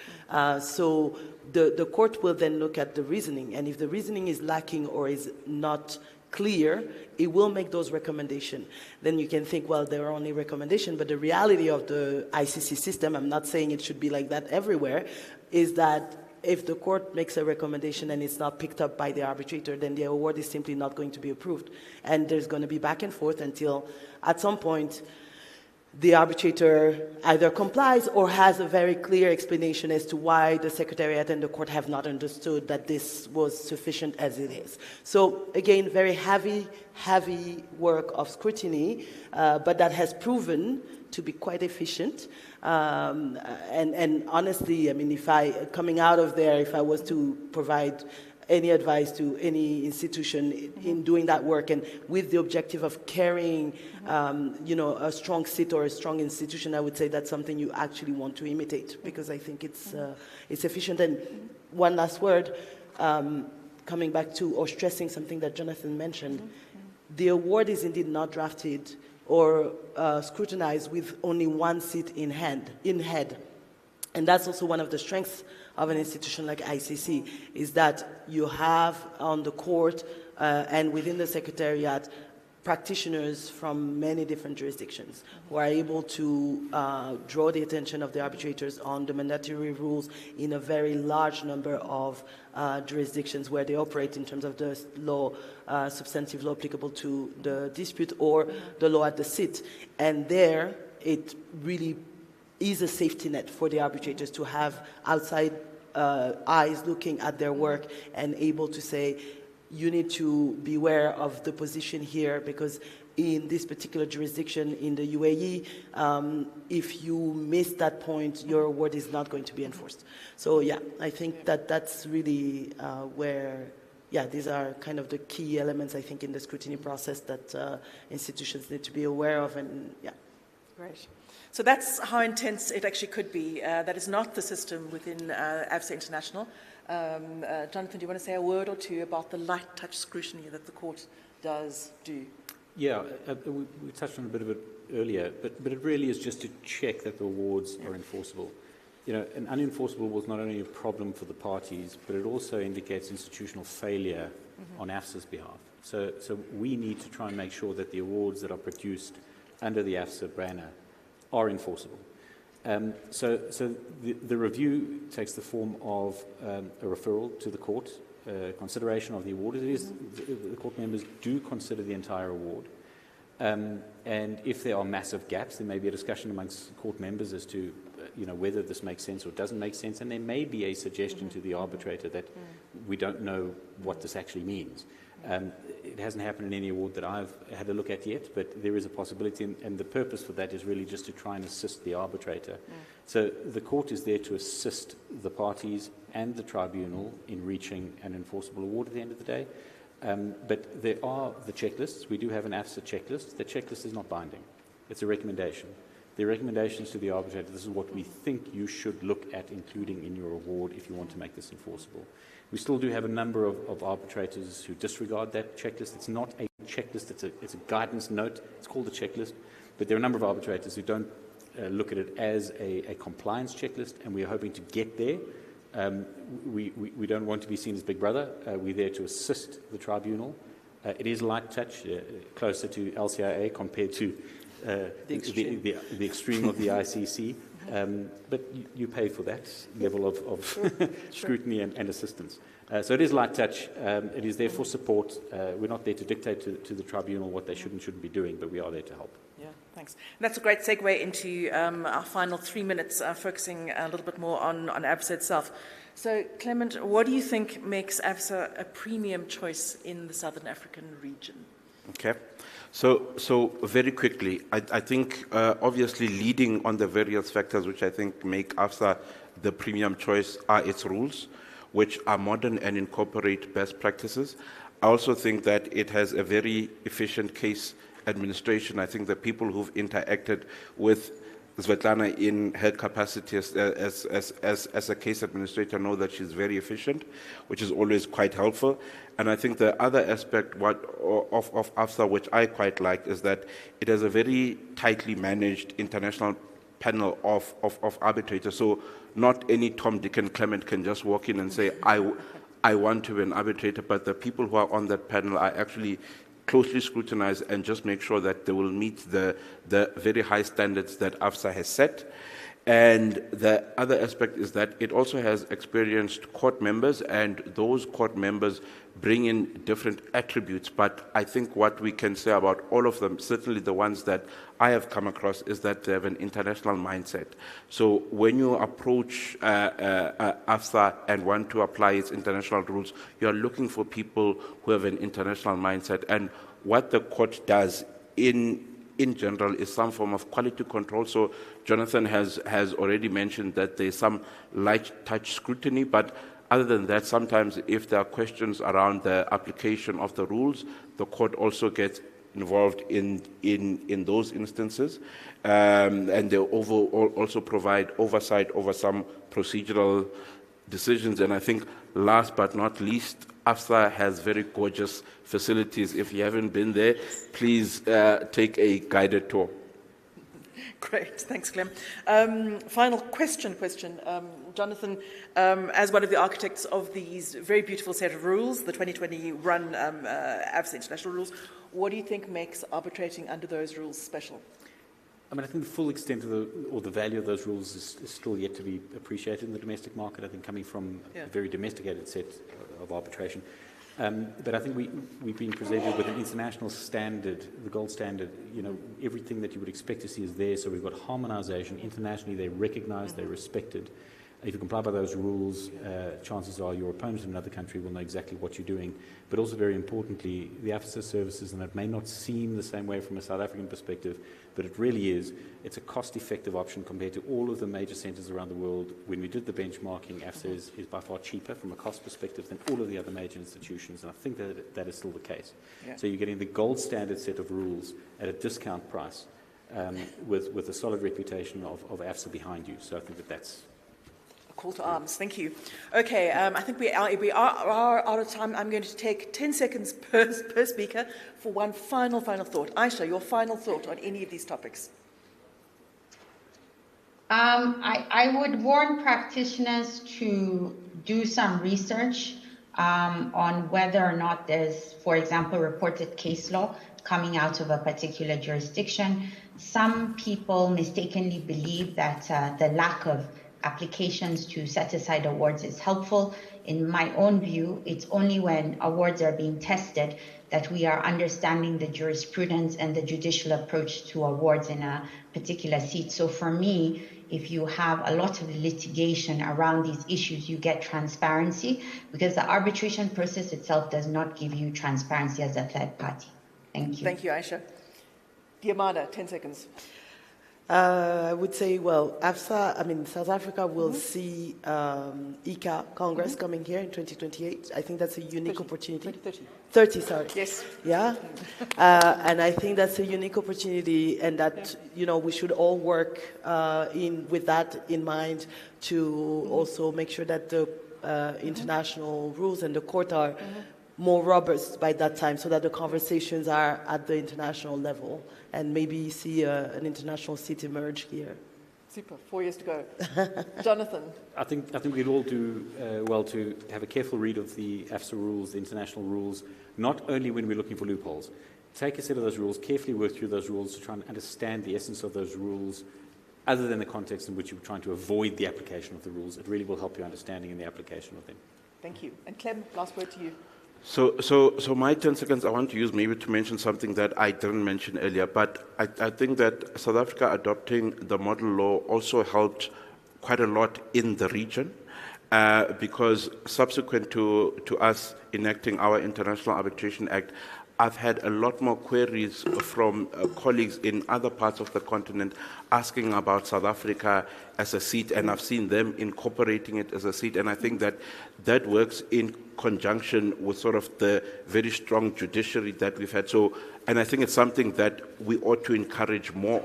So the court will then look at the reasoning, and if the reasoning is lacking or is not clear, it will make those recommendations. Then you can think, well, there are only recommendations, but the reality of the ICC system, I'm not saying it should be like that everywhere, is that if the court makes a recommendation and it's not picked up by the arbitrator, then the award is simply not going to be approved. And there's going to be back and forth until, at some point, the arbitrator either complies or has a very clear explanation as to why the Secretariat and the court have not understood that this was sufficient as it is. So, again, very heavy work of scrutiny, but that has proven to be quite efficient. And honestly, I mean, coming out of there, if I was to provide any advice to any institution in doing that work, and with the objective of carrying, a strong seat or a strong institution, I would say that's something you actually want to imitate, because I think it's efficient. And one last word, coming back to or stressing something that Jonathan mentioned, the award is indeed not drafted or scrutinized with only one seat in head. And that's also one of the strengths of an institution like ICC, is that you have on the court and within the Secretariat practitioners from many different jurisdictions who are able to draw the attention of the arbitrators on the mandatory rules in a very large number of jurisdictions where they operate in terms of the law, substantive law applicable to the dispute or the law at the seat. And there, it really is a safety net for the arbitrators to have outside eyes looking at their work and able to say, you need to beware of the position here, because in this particular jurisdiction in the UAE, if you miss that point, your award is not going to be enforced. So yeah, I think that that's really where, these are kind of the key elements, I think, in the scrutiny process that institutions need to be aware of, and Great. So that's how intense it actually could be. That is not the system within AFSA International. Jonathan, do you want to say a word or two about the light touch scrutiny that the court does do? Yeah, we touched on a bit of it earlier, but it really is just to check that the awards are enforceable. An unenforceable award is not only a problem for the parties, but it also indicates institutional failure on AFSA's behalf. So we need to try and make sure that the awards that are produced under the AFSA banner are enforceable. So the review takes the form of a referral to the court, consideration of the award. The court members do consider the entire award. And if there are massive gaps, there may be a discussion amongst court members as to whether this makes sense or doesn't make sense. And there may be a suggestion to the arbitrator that we don't know what this actually means. It hasn't happened in any award that I've had a look at yet, but there is a possibility, and the purpose for that is really just to try and assist the arbitrator. So the court is there to assist the parties and the tribunal in reaching an enforceable award at the end of the day. But there are the checklists. We do have an AFSA checklist. The checklist is not binding. It's a recommendation. The recommendations to the arbitrator, this is what we think you should look at including in your award if you want to make this enforceable. We still do have a number of arbitrators who disregard that checklist. It's not a checklist, it's a guidance note. It's called a checklist. But there are a number of arbitrators who don't look at it as a compliance checklist, and we are hoping to get there. We don't want to be seen as Big Brother. We're there to assist the tribunal. It is light touch, closer to LCIA compared to the extreme of the ICC. But you pay for that level of scrutiny and assistance. So it is light touch. It is there for support. We're not there to dictate to the tribunal what they should and shouldn't be doing, but we are there to help. Yeah, thanks. And that's a great segue into our final 3 minutes, focusing a little bit more on AFSA itself. So, Clement, what do you think makes AFSA a premium choice in the Southern African region? Okay. So very quickly, I think obviously leading on the various factors which I think make AFSA the premium choice are its rules, which are modern and incorporate best practices. I also think that it has a very efficient case administration. I think the people who've interacted with Svetlana in her capacity as a case administrator know that she's very efficient, which is always quite helpful. And I think the other aspect of AFSA, which I quite like, is that it has a very tightly managed international panel of arbitrators. So not any Tom, Dick, and Clement can just walk in and say, I want to be an arbitrator, but the people who are on that panel are actually closely scrutinize and just make sure that they will meet the very high standards that AFSA has set. And the other aspect is that it also has experienced court members, and those court members bring in different attributes. But I think what we can say about all of them, certainly the ones that I have come across, is that they have an international mindset. So when you approach AFSA and want to apply its international rules, you are looking for people who have an international mindset. And what the court does in general is some form of quality control. So Jonathan has already mentioned that there's some light touch scrutiny, but Other than that, sometimes if there are questions around the application of the rules, the court also gets involved in those instances, and they also provide oversight over some procedural decisions. And I think last but not least, AFSA has very gorgeous facilities. If you haven't been there, please take a guided tour. Great, thanks, Clem. Final question. Jonathan, as one of the architects of these very beautiful set of rules, the 2020 run AFSA international rules, what do you think makes arbitrating under those rules special? I mean, I think the full extent of the value of those rules is still yet to be appreciated in the domestic market. I think coming from a very domesticated set of arbitration. But I think we've been presented with an international standard, the gold standard. You know, everything that you would expect to see is there. So we've got harmonization. Internationally, they're recognized, they're respected. If you comply by those rules, chances are your opponent in another country will know exactly what you're doing. But also, very importantly, the AFSA services, and it may not seem the same way from a South African perspective, but it really is. It's a cost-effective option compared to all of the major centres around the world. When we did the benchmarking, AFSA is by far cheaper from a cost perspective than all of the other major institutions, and I think that is still the case. Yeah. So you're getting the gold standard set of rules at a discount price with a solid reputation of AFSA behind you. So I think that's call to arms. Thank you. Okay, I think we are out of time. I'm going to take 10 seconds per speaker for one final thought. Aisha, your final thought on any of these topics. I would warn practitioners to do some research on whether or not there's, for example, reported case law coming out of a particular jurisdiction. Some people mistakenly believe that the lack of applications to set aside awards is helpful. In my own view, it's only when awards are being tested that we are understanding the jurisprudence and the judicial approach to awards in a particular seat. So for me, if you have a lot of litigation around these issues, you get transparency, because the arbitration process itself does not give you transparency as a third party. Thank you. Thank you, Aisha. Diamanda, 10 seconds. I would say, well, AFSA, South Africa will see ICA Congress coming here in 2028. I think that's a unique opportunity. 30, sorry. Yes. Yeah. And I think that's a unique opportunity, and that, we should all work with that in mind to also make sure that the international rules and the court are more robust by that time, so that the conversations are at the international level, and maybe see an international seat emerge here. Super. 4 years to go. Jonathan. I think we'd all do well to have a careful read of the AFSA rules, the international rules, not only when we're looking for loopholes. Take a set of those rules, carefully work through those rules to try and understand the essence of those rules, other than the context in which you're trying to avoid the application of the rules. It really will help your understanding in the application of them. Thank you. And Clem, last word to you. So my 10 seconds I want to use maybe to mention something that I didn't mention earlier, but I think that South Africa adopting the model law also helped quite a lot in the region, because subsequent to us enacting our International Arbitration Act, I've had a lot more queries from colleagues in other parts of the continent asking about South Africa as a seat, and I've seen them incorporating it as a seat, and I think that works in conjunction with sort of the very strong judiciary that we've had. So, and I think it's something that we ought to encourage more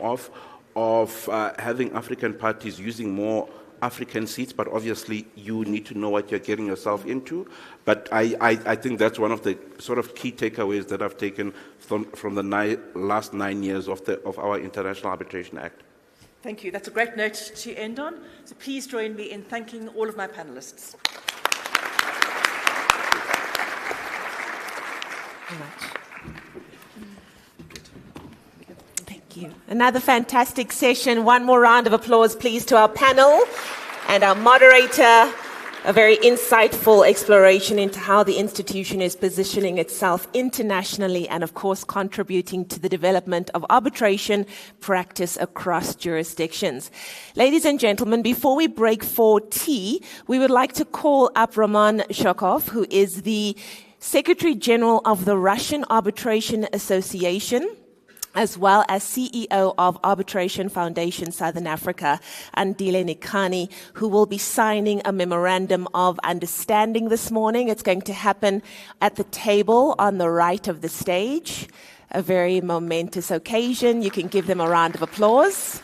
of having African parties using more African seats, but obviously you need to know what you're getting yourself into. But I think that's one of the sort of key takeaways that I've taken from the last 9 years of our International Arbitration Act. Thank you. That's a great note to end on. So please join me in thanking all of my panelists. Thank you. Another fantastic session. One more round of applause, please, to our panel and our moderator. A very insightful exploration into how the institution is positioning itself internationally and, of course, contributing to the development of arbitration practice across jurisdictions. Ladies and gentlemen, before we break for tea, we would like to call up Roman Shokov, who is the Secretary General of the Russian Arbitration Association. as well as CEO of Arbitration Foundation Southern Africa, Andile Nikani, who will be signing a memorandum of understanding this morning. It's going to happen at the table on the right of the stage. A very momentous occasion. You can give them a round of applause.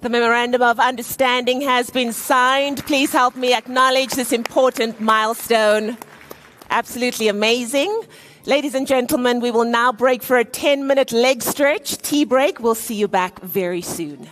The Memorandum of Understanding has been signed. Please help me acknowledge this important milestone. Absolutely amazing. Ladies and gentlemen, we will now break for a 10-minute leg stretch, tea break. We'll see you back very soon.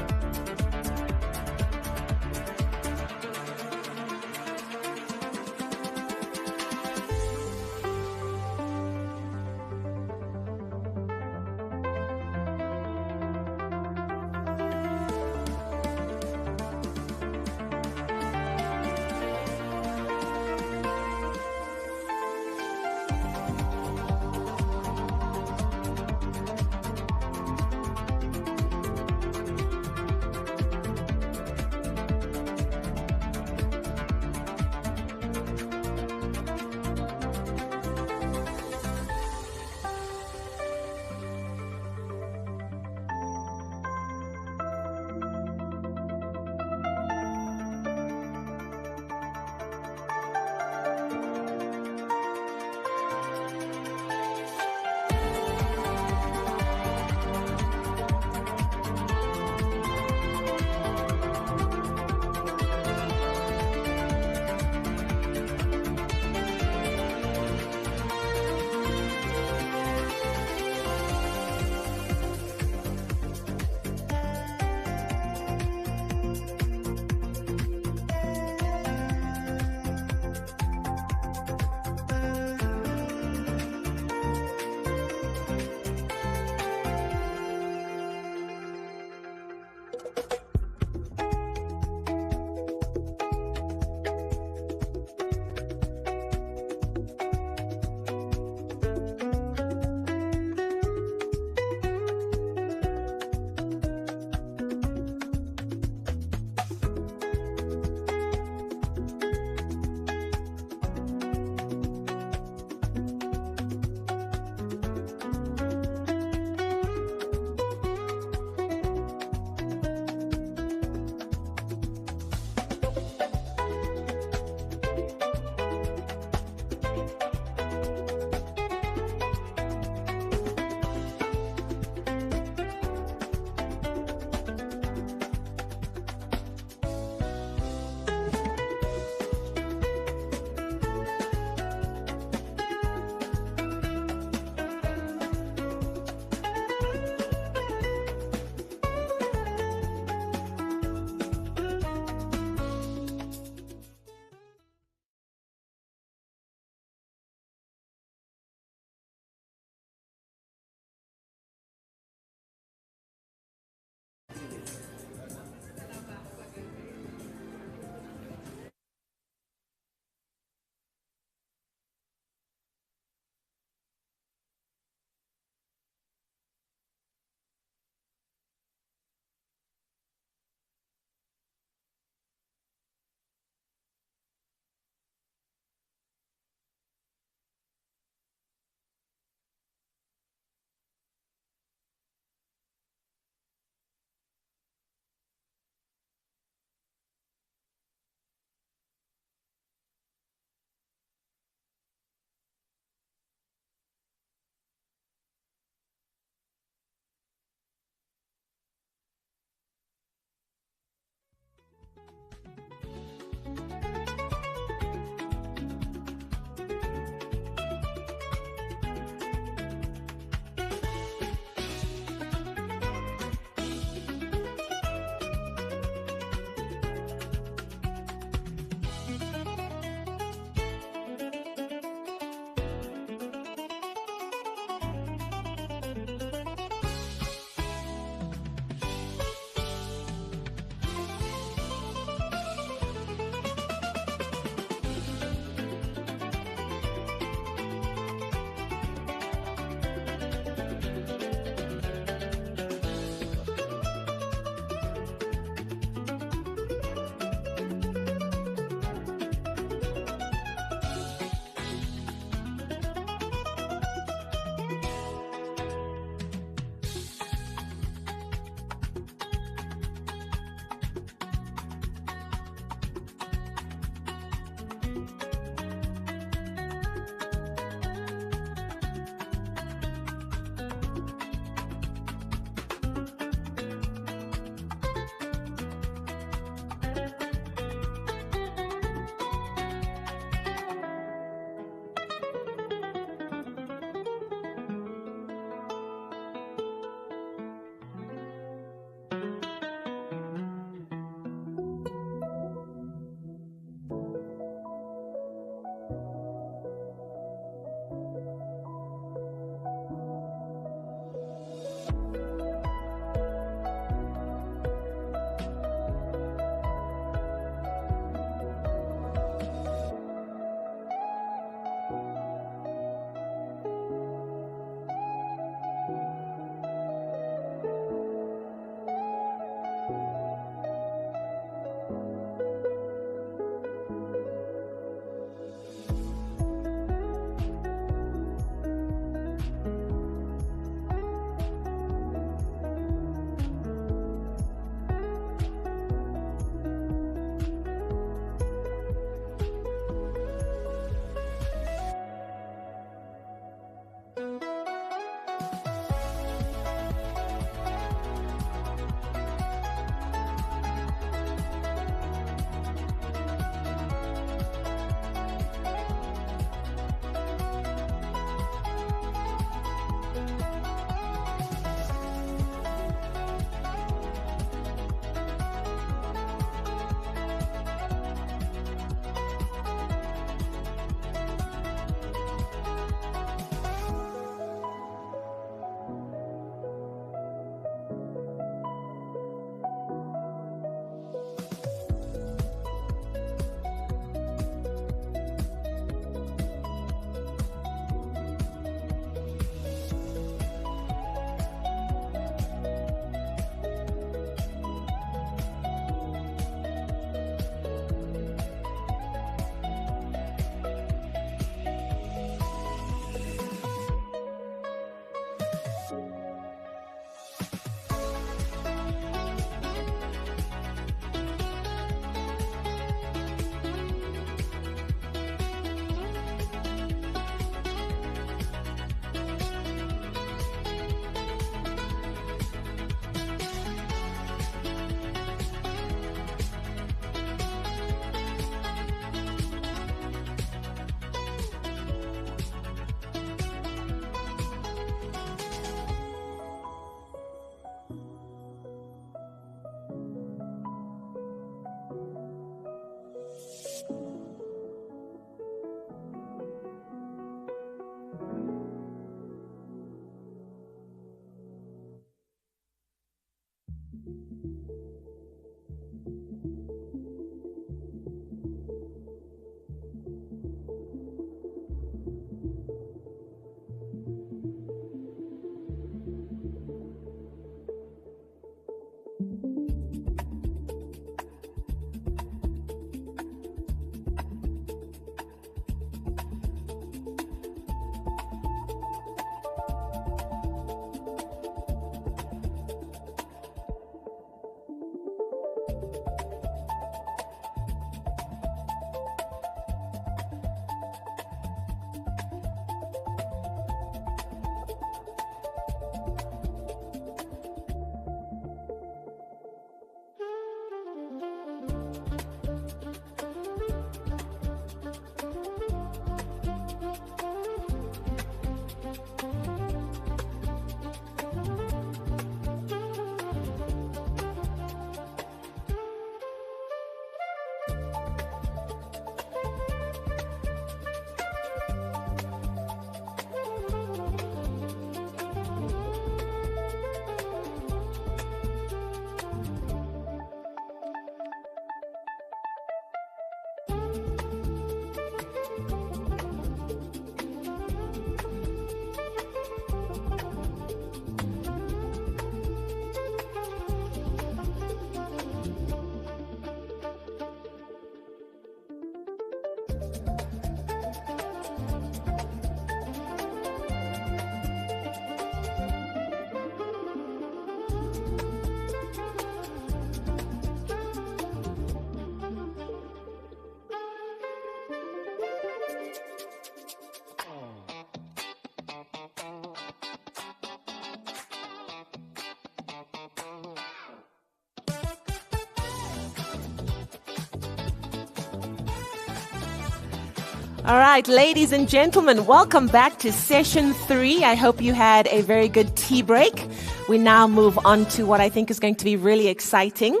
All right, ladies and gentlemen, welcome back to session 3. I hope you had a very good tea break. We now move on to what I think is going to be really exciting.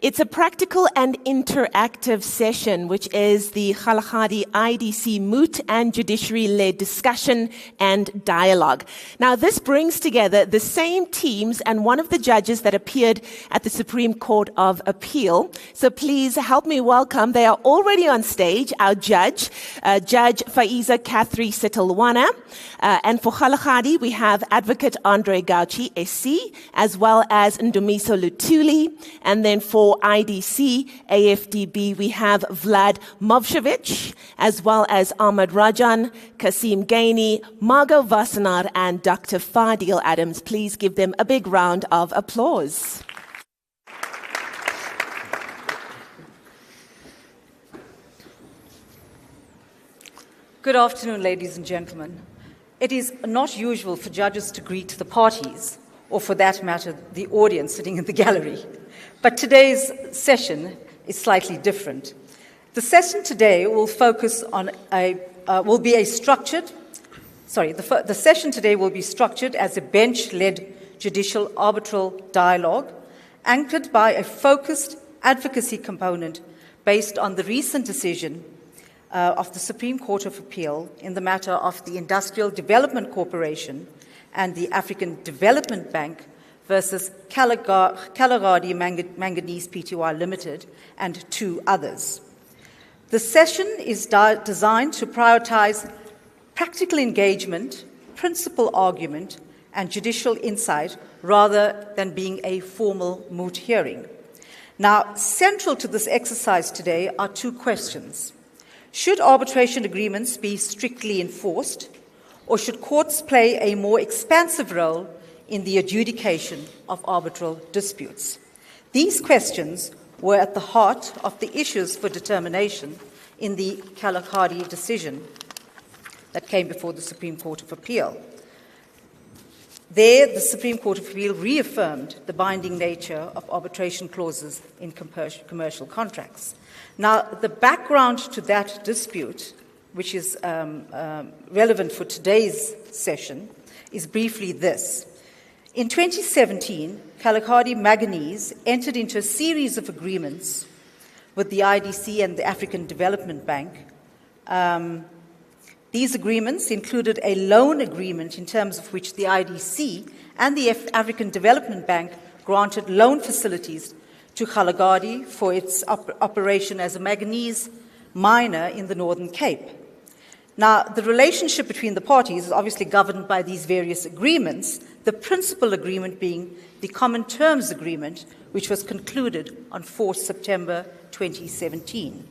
It's a practical and interactive session, which is the Kgalagadi IDC Moot and Judiciary-led discussion and dialogue. Now, this brings together the same teams and one of the judges that appeared at the Supreme Court of Appeal. So please help me welcome, they are already on stage, our judge, Judge Faiza Kathri Sitalwana. And for Kgalagadi, we have Advocate Andre Gauchi, SC, as well as Ndumiso Lutuli. And then for IDC, AFDB, we have Vlad Movshevich, as well as Ahmad Rajan, Kasim Gaini, Margot Vassanar, and Dr. Fadil Adams. Please give them a big round of applause. Good afternoon, ladies and gentlemen. It is not usual for judges to greet the parties, or for that matter, the audience sitting in the gallery. But today's session is slightly different. The session today will focus on the session today will be structured as a bench-led judicial arbitral dialogue, anchored by a focused advocacy component based on the recent decision of the Supreme Court of Appeal in the matter of the Industrial Development Corporation and the African Development Bank versus Kgalagadi Manganese Pty Limited and 2 others. The session is designed to prioritize practical engagement, principal argument, and judicial insight rather than being a formal moot hearing. Now, central to this exercise today are 2 questions. Should arbitration agreements be strictly enforced, or should courts play a more expansive role in the adjudication of arbitral disputes? These questions were at the heart of the issues for determination in the Kgalagadi decision that came before the Supreme Court of Appeal. There, the Supreme Court of Appeal reaffirmed the binding nature of arbitration clauses in commercial contracts. Now, the background to that dispute, which is relevant for today's session, is briefly this. In 2017, Kgalagadi Manganese entered into a series of agreements with the IDC and the African Development Bank. These agreements included a loan agreement in terms of which the IDC and the African Development Bank granted loan facilities to Kgalagadi for its operation as a manganese miner in the Northern Cape. Now, the relationship between the parties is obviously governed by these various agreements, the principal agreement being the Common Terms Agreement, which was concluded on 4th September 2017.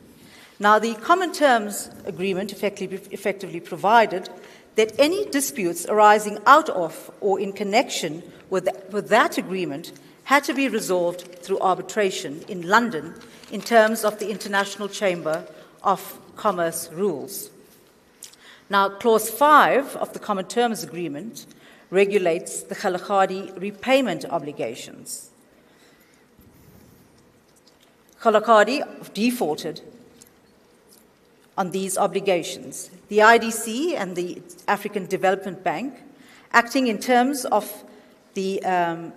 Now, the Common Terms Agreement effectively provided that any disputes arising out of or in connection with that agreement had to be resolved through arbitration in London in terms of the International Chamber of Commerce rules. Now, Clause 5 of the Common Terms Agreement regulates the Kgalagadi repayment obligations. Kgalagadi defaulted on these obligations. The IDC and the African Development Bank, acting in terms of their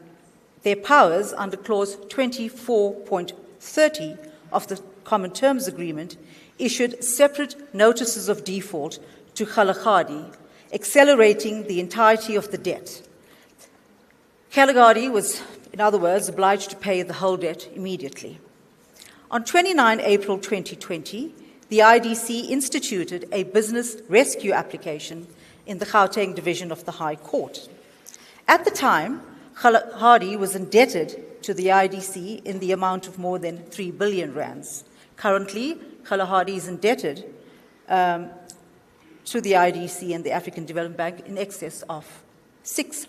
powers under Clause 24.30 of the Common Terms Agreement, issued separate notices of default to Kgalagadi, accelerating the entirety of the debt. Kgalagadi was, in other words, obliged to pay the whole debt immediately. On 29 April 2020, the IDC instituted a business rescue application in the Gauteng Division of the High Court. At the time, Kgalagadi was indebted to the IDC in the amount of more than 3 billion rands. Currently, Kgalagadi is indebted to the IDC and the African Development Bank in excess of 6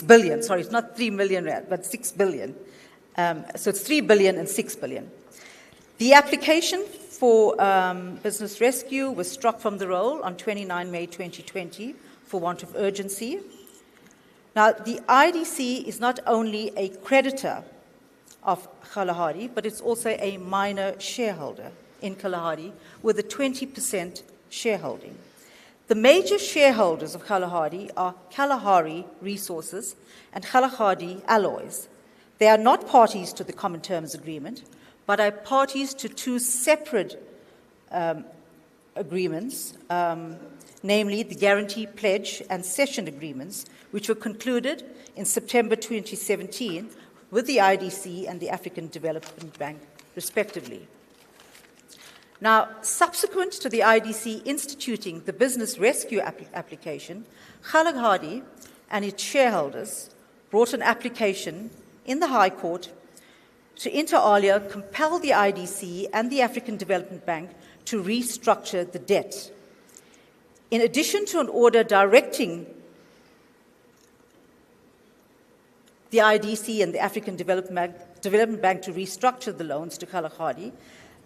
billion. Sorry, it's not 3 million rand, but 6 billion. So it's 3 billion and 6 billion. The application for business rescue was struck from the roll on 29 May 2020 for want of urgency. Now, the IDC is not only a creditor of Kgalagadi, but it's also a minor shareholder in Kgalagadi with a 20% shareholding. The major shareholders of Kgalagadi are Kalahari Resources and Kgalagadi Alloys. They are not parties to the Common Terms Agreement, but are parties to two separate agreements, namely the Guarantee Pledge and Cession Agreements, which were concluded in September 2017 with the IDC and the African Development Bank, respectively. Now, subsequent to the IDC instituting the business rescue application, Kgalagadi and its shareholders brought an application in the High Court to inter alia compel the IDC and the African Development Bank to restructure the debt. In addition to an order directing the IDC and the African Development Bank to restructure the loans to Kgalagadi,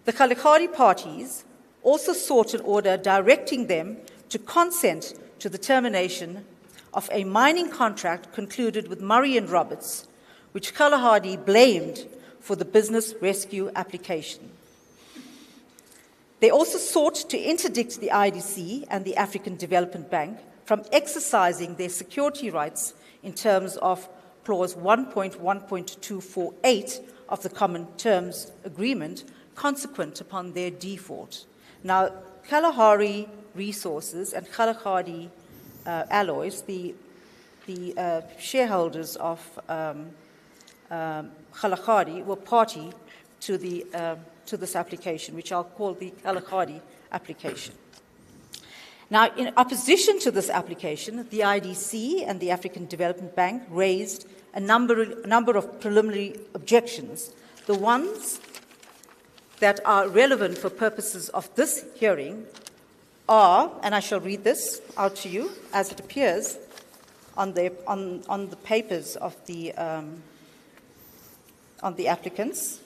the Kgalagadi parties also sought an order directing them to consent to the termination of a mining contract concluded with Murray and Roberts, which Kgalagadi blamed for the business rescue application. They also sought to interdict the IDC and the African Development Bank from exercising their security rights in terms of Clause 1.1.248 of the Common Terms Agreement, consequent upon their default. Now, Kalahari Resources and Kgalagadi Alloys, the shareholders of Kgalagadi, were party to this application, which I'll call the Kgalagadi application. Now, in opposition to this application, the IDC and the African Development Bank raised a number of preliminary objections. The ones that are relevant for purposes of this hearing are, and I shall read this out to you as it appears on the papers of the applicants.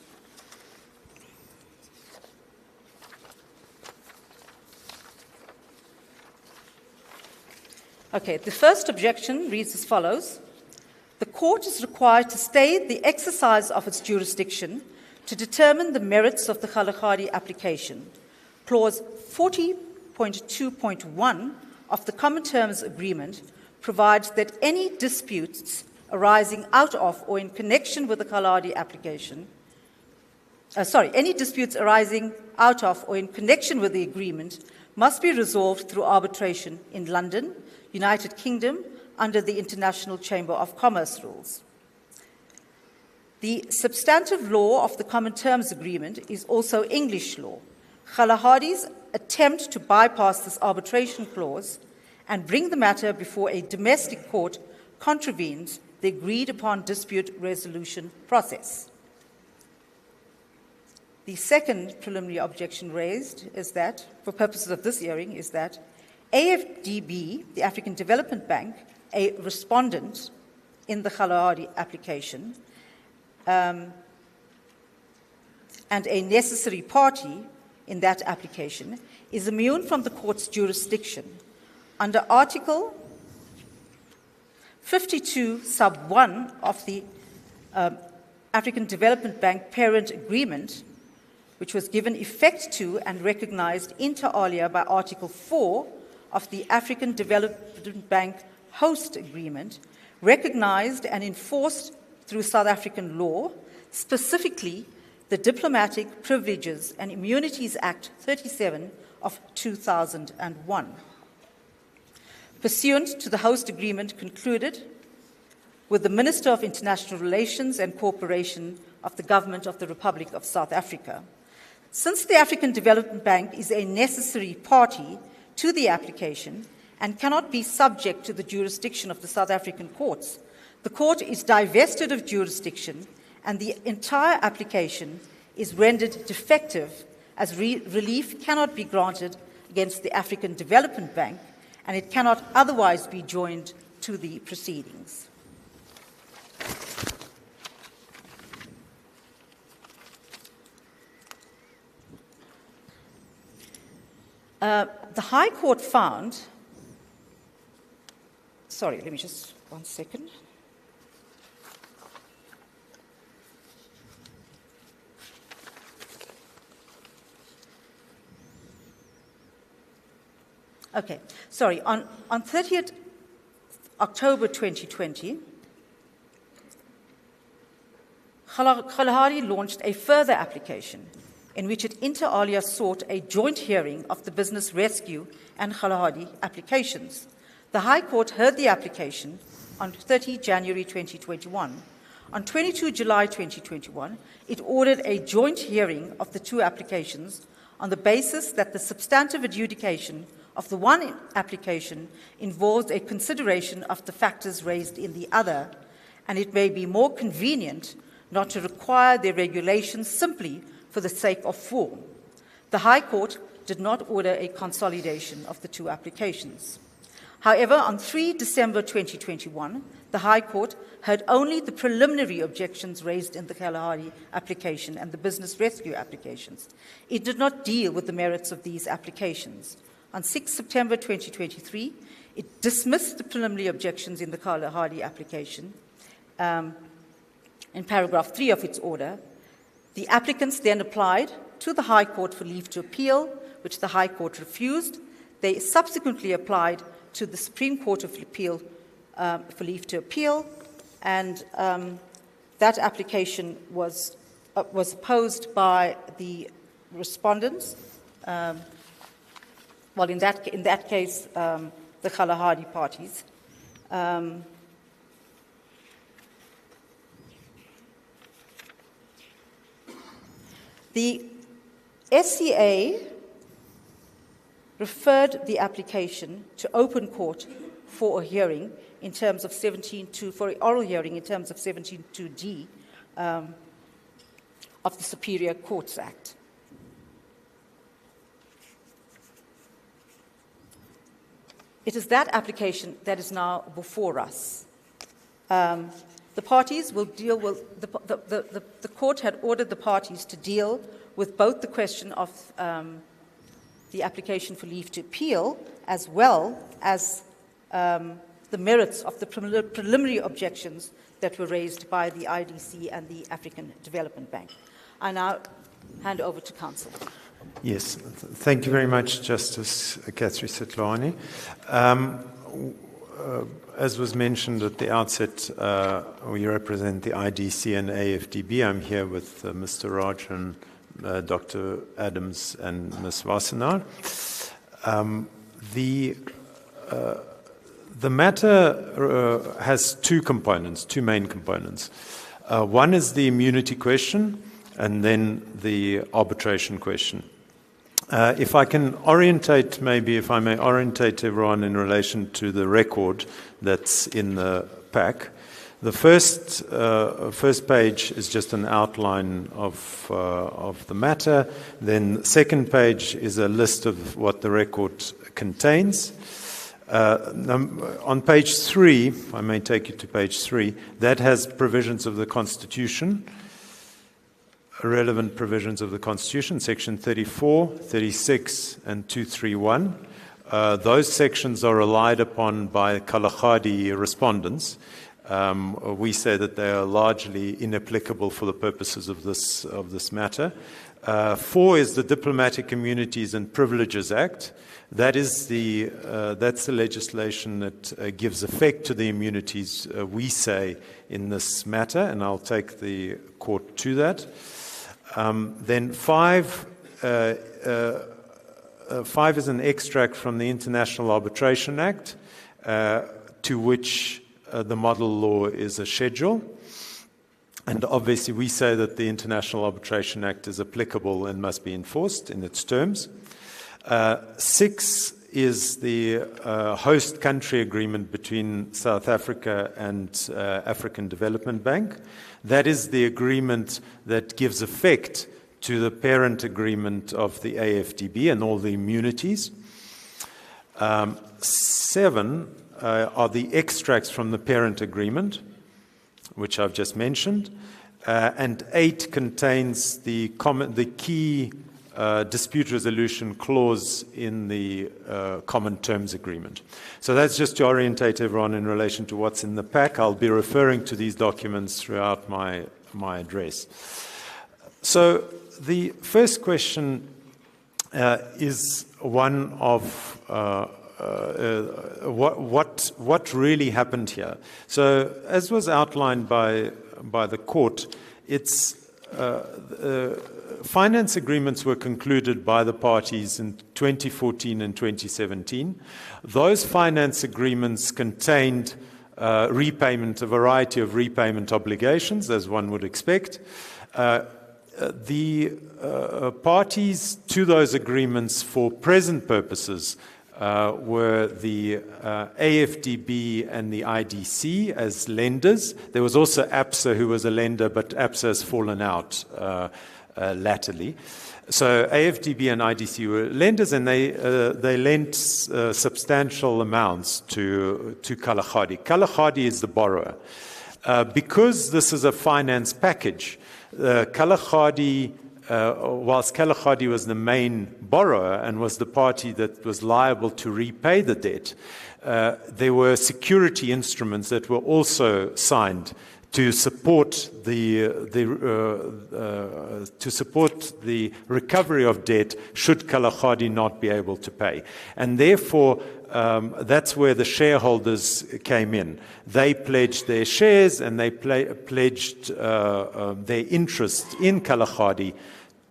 Okay, the first objection reads as follows. The court is required to stay the exercise of its jurisdiction to determine the merits of the Kgalagadi application. Clause 40.2.1 of the Common Terms Agreement provides that any disputes arising out of or in connection with the Kgalagadi application, any disputes arising out of or in connection with the agreement must be resolved through arbitration in London, United Kingdom, under the International Chamber of Commerce rules. The substantive law of the Common Terms Agreement is also English law. Kalahari's attempt to bypass this arbitration clause and bring the matter before a domestic court contravenes the agreed-upon dispute resolution process. The second preliminary objection raised is that, for purposes of this hearing, is that AFDB, the African Development Bank, a respondent in the Kalahari application, and a necessary party in that application, is immune from the court's jurisdiction under Article 52, sub 1 of the African Development Bank Parent Agreement, which was given effect to and recognized inter alia by Article 4 of the African Development Bank Host Agreement, recognized and enforced through South African law, specifically the Diplomatic Privileges and Immunities Act 37 of 2001. Pursuant to the Host Agreement concluded with the Minister of International Relations and Cooperation of the Government of the Republic of South Africa. Since the African Development Bank is a necessary party to the application and cannot be subject to the jurisdiction of the South African courts, the court is divested of jurisdiction and the entire application is rendered defective as relief cannot be granted against the African Development Bank and it cannot otherwise be joined to the proceedings. The High Court found, sorry, let me just, 1 second. Okay, sorry, on 30th October 2020, Kalahari launched a further application in which it inter alia sought a joint hearing of the business rescue and Kalahari applications. The High Court heard the application on 30 January 2021. On 22 July 2021, it ordered a joint hearing of the two applications on the basis that the substantive adjudication of the one application involves a consideration of the factors raised in the other, and it may be more convenient not to require their regulation simply for the sake of form. The High Court did not order a consolidation of the two applications. However, on 3 December 2021, the High Court heard only the preliminary objections raised in the Kalahari application and the business rescue applications. It did not deal with the merits of these applications. On 6 September 2023, it dismissed the preliminary objections in the Kalahari application in paragraph 3 of its order. The applicants then applied to the High Court for leave to appeal, which the High Court refused. They subsequently applied to the Supreme Court of Appeal for leave to appeal, and that application was opposed by the respondents. Well, in that case, the Kalahari parties. The SCA referred the application to open court for a hearing in terms of 17.2, for an oral hearing in terms of 17.2d of the Superior Courts Act. It is that application that is now before us. The parties will deal with, the court had ordered the parties to deal with both the question of the application for leave to appeal as well as the merits of the preliminary objections that were raised by the IDC and the African Development Bank. I now hand over to counsel. Yes, thank you very much, Justice Katsri Setlani. As was mentioned at the outset, we represent the IDC and AFDB. I'm here with Mr. Raj and Dr. Adams and Ms. Wassenaar. The matter has two components, two main components. One is the immunity question, and then the arbitration question. If I can orientate, maybe if I may orientate everyone in relation to the record that's in the pack. The first page is just an outline of the matter. Then the second page is a list of what the record contains. On page 3, if I may take you to page 3, that has provisions of the Constitution, relevant provisions of the Constitution, section 34, 36, and 231. Those sections are relied upon by Kalahari respondents. We say that they are largely inapplicable for the purposes of this matter. 4 is the Diplomatic Immunities and Privileges Act. That's the legislation that gives effect to the immunities we say in this matter, and I'll take the court to that. Then 5 is an extract from the International Arbitration Act, to which the model law is a schedule. And obviously we say that the International Arbitration Act is applicable and must be enforced in its terms. 6 is the host country agreement between South Africa and African Development Bank. That is the agreement that gives effect to the parent agreement of the AFDB and all the immunities. 7 are the extracts from the parent agreement, which I've just mentioned. And 8 contains the key dispute resolution clause in the common terms agreement. So that's just to orientate everyone in relation to what's in the pack. I'll be referring to these documents throughout my address. So the first question is one of what really happened here. So as was outlined by the court, it's finance agreements were concluded by the parties in 2014 and 2017. Those finance agreements contained a variety of repayment obligations, as one would expect. The parties to those agreements for present purposes were the AFDB and the IDC as lenders. There was also APSA, who was a lender, but APSA has fallen out latterly. So AFDB and IDC were lenders, and they lent substantial amounts to Kalahari. Kalahari is the borrower. Because this is a finance package, Kalahari, whilst Kalahari was the main borrower and was the party that was liable to repay the debt, there were security instruments that were also signed to support the recovery of debt should Kalahari not be able to pay. And therefore, that's where the shareholders came in. They pledged their shares and they pledged their interest in Kalahari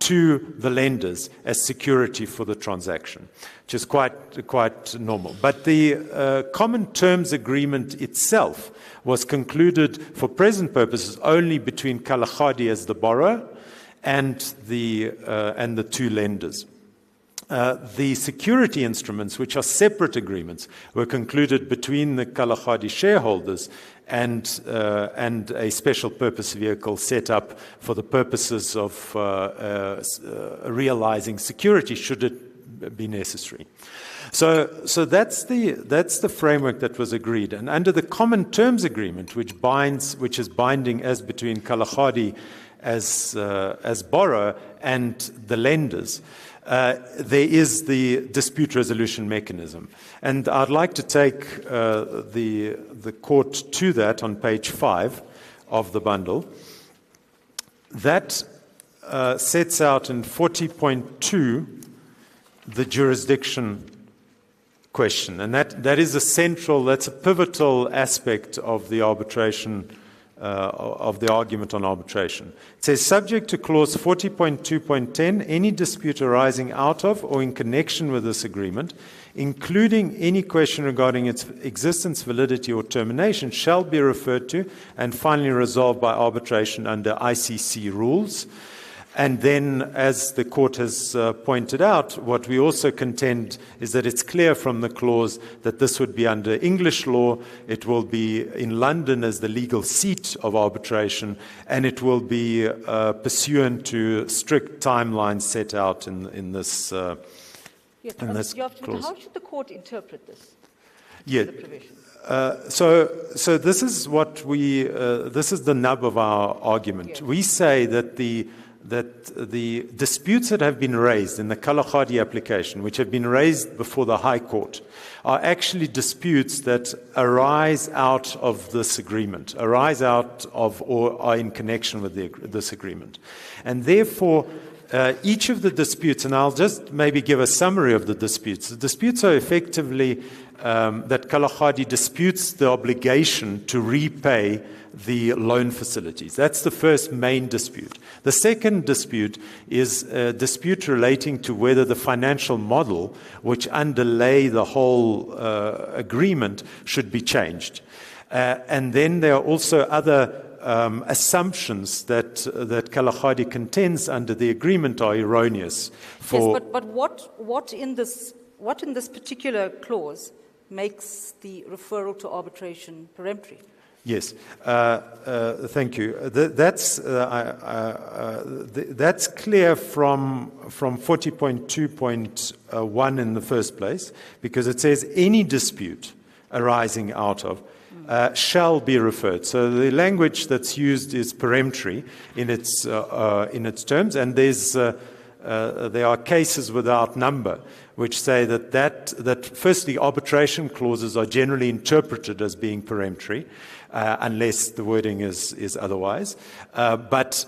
to the lenders as security for the transaction, which is quite normal. But the common terms agreement itself was concluded for present purposes only between Kalahari as the borrower and the two lenders. The security instruments, which are separate agreements, were concluded between the Kalahari shareholders and a special purpose vehicle set up for the purposes of realizing security should it be necessary. So that's the framework that was agreed. And under the common terms agreement, which is binding as between Kalahari as borrower and the lenders, there is the dispute resolution mechanism. And I'd like to take the court to that on page 5 of the bundle. That sets out in 40.2 the jurisdiction question. And that's a pivotal aspect of the arbitration of the argument on arbitration. It says, subject to clause 40.2.10, any dispute arising out of or in connection with this agreement, including any question regarding its existence, validity, or termination, shall be referred to and finally resolved by arbitration under ICC rules. And then, as the court has pointed out, what we also contend is that it's clear from the clause that this would be under English law, it will be in London as the legal seat of arbitration, and it will be pursuant to strict timelines set out in this clause. How should the court interpret this? Yeah. The provision? So this is what this is the nub of our argument. Yes. We say that the disputes that have been raised in the Kalahari application, which have been raised before the High Court, are actually disputes that arise out of this agreement, arise out of or are in connection with this agreement. And therefore, each of the disputes, and I'll just maybe give a summary of the disputes. The disputes are effectively that Kalahari disputes the obligation to repay the loan facilities. That's the first main dispute. The second dispute is a dispute relating to whether the financial model which underlay the whole agreement should be changed. And then there are also other assumptions that Kalahari contends under the agreement are erroneous. Yes, but what in this particular clause makes the referral to arbitration peremptory? Yes, thank you. That's clear from 40.2.1 in the first place, because it says any dispute arising out of shall be referred. So the language that's used is peremptory in its terms, and there are cases without number which say that firstly arbitration clauses are generally interpreted as being peremptory, unless the wording is otherwise. But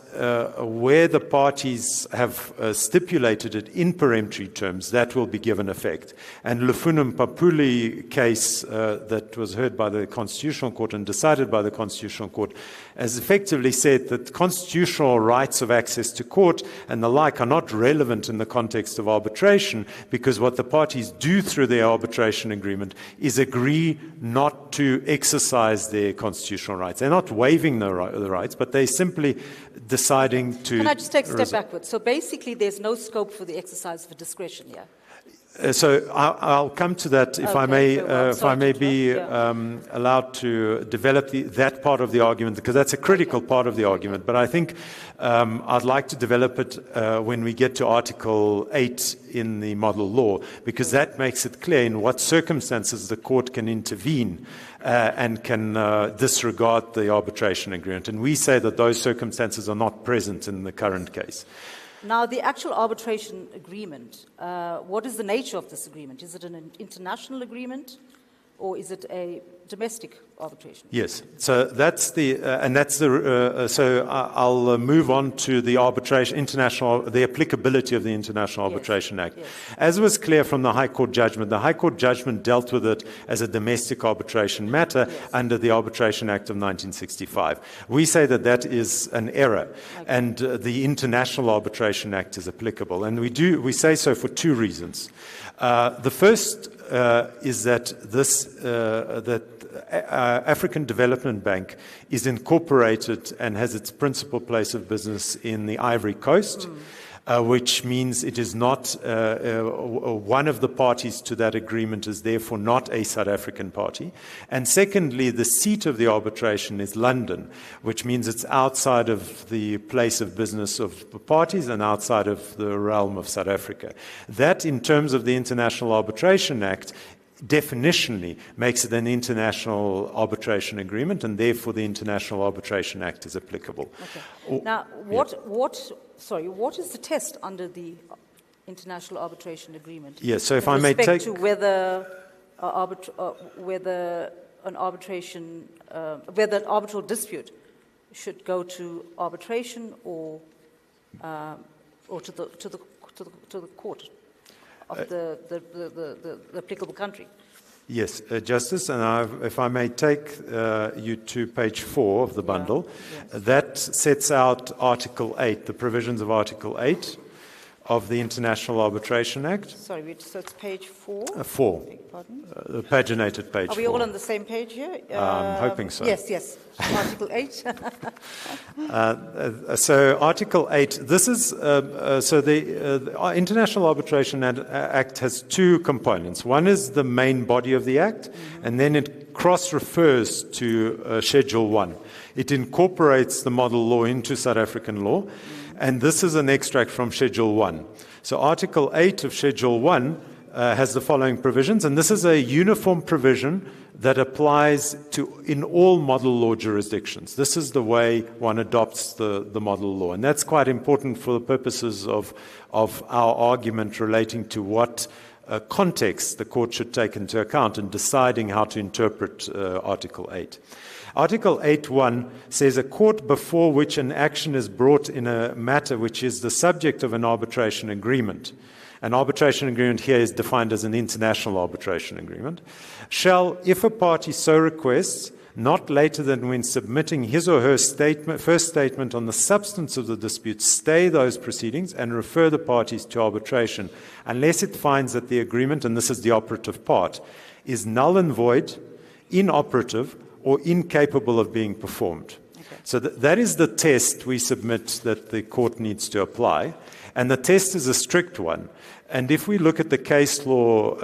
where the parties have stipulated it in peremptory terms, that will be given effect. And Lufunum Papuli case that was heard by the Constitutional Court and decided by the Constitutional Court has effectively said that constitutional rights of access to court and the like are not relevant in the context of arbitration, because what the parties do through their arbitration agreement is agree not to exercise their constitutional rights. They're not waiving the rights, but they're simply deciding to... Can I just take a step backwards? So basically there's no scope for the exercise of discretion here. So I'll come to that if I may be allowed to develop that part of the argument, because that's a critical part of the argument. But I think I'd like to develop it when we get to Article 8 in the model law, because that makes it clear in what circumstances the court can intervene and can disregard the arbitration agreement. And we say that those circumstances are not present in the current case. Now, the actual arbitration agreement, what is the nature of this agreement? Is it an international agreement, or is it a domestic arbitration? Yes. So that's so I'll move on to the arbitration, the applicability of the International Arbitration Act. Yes. As was clear from the High Court judgment dealt with it as a domestic arbitration matter under the Arbitration Act of 1965. We say that is an error, and the International Arbitration Act is applicable, and we say so for two reasons. The first is that African Development Bank is incorporated and has its principal place of business in the Ivory Coast, which means it is not one of the parties to that agreement is therefore not a South African party. And secondly, the seat of the arbitration is London, which means it's outside of the place of business of the parties and outside of the realm of South Africa. That, in terms of the International Arbitration Act, definitionally makes it an international arbitration agreement, and therefore the International Arbitration Act is applicable. Okay. Now, what is the test under the International Arbitration Agreement? Yes, so if I may take... to whether an arbitral dispute should go to arbitration or to the court of the applicable country. Yes, Justice, and if I may take you to page 4 of the bundle, that sets out Article 8, the provisions of Article 8 of the International Arbitration Act. Sorry, so it's page 4? 4. Beg pardon? The paginated page 4. Are we all on the same page here? I'm hoping so. Yes. Article 8. So Article 8, this is, so the International Arbitration Act has two components. One is the main body of the Act, and then it cross-refers to Schedule 1. It incorporates the model law into South African law, and this is an extract from Schedule 1. So Article 8 of Schedule 1 has the following provisions, and this is a uniform provision that applies to in all model law jurisdictions. This is the way one adopts the model law, and that's quite important for the purposes of our argument relating to what context the court should take into account in deciding how to interpret Article 8. Article 8.1 says a court before which an action is brought in a matter which is the subject of an arbitration agreement. An arbitration agreement here is defined as an international arbitration agreement, shall, if a party so requests, not later than when submitting his or her first statement on the substance of the dispute, stay those proceedings and refer the parties to arbitration, unless it finds that the agreement, and this is the operative part, is null and void, inoperative, or incapable of being performed. Okay. So that is the test we submit that the court needs to apply, and the test is a strict one. And if we look at the case law,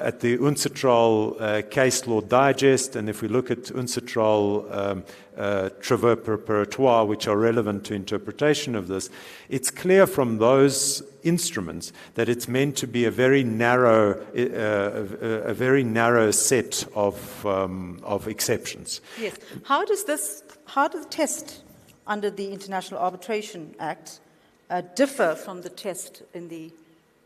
at the UNCITRAL Case Law Digest, and if we look at UNCITRAL Travaux Preparatoires, which are relevant to interpretation of this, it's clear from those instruments that it's meant to be a very narrow set of exceptions. Yes. How does the test under the International Arbitration Act differ from the test in the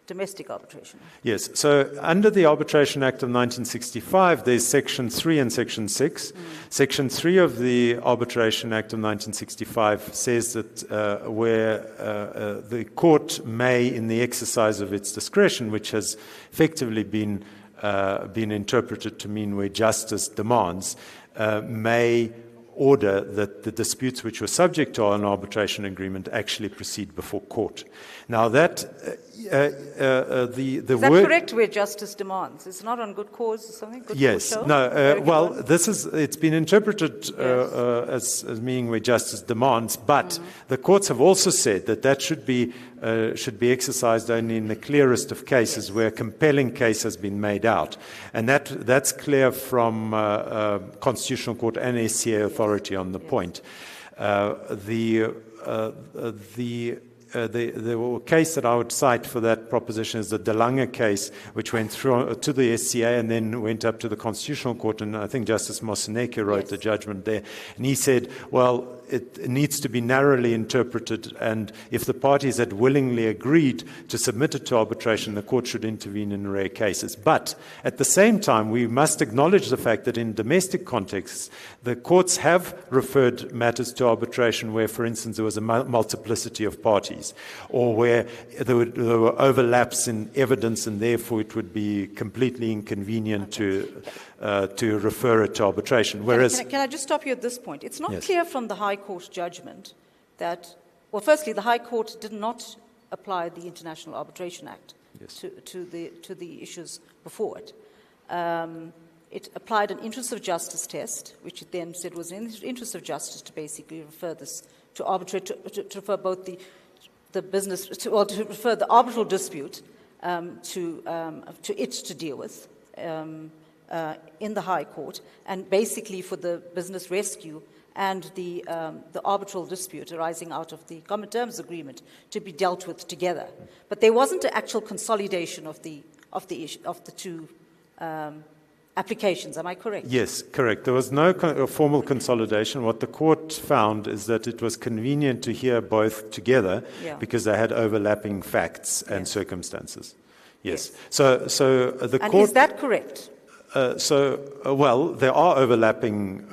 domestic arbitration? Yes. So under the Arbitration Act of 1965, there's Section 3 and Section 6. Section 3 of the Arbitration Act of 1965 says that where the court may, in the exercise of its discretion, which has effectively been interpreted to mean where justice demands, may order that the disputes which were subject to an arbitration agreement actually proceed before court. Now that is that correct? Where justice demands, it's not on good cause or something. Good yes. Cause No. Well, it's been interpreted as meaning where justice demands, but the courts have also said that should be exercised only in the clearest of cases where a compelling case has been made out, and that's clear from Constitutional Court and SCA authority on the point. The case that I would cite for that proposition is the De Lange case, which went through to the SCA and then went up to the Constitutional Court, and I think Justice Moseneke wrote the judgment there. And he said, well, it needs to be narrowly interpreted, and if the parties had willingly agreed to submit it to arbitration, the court should intervene in rare cases. But at the same time, we must acknowledge the fact that in domestic contexts, the courts have referred matters to arbitration where, for instance, there was a multiplicity of parties, or where there were overlaps in evidence, and therefore it would be completely inconvenient to refer it to arbitration. Whereas, can I just stop you at this point? It's not clear from the High Court judgment that, well, firstly, the High Court did not apply the International Arbitration Act to the issues before it. It applied an interest of justice test, which it then said was in the interest of justice to basically refer this to arbitrate, to refer both the business, to refer the arbitral dispute to it to deal with in the High Court, and basically for the business rescue and the arbitral dispute arising out of the Common Terms Agreement to be dealt with together. But there wasn't an actual consolidation of the two applications. Am I correct? Yes, correct. There was no formal consolidation. What the court found is that it was convenient to hear both together because they had overlapping facts and circumstances. Yes. So the court. And is that correct? Well, there are overlapping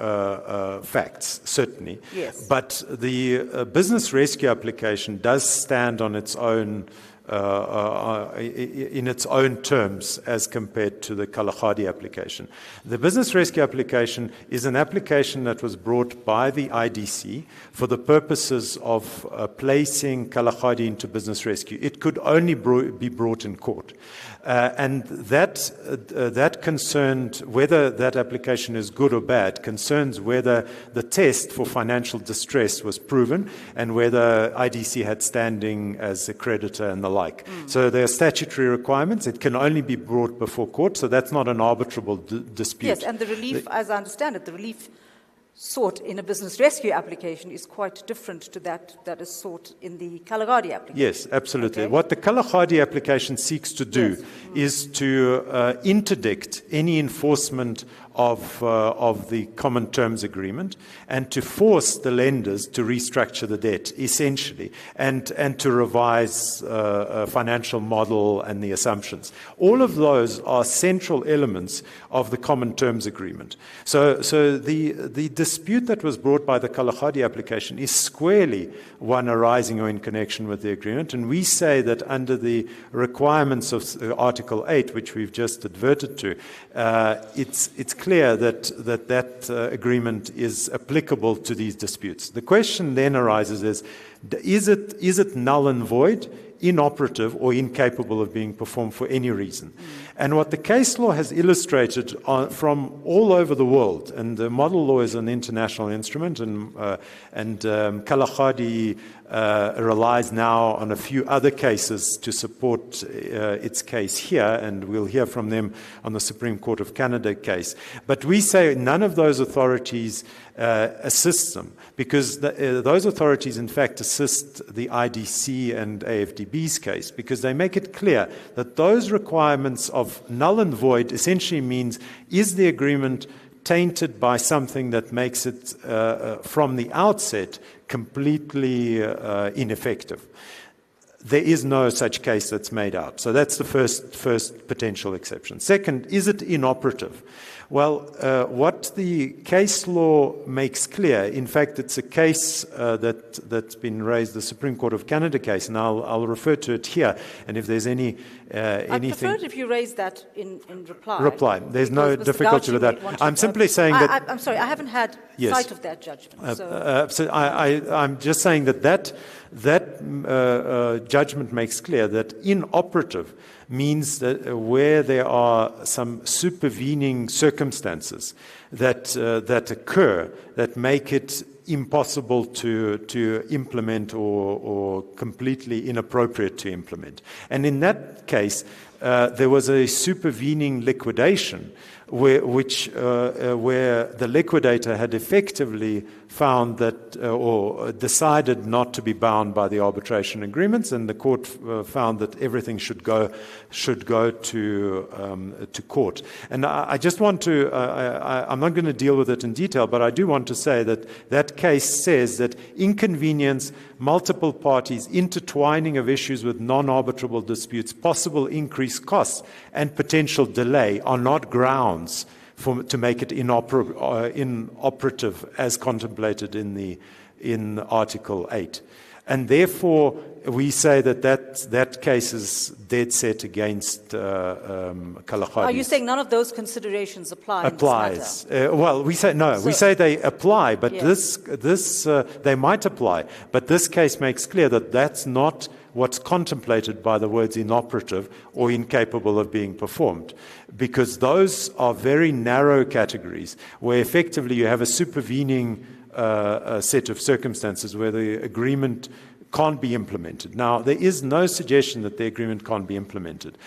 facts, certainly. Yes. But the business rescue application does stand on its own in its own terms as compared to the Kalahari application. The business rescue application is an application that was brought by the IDC for the purposes of placing Kalahari into business rescue. It could only be brought in court. And that concerned whether that application is good or bad, concerns whether the test for financial distress was proven and whether IDC had standing as a creditor and the like. So there are statutory requirements. It can only be brought before court, so that's not an arbitrable dispute. Yes, and the relief, as I understand it, the relief sought in a business rescue application is quite different to that is sought in the Kalahari application. Yes, absolutely. Okay. What the Kalahari application seeks to do is to interdict any enforcement of the common terms agreement and to force the lenders to restructure the debt, essentially, and to revise a financial model and the assumptions. All of those are central elements of the common terms agreement. So the dispute that was brought by the Kalahari application is squarely one arising or in connection with the agreement, and we say that under the requirements of Article 8, which we've just adverted to, it's clear that agreement is applicable to these disputes. The question then arises is it null and void, inoperative, or incapable of being performed for any reason? And what the case law has illustrated from all over the world, and the model law is an international instrument, and Kalahari relies now on a few other cases to support its case here, and we'll hear from them on the Supreme Court of Canada case. But we say none of those authorities assist them, because those authorities, in fact, assist the IDC and AFDB's case, because they make it clear that those requirements of null and void essentially means, is the agreement tainted by something that makes it, from the outset, completely ineffective? There is no such case that's made out. So that's the first potential exception. Second, is it inoperative? Well, what the case law makes clear, in fact, it's a case that's been raised, the Supreme Court of Canada case, and I'll refer to it here. And if there's anything, I'd prefer it if you raise that in reply. Reply. There's no difficulty with that. I'm simply saying that. I'm sorry, I haven't had sight of that judgment. So I'm just saying that judgment makes clear that inoperative means that where there are some supervening circumstances that occur that make it impossible to implement or completely inappropriate to implement. And in that case, there was a supervening liquidation where the liquidator had effectively found that or decided not to be bound by the arbitration agreements, and the court found that everything should go to court. And I just want to I'm not going to deal with it in detail, but I do want to say that case says that inconvenience, multiple parties, intertwining of issues with non-arbitrable disputes, possible increased costs, and potential delay are not grounds to make it inoperative as contemplated in Article 8. And therefore, we say that case is dead set against Kalahari. Are you saying none of those considerations apply? Applies. Well, we say no. We say they apply, but this they might apply. But this case makes clear that that's not what's contemplated by the words inoperative or incapable of being performed, because those are very narrow categories where effectively you have a supervening set of circumstances where the agreement can't be implemented. Now, there is no suggestion that the agreement can't be implemented.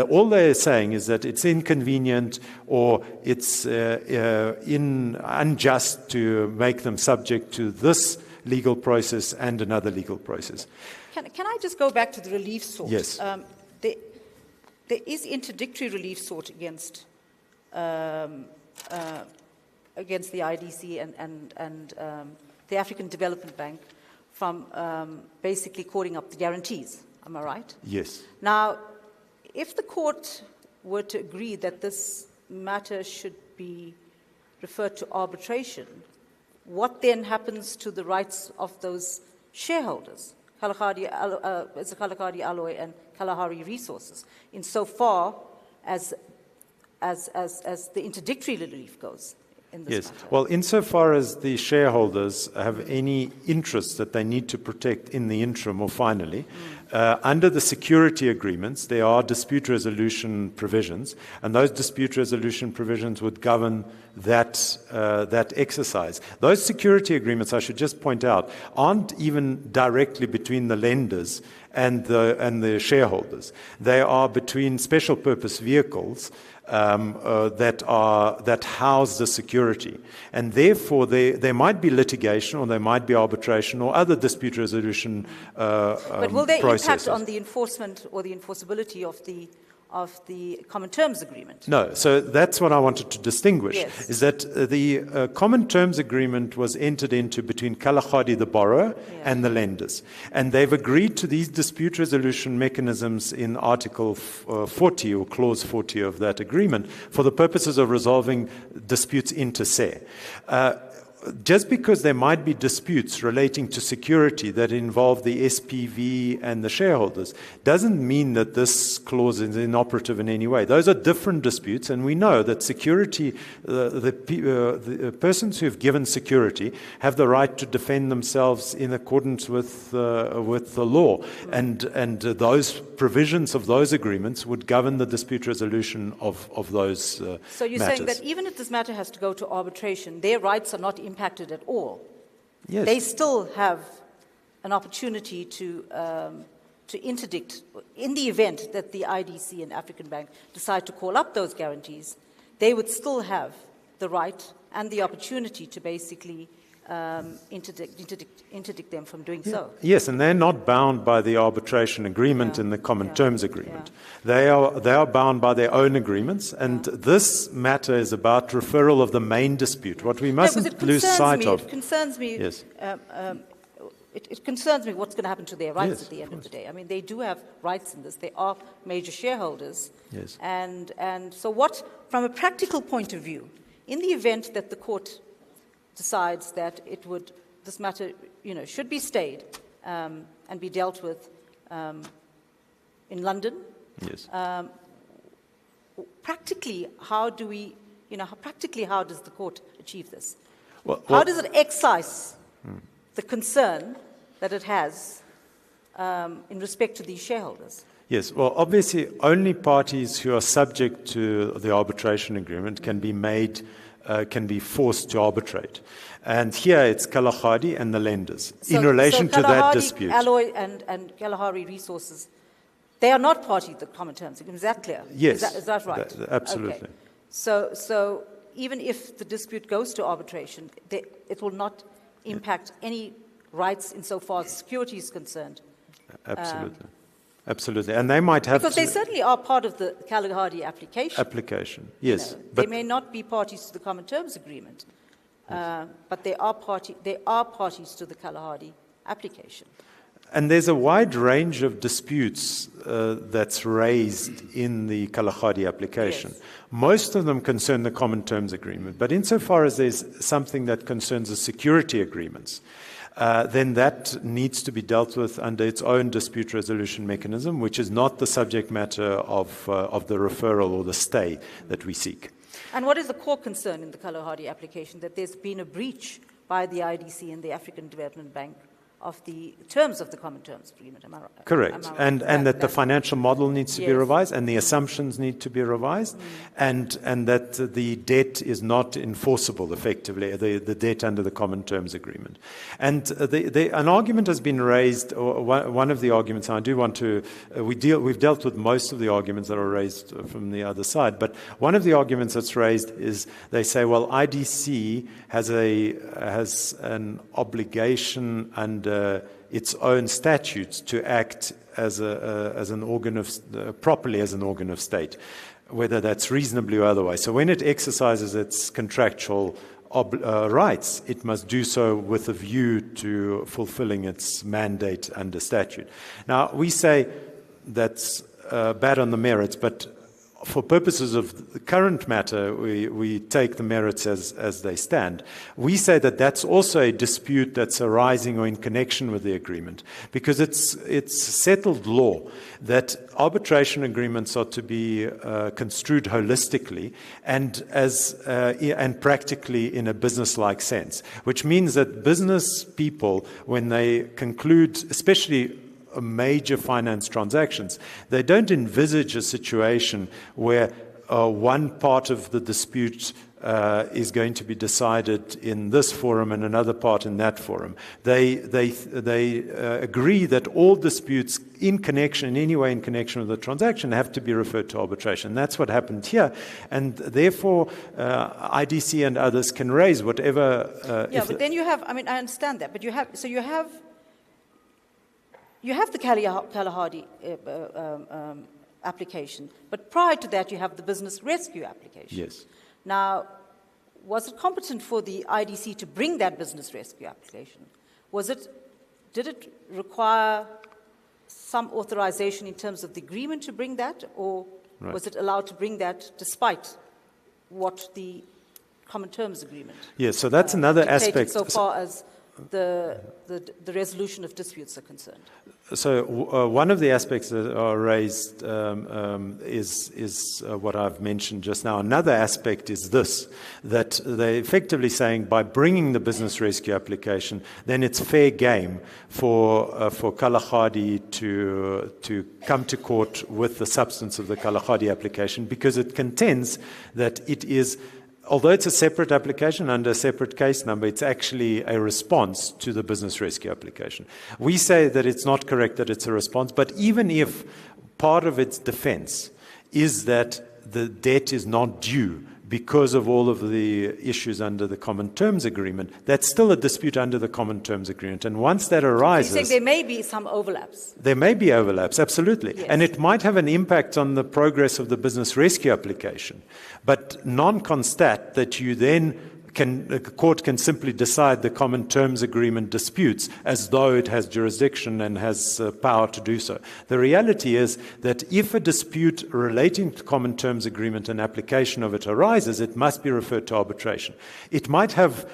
All they're saying is that it's inconvenient or it's unjust to make them subject to this legal process and another legal process. Can I just go back to the relief sought? Yes. There is interdictory relief sought against the IDC and the African Development Bank from basically calling up the guarantees. Am I right? Yes. Now, if the court were to agree that this matter should be referred to arbitration, what then happens to the rights of those shareholders? Kalahari Alloy and Kalahari Resources, insofar as the interdictory relief goes in this Yes. matter? Well, insofar as the shareholders have any interest that they need to protect in the interim or finally, under the security agreements, there are dispute resolution provisions, and those dispute resolution provisions would govern that exercise. Those security agreements, I should just point out, aren't even directly between the lenders and the shareholders. They are between special purpose vehicles that house the security, and therefore there might be litigation, or there might be arbitration, or other dispute resolution But will they processes. impact on the enforcement or the enforceability of the common terms agreement? No, so that's what I wanted to distinguish, Yes. is that the common terms agreement was entered into between Kalahari, the borrower, and the lenders. And they've agreed to these dispute resolution mechanisms in Article 40, or Clause 40 of that agreement, for the purposes of resolving disputes inter se. Just because there might be disputes relating to security that involve the SPV and the shareholders doesn't mean that this clause is inoperative in any way. Those are different disputes, and we know that security, the persons who have given security have the right to defend themselves in accordance with the law, and those provisions of those agreements would govern the dispute resolution of those So you're matters. saying that even if this matter has to go to arbitration, their rights are not impacted at all? Yes. They still have an opportunity to interdict in the event that the IDC and African Bank decide to call up those guarantees. They would still have the right and the opportunity to basically interdict them from doing so. Yes, and they're not bound by the arbitration agreement in the common terms agreement. They are bound by their own agreements, and this matter is about referral of the main dispute. What we mustn't lose sight of. It concerns me. Yes. It concerns me what's going to happen to their rights Yes, at the end of the day. I mean, they do have rights in this. They are major shareholders. Yes. And so what, from a practical point of view, in the event that the court decides that this matter, should be stayed and be dealt with in London. Yes. Practically, how does the court achieve this? How does it excise the concern that it has in respect to these shareholders? Yes, well, obviously, only parties who are subject to the arbitration agreement can be forced to arbitrate. And here it's Kalahari and the lenders in relation to that dispute. Alloy and Kalahari Resources, they are not party to the common terms. Is that clear? Yes. Is that right? Absolutely. Okay. So even if the dispute goes to arbitration, it will not impact any rights insofar as security is concerned. Absolutely. Absolutely. And they might have because they certainly are part of the Kalahari application. Yes. They may not be parties to the common terms agreement, but they are parties to the Kalahari application. And there's a wide range of disputes that's raised in the Kalahari application. Yes. Most of them concern the common terms agreement, but insofar as there's something that concerns the security agreements, then that needs to be dealt with under its own dispute resolution mechanism, which is not the subject matter of the referral or the stay that we seek. And what is the core concern in the Kalahari application? That there's been a breach by the IDC and the African Development Bank of the terms of the common terms agreement. Am I right? Correct. And that the financial model needs to be revised, and the assumptions need to be revised, and that the debt is not enforceable effectively, the debt under the common terms agreement. And an argument has been raised, or one of the arguments, and I do want to, we've dealt with most of the arguments that are raised from the other side, but one of the arguments that's raised is they say, well, IDC has an obligation under its own statutes to act as an organ of properly as an organ of state, whether that's reasonably or otherwise. So when it exercises its contractual rights, it must do so with a view to fulfilling its mandate under statute. Now, we say that's bad on the merits, but for purposes of the current matter, we take the merits as they stand. We say that that's also a dispute that's arising or in connection with the agreement, because it's settled law that arbitration agreements are to be construed holistically and and practically in a business-like sense, which means that business people, when they conclude, especially major finance transactions, they don't envisage a situation where one part of the dispute is going to be decided in this forum and another part in that forum. They agree that all disputes in any way in connection with the transaction have to be referred to arbitration. That's what happened here, and therefore IDC and others can raise whatever. But then you have. I mean, I understand that, but you have. So you have the Kalahari application, but prior to that, you have the business rescue application. Yes. Now, was it competent for the IDC to bring that business rescue application? Did it require some authorization in terms of the agreement to bring that, or was it allowed to bring that despite what the common terms agreement? Yes, so that's another aspect. So far as the resolution of disputes are concerned. So one of the aspects that are raised is what I've mentioned just now. Another aspect is this, that they're effectively saying by bringing the business rescue application, then it's fair game for Kalahari to come to court with the substance of the Kalahari application, because it contends that it is, although it's a separate application under a separate case number, it's actually a response to the business rescue application. We say that it's not correct that it's a response, but even if part of its defense is that the debt is not due because of all of the issues under the common terms agreement, that's still a dispute under the common terms agreement. And once that arises... So you're saying there may be some overlaps? There may be overlaps, absolutely. Yes. And it might have an impact on the progress of the business rescue application. But non-constat that you then the court can simply decide the common terms agreement disputes as though it has jurisdiction and has power to do so. The reality is that if a dispute relating to common terms agreement and application of it arises, it must be referred to arbitration. It might have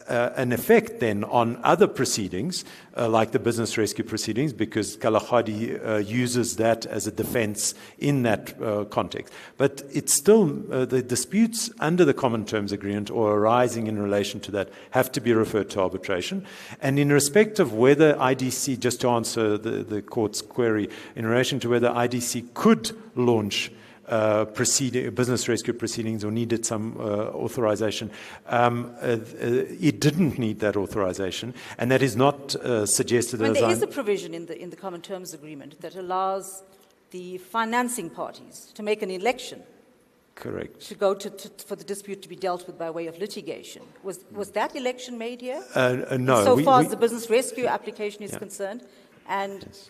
an effect then on other proceedings, like the business rescue proceedings, because Kalahari uses that as a defense in that context. But it's still, the disputes under the common terms agreement or arising in relation to that have to be referred to arbitration. And in respect of whether IDC, just to answer the court's query, in relation to whether IDC could launch business rescue proceedings or needed some authorization. It didn't need that authorization, and that is not suggested. There is a provision in the common terms agreement that allows the financing parties to make an election. Correct. To go for the dispute to be dealt with by way of litigation. Was that election made here? No. So far as the business rescue application is concerned, and. Yes.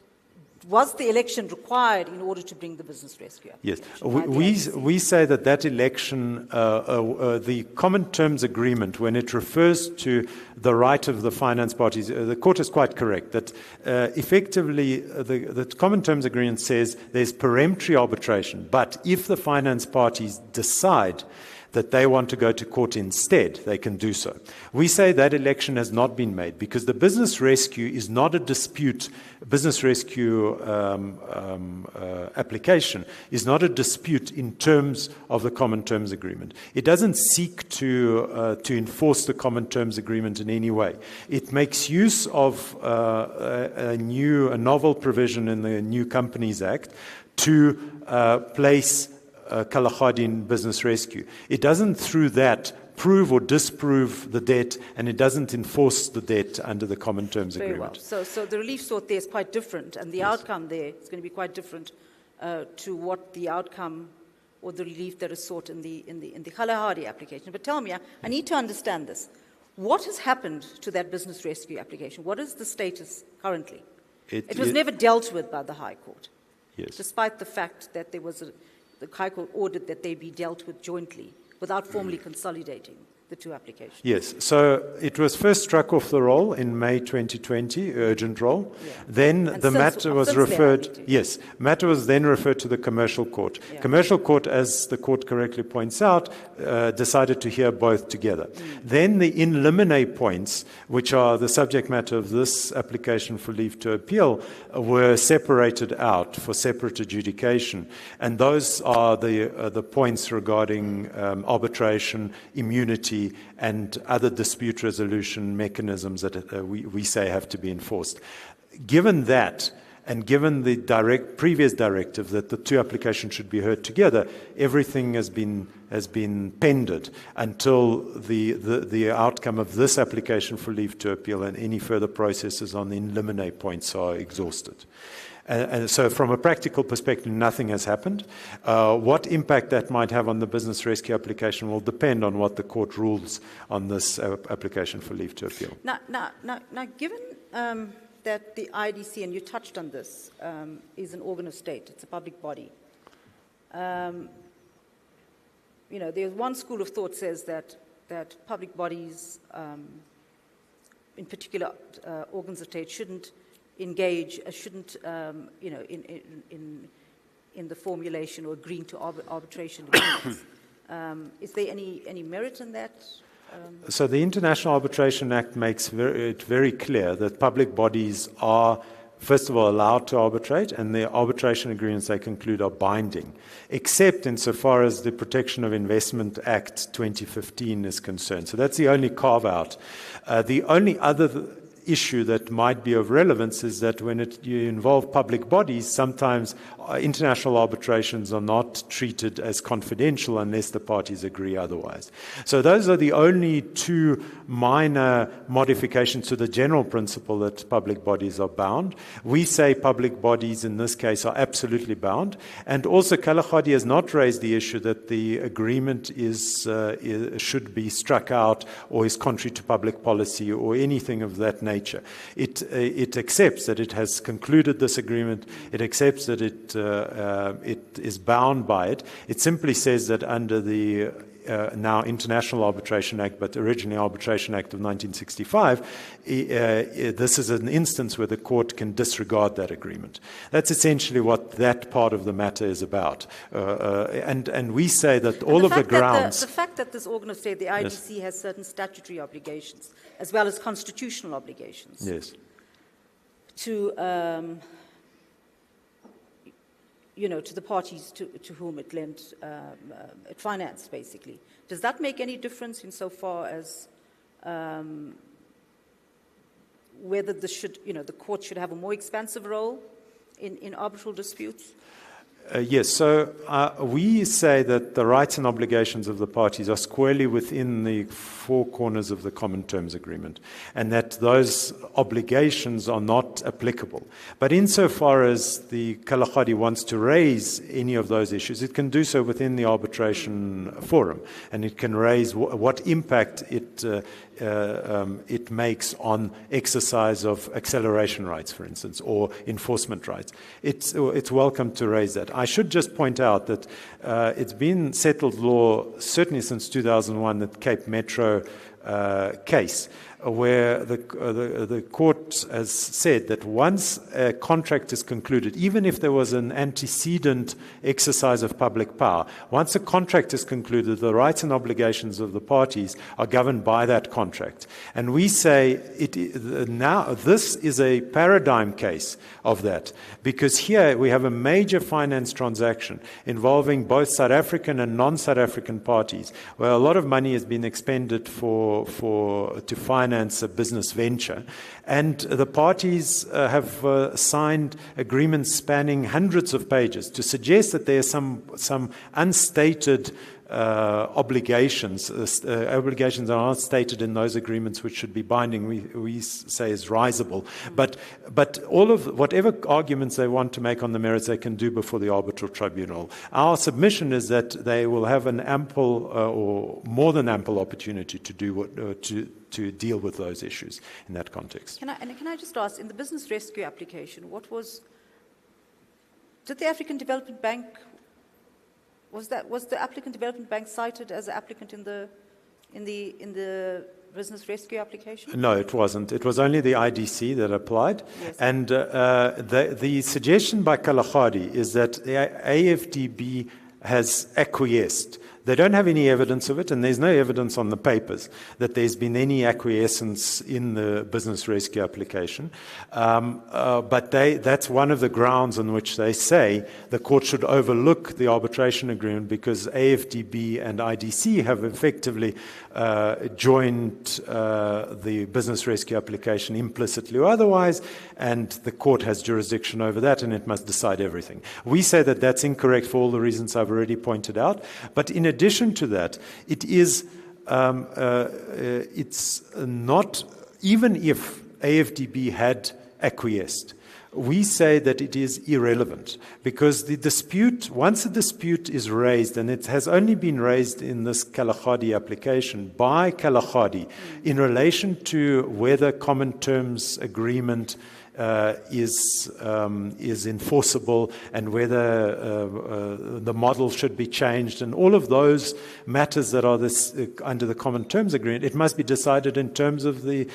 Was the election required in order to bring the business rescue? Yes. We say that election, the common terms agreement, when it refers to the right of the finance parties, the court is quite correct that effectively the common terms agreement says there's peremptory arbitration, but if the finance parties decide that they want to go to court instead, they can do so. We say that election has not been made because the business rescue is not a dispute. Business rescue application is not a dispute in terms of the common terms agreement. It doesn't seek to enforce the common terms agreement in any way. It makes use of a novel provision in the New Companies Act to place Kalahari in business rescue. It doesn't through that prove or disprove the debt, and it doesn't enforce the debt under the common terms agreement. Well. So the relief sought there is quite different, and the outcome there is going to be quite different to what the outcome or the relief that is sought in the Kalahari application. But tell me, I need to understand this. What has happened to that business rescue application? What is the status currently? It was never dealt with by the High Court. Yes. Despite the fact that there was the High Court ordered that they be dealt with jointly without formally consolidating the two applications? Yes. So it was first struck off the roll in May 2020, urgent roll. Yeah. Then And the since- matter was since then, referred, IDT. yes, matter was then referred to the Commercial Court. Yeah. Commercial Court, as the court correctly points out, decided to hear both together. Then the in limine points, which are the subject matter of this application for leave to appeal, were separated out for separate adjudication. And those are the points regarding arbitration, immunity, and other dispute resolution mechanisms that we say have to be enforced. Given that, and given the previous directive that the two applications should be heard together, everything has been pended until the outcome of this application for leave to appeal and any further processes on the in limine points are exhausted. And so from a practical perspective, nothing has happened. What impact that might have on the business rescue application will depend on what the court rules on this application for leave to appeal. Now given that the IDC, and you touched on this, is an organ of state, it's a public body. There's one school of thought says that public bodies, in particular organs of state, shouldn't engage, in the formulation or agreeing to arbitration agreements. Is there any merit in that? So the International Arbitration Act makes it very clear that public bodies are, first of all, allowed to arbitrate, and the arbitration agreements they conclude are binding, except insofar as the Protection of Investment Act 2015 is concerned. So that's the only carve-out. The only other issue that might be of relevance is that when you involve public bodies, sometimes international arbitrations are not treated as confidential unless the parties agree otherwise. So those are the only two minor modifications to the general principle that public bodies are bound. We say public bodies in this case are absolutely bound. And also Kalahari has not raised the issue that the agreement should be struck out or is contrary to public policy or anything of that nature. It accepts that it has concluded this agreement. It accepts that it is bound by it. It simply says that under the now International Arbitration Act, but originally Arbitration Act of 1965, this is an instance where the court can disregard that agreement. That's essentially what that part of the matter is about. And we say that all of the grounds... The fact that this organ of state, the IDC, yes, has certain statutory obligations, as well as constitutional obligations. Yes. To to the parties to whom it lent, it financed, basically. Does that make any difference insofar as whether this should, the court should have a more expansive role in arbitral disputes? Yes, so we say that the rights and obligations of the parties are squarely within the four corners of the Common Terms Agreement, and that those obligations are not applicable. But insofar as the Kalahari wants to raise any of those issues, it can do so within the arbitration forum, and it can raise what impact it makes on exercise of acceleration rights, for instance, or enforcement rights. It's welcome to raise that. I should just point out that it's been settled law, certainly since 2001, the Cape Metro case, where the court has said that once a contract is concluded, even if there was an antecedent exercise of public power, once a contract is concluded, the rights and obligations of the parties are governed by that contract. And we say now this is a paradigm case of that, because here we have a major finance transaction involving both South African and non-South African parties, where a lot of money has been expended to finance a business venture. And the parties have signed agreements spanning hundreds of pages to suggest that there are some unstated obligations. Obligations are not stated in those agreements which should be binding, we say is risible. But all of whatever arguments they want to make on the merits, they can do before the arbitral tribunal. Our submission is that they will have an ample or more than ample opportunity to do to deal with those issues in that context. Can I just ask, in the business rescue application, did the African Development Bank, was the African Development Bank cited as an applicant in in the business rescue application? No, it wasn't. It was only the IDC that applied. Yes. And the suggestion by Kalahari is that the AFDB has acquiesced. They don't have any evidence of it, and there's no evidence on the papers that there's been any acquiescence in the business rescue application. But that's one of the grounds on which they say the court should overlook the arbitration agreement, because AFDB and IDC have effectively joined the business rescue application implicitly or otherwise, and the court has jurisdiction over that, and it must decide everything. We say that that's incorrect for all the reasons I've already pointed out. But in addition to that, it's not, even if AFDB had acquiesced, we say that it is irrelevant, because the dispute, once a dispute is raised, and it has only been raised in this Kalahari application by Kalahari in relation to whether common terms agreement is enforceable, and whether the model should be changed, and all of those matters that are under the common terms agreement, it must be decided in terms of the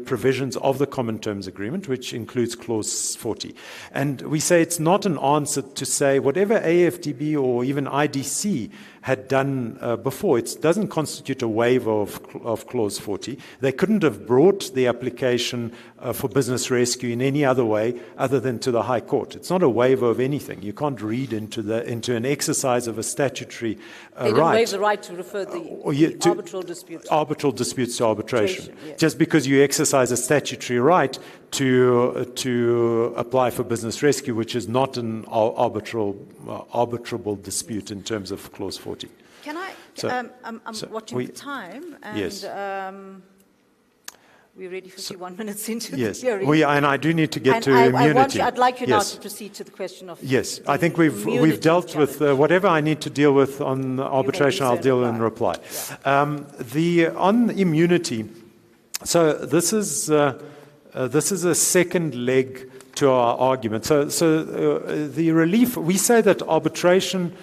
provisions of the common terms agreement, which includes clause 40. And we say it's not an answer to say whatever AFDB or even IDC had done before, it doesn't constitute a waiver of clause 40. They couldn't have brought the application for business rescue in any other way other than to the High Court. It's not a waiver of anything. You can't read into an exercise of a statutory They didn't waive the right to refer the arbitral disputes. Arbitral disputes to arbitration. Yes. Just because you exercise a statutory right to apply for business rescue, which is not an arbitrable dispute in terms of clause 40. Can I? I'm watching the time, and yes. We're already 51 minutes into yes. the hearing. And I do need to get to immunity. I'd like you now yes. to proceed to the question of. Yes, I think we've dealt with whatever I need to deal with on arbitration. I'll deal in reply. Yeah. On immunity. So this is a second leg to our argument. So the relief, we say that arbitration,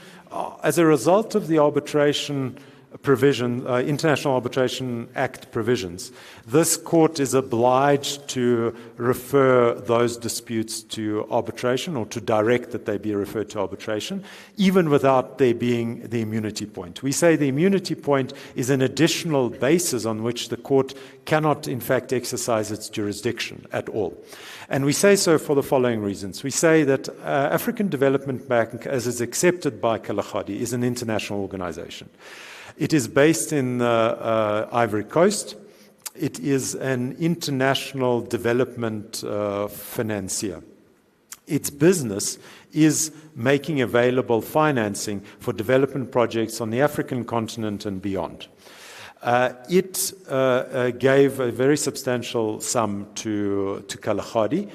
as a result of the arbitration provision, International Arbitration Act provisions, this court is obliged to refer those disputes to arbitration, or to direct that they be referred to arbitration, even without there being the immunity point. We say the immunity point is an additional basis on which the court cannot, in fact, exercise its jurisdiction at all. And we say so for the following reasons. We say that African Development Bank, as is accepted by Kalahari, is an international organization. It is based in Ivory Coast. It is an international development financier. Its business is making available financing for development projects on the African continent and beyond. It gave a very substantial sum to Kalahari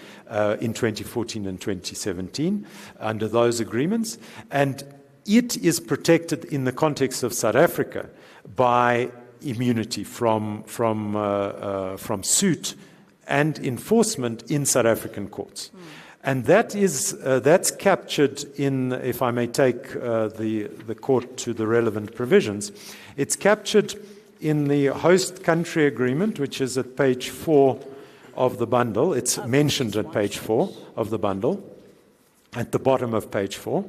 in 2014 and 2017 under those agreements, and it is protected in the context of South Africa by immunity from suit and enforcement in South African courts. And that's captured in, if I may take the court to the relevant provisions, it's captured in the host country agreement, which is at page 4 of the bundle. It's mentioned at page 4 of the bundle, at the bottom of page 4.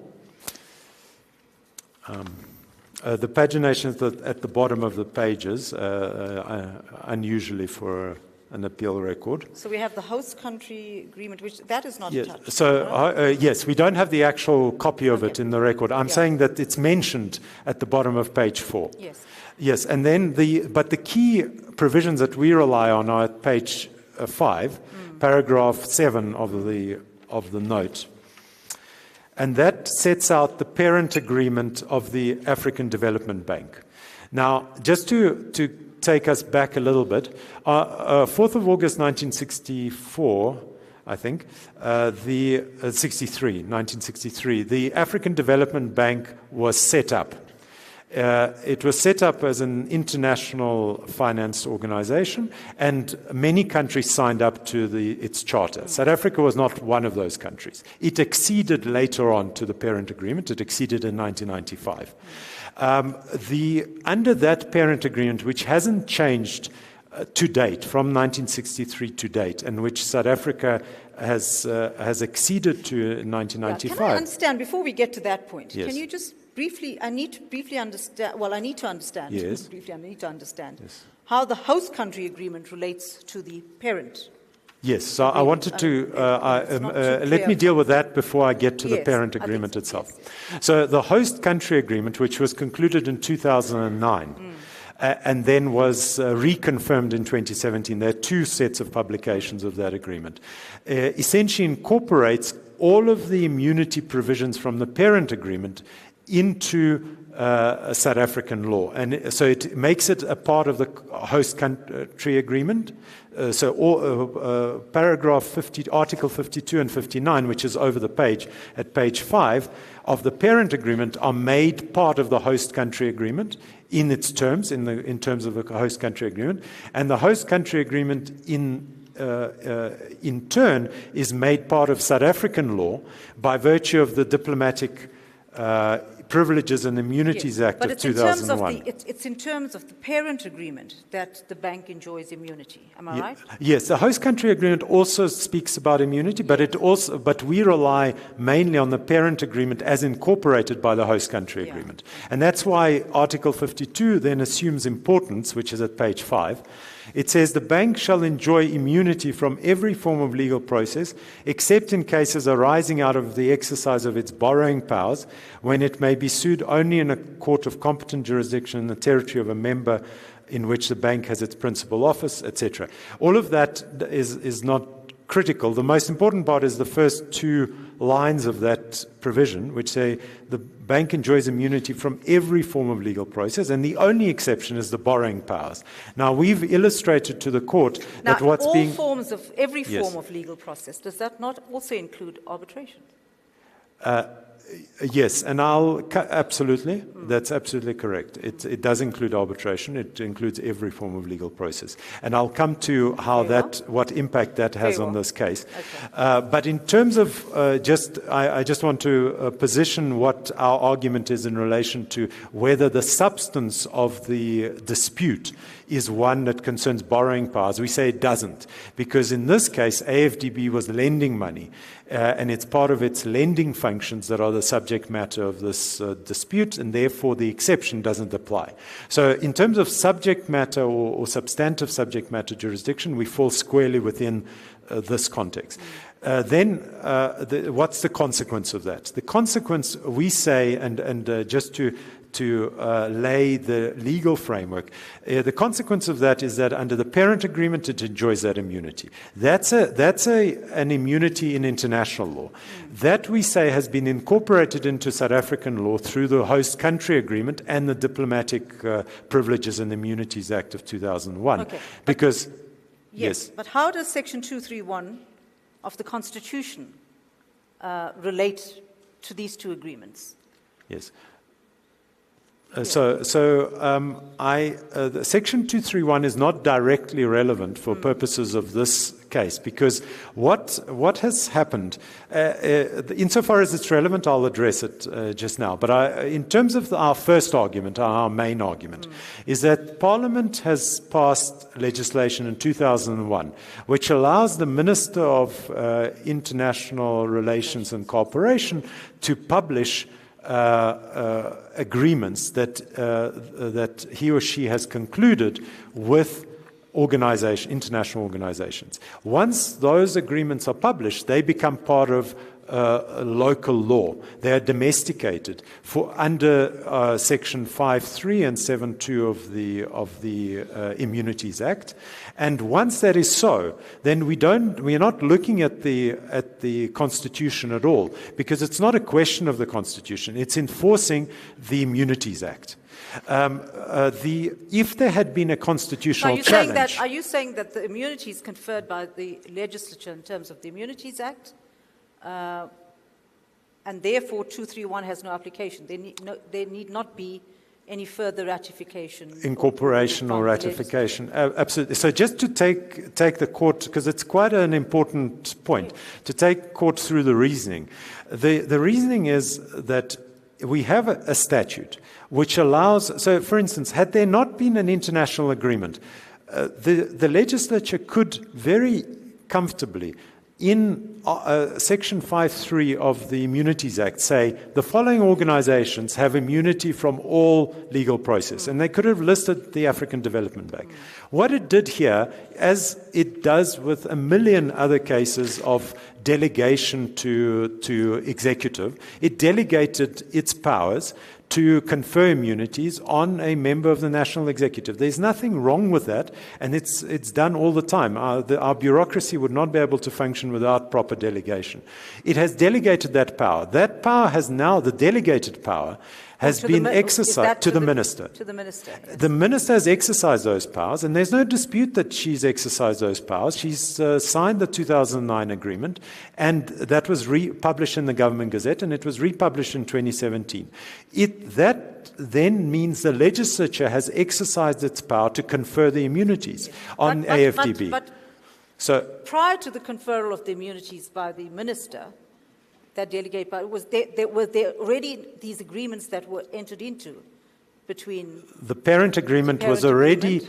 The pagination is at the bottom of the pages, unusually for an appeal record. So we have the host country agreement, which that is not attached. So yes, we don't have the actual copy of it in the record. I'm saying that it's mentioned at the bottom of page 4. Yes. Yes, and then but the key provisions that we rely on are at page 5, paragraph 7 of the note. And that sets out the parent agreement of the African Development Bank. Now, just to take us back a little bit, 4th of August 1964, I think, 1963, the African Development Bank was set up. It was set up as an international finance organization, and many countries signed up to its charter. South Africa was not one of those countries. It acceded later on to the parent agreement. It acceded in 1995. Under that parent agreement, which hasn't changed to date, from 1963 to date, and which South Africa has acceded to in 1995. Can I understand, before we get to that point, Yes. can you just briefly, I need to briefly understand, well, I need to understand, Yes. briefly, I need to understand Yes. how the host country agreement relates to the parent. Yes, so I wanted to let me deal with that before I get to the Yes, parent I think agreement so, itself. yes. So the host country agreement, which was concluded in 2009, and then was reconfirmed in 2017, there are two sets of publications of that agreement, essentially incorporates all of the immunity provisions from the parent agreement into South African law. And so it makes it a part of the host country agreement. Paragraph 50, Article 52 and 59, which is over the page, at page 5, of the parent agreement are made part of the host country agreement in its terms, in terms of the host country agreement. And the host country agreement in turn is made part of South African law by virtue of the diplomatic Privileges and Immunities Act of 2001. It's in terms of the parent agreement that the bank enjoys immunity. Am I right? Yes, the host country agreement also speaks about immunity, but we rely mainly on the parent agreement as incorporated by the host country agreement. And that's why Article 52 then assumes importance, which is at page 5. It says the bank shall enjoy immunity from every form of legal process, except in cases arising out of the exercise of its borrowing powers, when it may be sued only in a court of competent jurisdiction in the territory of a member in which the bank has its principal office, etc. All of that is not critical. The most important part is the first two lines of that provision, which say the bank enjoys immunity from every form of legal process, and the only exception is the borrowing powers. Now, we've illustrated to the court that what's being... every form of legal process, does that not also include arbitration? Yes, and absolutely, that's absolutely correct. It does include arbitration. It includes every form of legal process. And I'll come to how what impact that has on this case. Okay. But in terms of I just want to position what our argument is in relation to whether the substance of the dispute is one that concerns borrowing powers. We say it doesn't, because in this case, AFDB was lending money, and it's part of its lending functions that are the subject matter of this dispute, and therefore the exception doesn't apply. So in terms of subject matter or substantive subject matter jurisdiction, we fall squarely within this context. What's the consequence of that? The consequence, we say, and just to lay the legal framework, the consequence of that is that under the parent agreement, it enjoys that immunity. That's an immunity in international law. That, we say, has been incorporated into South African law through the host country agreement and the Diplomatic Privileges and Immunities Act of 2001. Okay. Because, yes. But how does Section 231 of the Constitution relate to these two agreements? Yes. Section 231 is not directly relevant for purposes of this case, because what has happened, insofar as it's relevant, I'll address it just now. But in terms of our first argument, our main argument, is that Parliament has passed legislation in 2001 which allows the Minister of International Relations and Cooperation to publish agreements that he or she has concluded with international organizations. Once those agreements are published, they become part of local law. They are domesticated under Section 5.3 and 7.2 of the Immunities Act. And once that is so, then we are not looking at the Constitution at all, because it's not a question of the Constitution. It's enforcing the Immunities Act. If there had been a constitutional challenge... Are you saying that the immunities conferred by the legislature in terms of the Immunities Act, and therefore 231 has no application? There need not be any further ratification? Incorporation or ratification. Absolutely. So just to take the court, because it's quite an important point, to take court through the reasoning. The reasoning is that we have a statute which allows, so for instance, had there not been an international agreement, the legislature could very comfortably in Section 5.3 of the Immunities Act say the following organizations have immunity from all legal process. And they could have listed the African Development Bank. What it did here, as it does with a million other cases of delegation to executive, it delegated its powers to confer immunities on a member of the national executive. There's nothing wrong with that, and it's done all the time. Our bureaucracy would not be able to function without proper delegation. It has delegated that power. That power has now, the delegated power, has been exercised to the minister. To the minister. Yes. The minister has exercised those powers, and there's no dispute that she's exercised those powers. She's signed the 2009 agreement, and that was republished in the Government Gazette, and it was republished in 2017. That then means the legislature has exercised its power to confer the immunities on AFDB. But so prior to the conferral of the immunities by the minister, that delegate power, were there already these agreements that were entered into between... The parent agreement was already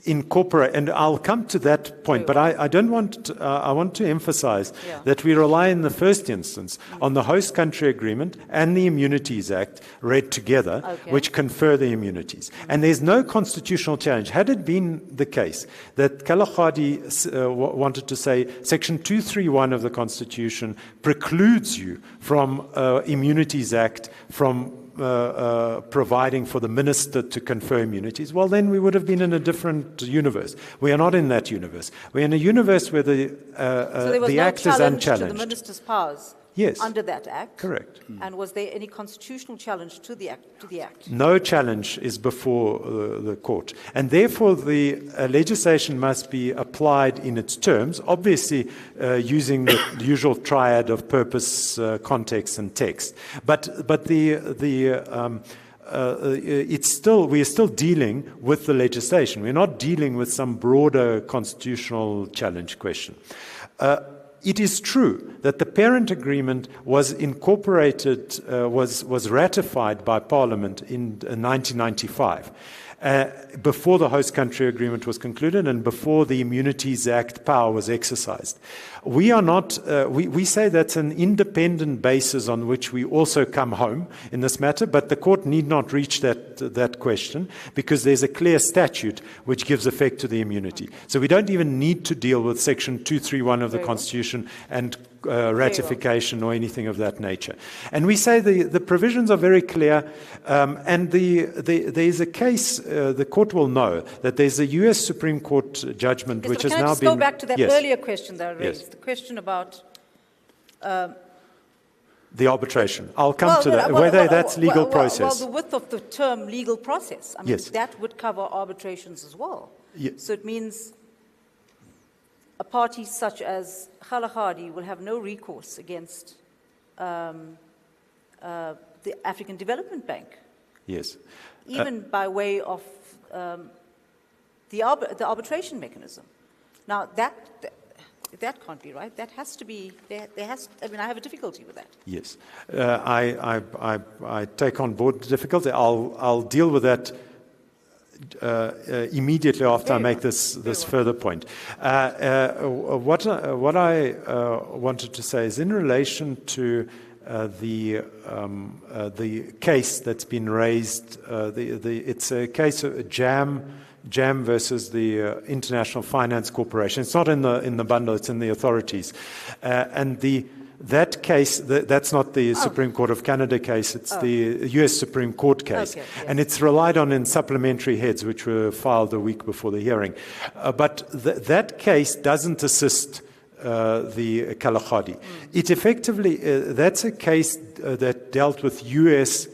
incorporated, and I'll come to that point, but I don't want to, I want to emphasize that we rely in the first instance on the host country agreement and the Immunities Act read together, which confer the immunities. And there's no constitutional challenge. Had it been the case that Kalahari wanted to say Section 231 of the Constitution precludes you from Immunities Act from providing for the minister to confer immunities, well, then we would have been in a different universe. We are not in that universe. We're in a universe where the act is unchallenged. To the minister's powers under that act? Correct. And was there any constitutional challenge to the act? No challenge is before the court. And therefore, the legislation must be applied in its terms, obviously using the usual triad of purpose, context, and text. But it's still, we are still dealing with the legislation. We're not dealing with some broader constitutional challenge question. It is true that the parent agreement was incorporated, was ratified by Parliament in 1995. Before the host country agreement was concluded and before the Immunities Act power was exercised. We are not, we say that's an independent basis on which we also come home in this matter, but the court need not reach that question because there's a clear statute which gives effect to the immunity. So we don't even need to deal with Section 231 of the Constitution and ratification or anything of that nature. And we say the provisions are very clear, and there's a case, the court will know that there's a U.S. Supreme Court judgment which has now been... Can I just go back to that earlier question that I raised? The question about... the arbitration. I'll come to that, whether that's legal process. Well, the width of the term legal process, I mean, that would cover arbitrations as well. So it means a party such as Kalahari will have no recourse against the African Development Bank. Yes. Even by way of the arbitration mechanism. Now, that can't be right. That has to be, I mean, I have a difficulty with that. Yes. I take on board the difficulty. I'll deal with that immediately after I make this further point. What I wanted to say is in relation to the case that's been raised. It's a case of JAM versus the International Finance Corporation. It's not in the bundle; it's in the authorities, and that case, that's not the Supreme Court of Canada case, it's the U.S. Supreme Court case. And it's relied on in supplementary heads, which were filed a week before the hearing. But that case doesn't assist the Kalahari. It effectively, that's a case that dealt with U.S.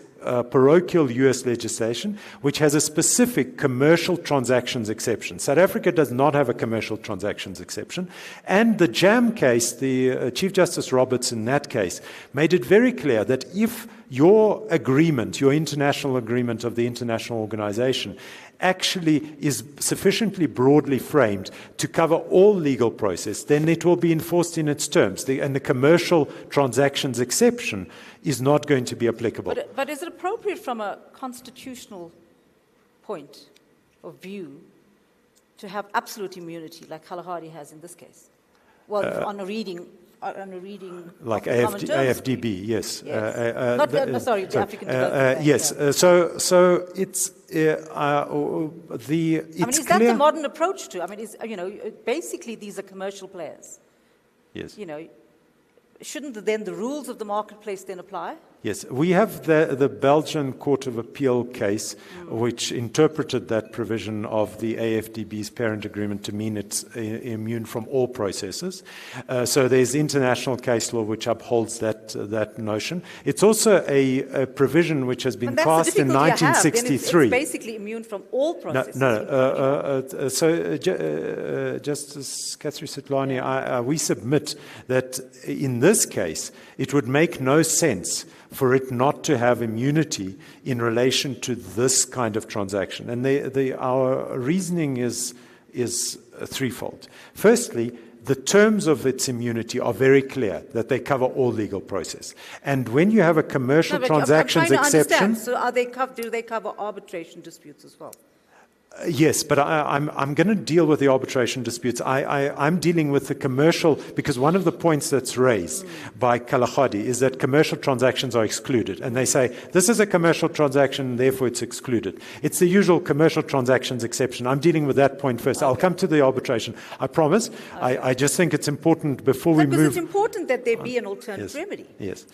Parochial U.S. legislation, which has a specific commercial transactions exception. South Africa does not have a commercial transactions exception. And the JAM case, the Chief Justice Roberts in that case made it very clear that if your agreement, your international agreement of the international organization, actually is sufficiently broadly framed to cover all legal process, then it will be enforced in its terms. And the commercial transactions exception is not going to be applicable. But is it appropriate from a constitutional point of view to have absolute immunity like Kalahari has in this case? Well, on a reading like AFDB, yes. Sorry, the African Development Bank. Yes. So it's it's is that the modern approach to? Basically these are commercial players. Yes. Shouldn't then the rules of the marketplace then apply? Yes, we have the Belgian Court of Appeal case, which interpreted that provision of the AFDB's parent agreement to mean it's immune from all processes. So there's international case law which upholds that notion. It's also a provision which has been passed in 1963. It's basically immune from all processes. Justice Catherine Sitlani, we submit that in this case, it would make no sense for it not to have immunity in relation to this kind of transaction. And our reasoning is threefold. Firstly, the terms of its immunity are very clear, that they cover all legal process. And when you have a commercial transactions exception... So do they cover arbitration disputes as well? Yes, but I'm going to deal with the arbitration disputes. I'm dealing with the commercial, because one of the points that's raised by Kalahari is that commercial transactions are excluded. And they say, this is a commercial transaction, therefore it's excluded. It's the usual commercial transactions exception. I'm dealing with that point first. I'll come to the arbitration. I promise. I just think it's important before we move... Because it's important that there be an alternate remedy. Yes.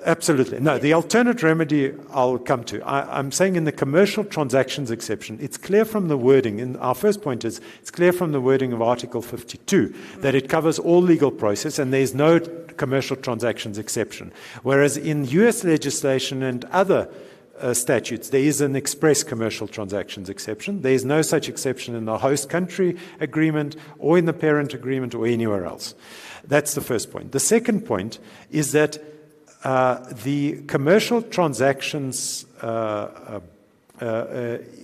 Absolutely. No, the alternate remedy I'll come to. I'm saying in the commercial transactions exception, it's clear from the wording, and our first point is, it's clear from the wording of Article 52 that it covers all legal process and there's no commercial transactions exception. Whereas in US legislation and other statutes, there is an express commercial transactions exception. There is no such exception in the host country agreement or in the parent agreement or anywhere else. That's the first point. The second point is that the commercial transactions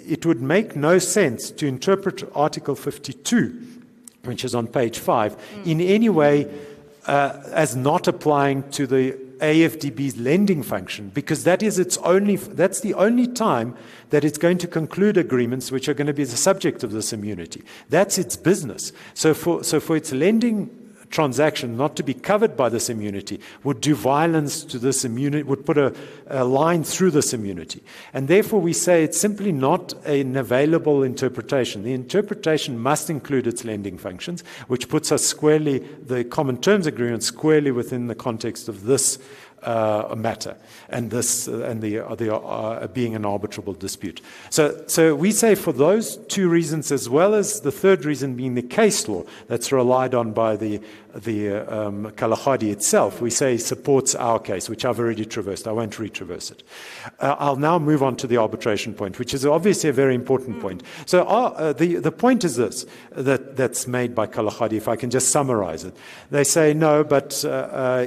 it would make no sense to interpret Article 52, which is on page 5, in any way as not applying to the AFDB's lending function, because that's the only time that it's going to conclude agreements which are going to be the subject of this immunity. That's its business. So for its lending transaction not to be covered by this immunity would do violence to this immunity, would put a line through this immunity. And therefore we say it's simply not an available interpretation. The interpretation must include its lending functions, which puts us squarely, the common terms agreement, squarely within the context of this matter and the being an arbitrable dispute. So we say for those two reasons, as well as the third reason being the case law that's relied on by the Kalahari itself, we say supports our case, which I've already traversed. I won't retraverse it. I'll now move on to the arbitration point, which is obviously a very important point. So the point is this, that's made by Kalahari, if I can just summarize it. They say, no, but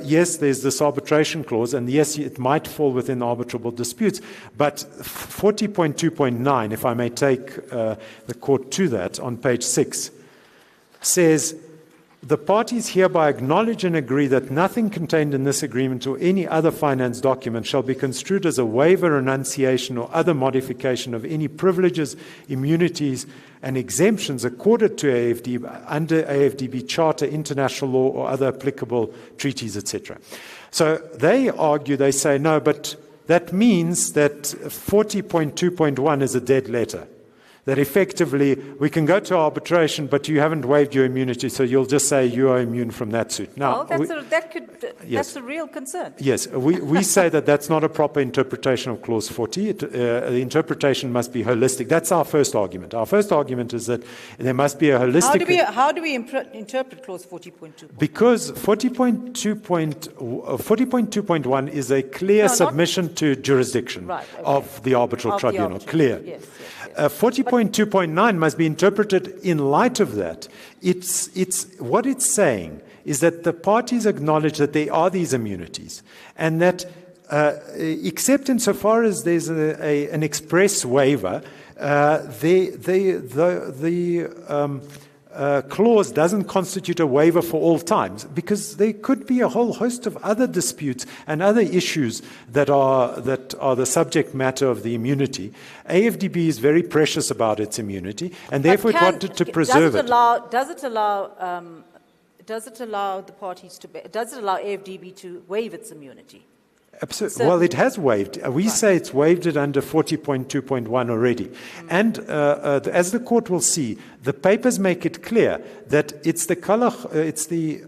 yes, there's this arbitration clause, and yes, it might fall within arbitrable disputes, but 40.2.9, if I may take the court to that, on page 6, says, the parties hereby acknowledge and agree that nothing contained in this agreement or any other finance document shall be construed as a waiver, renunciation, or other modification of any privileges, immunities, and exemptions accorded to AFDB under AFDB Charter, international law, or other applicable treaties, etc. So they argue, they say, no, but that means that 40.2.1 is a dead letter. That effectively we can go to arbitration, but you haven't waived your immunity, so you'll just say you are immune from that suit. Now, that's a real concern. Yes, we say that that's not a proper interpretation of Clause 40. The interpretation must be holistic. That's our first argument. Our first argument is that there must be a holistic... How do we interpret Clause 40.2? Because 40.2.1 is a clear submission to jurisdiction of the arbitral tribunal. Clear. Yes. 40.2.9 must be interpreted in light of that. What it's saying is that the parties acknowledge that there are these immunities, and that except insofar as there's an express waiver, clause doesn't constitute a waiver for all times, because there could be a whole host of other disputes and other issues that are the subject matter of the immunity. AFDB is very precious about its immunity, and therefore it wanted to preserve it. Does it allow the parties to? Does it allow AFDB to waive its immunity? Absolutely. Well, it has waived. We say it's waived it under 40.2.1 already. And as the court will see, the papers make it clear that it's the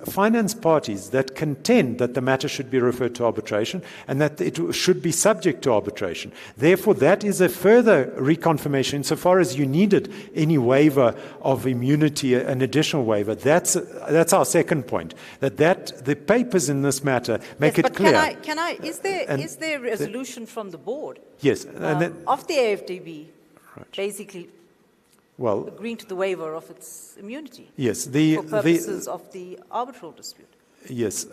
finance parties that contend that the matter should be referred to arbitration and that it should be subject to arbitration. Therefore, that is a further reconfirmation insofar as you needed any waiver of immunity, an additional waiver. That's our second point, that the papers in this matter make it clear. Is there a resolution from the board? Yes. Of the AFDB, basically agreeing to the waiver of its immunity? Yes. For purposes of the arbitral dispute? Yes.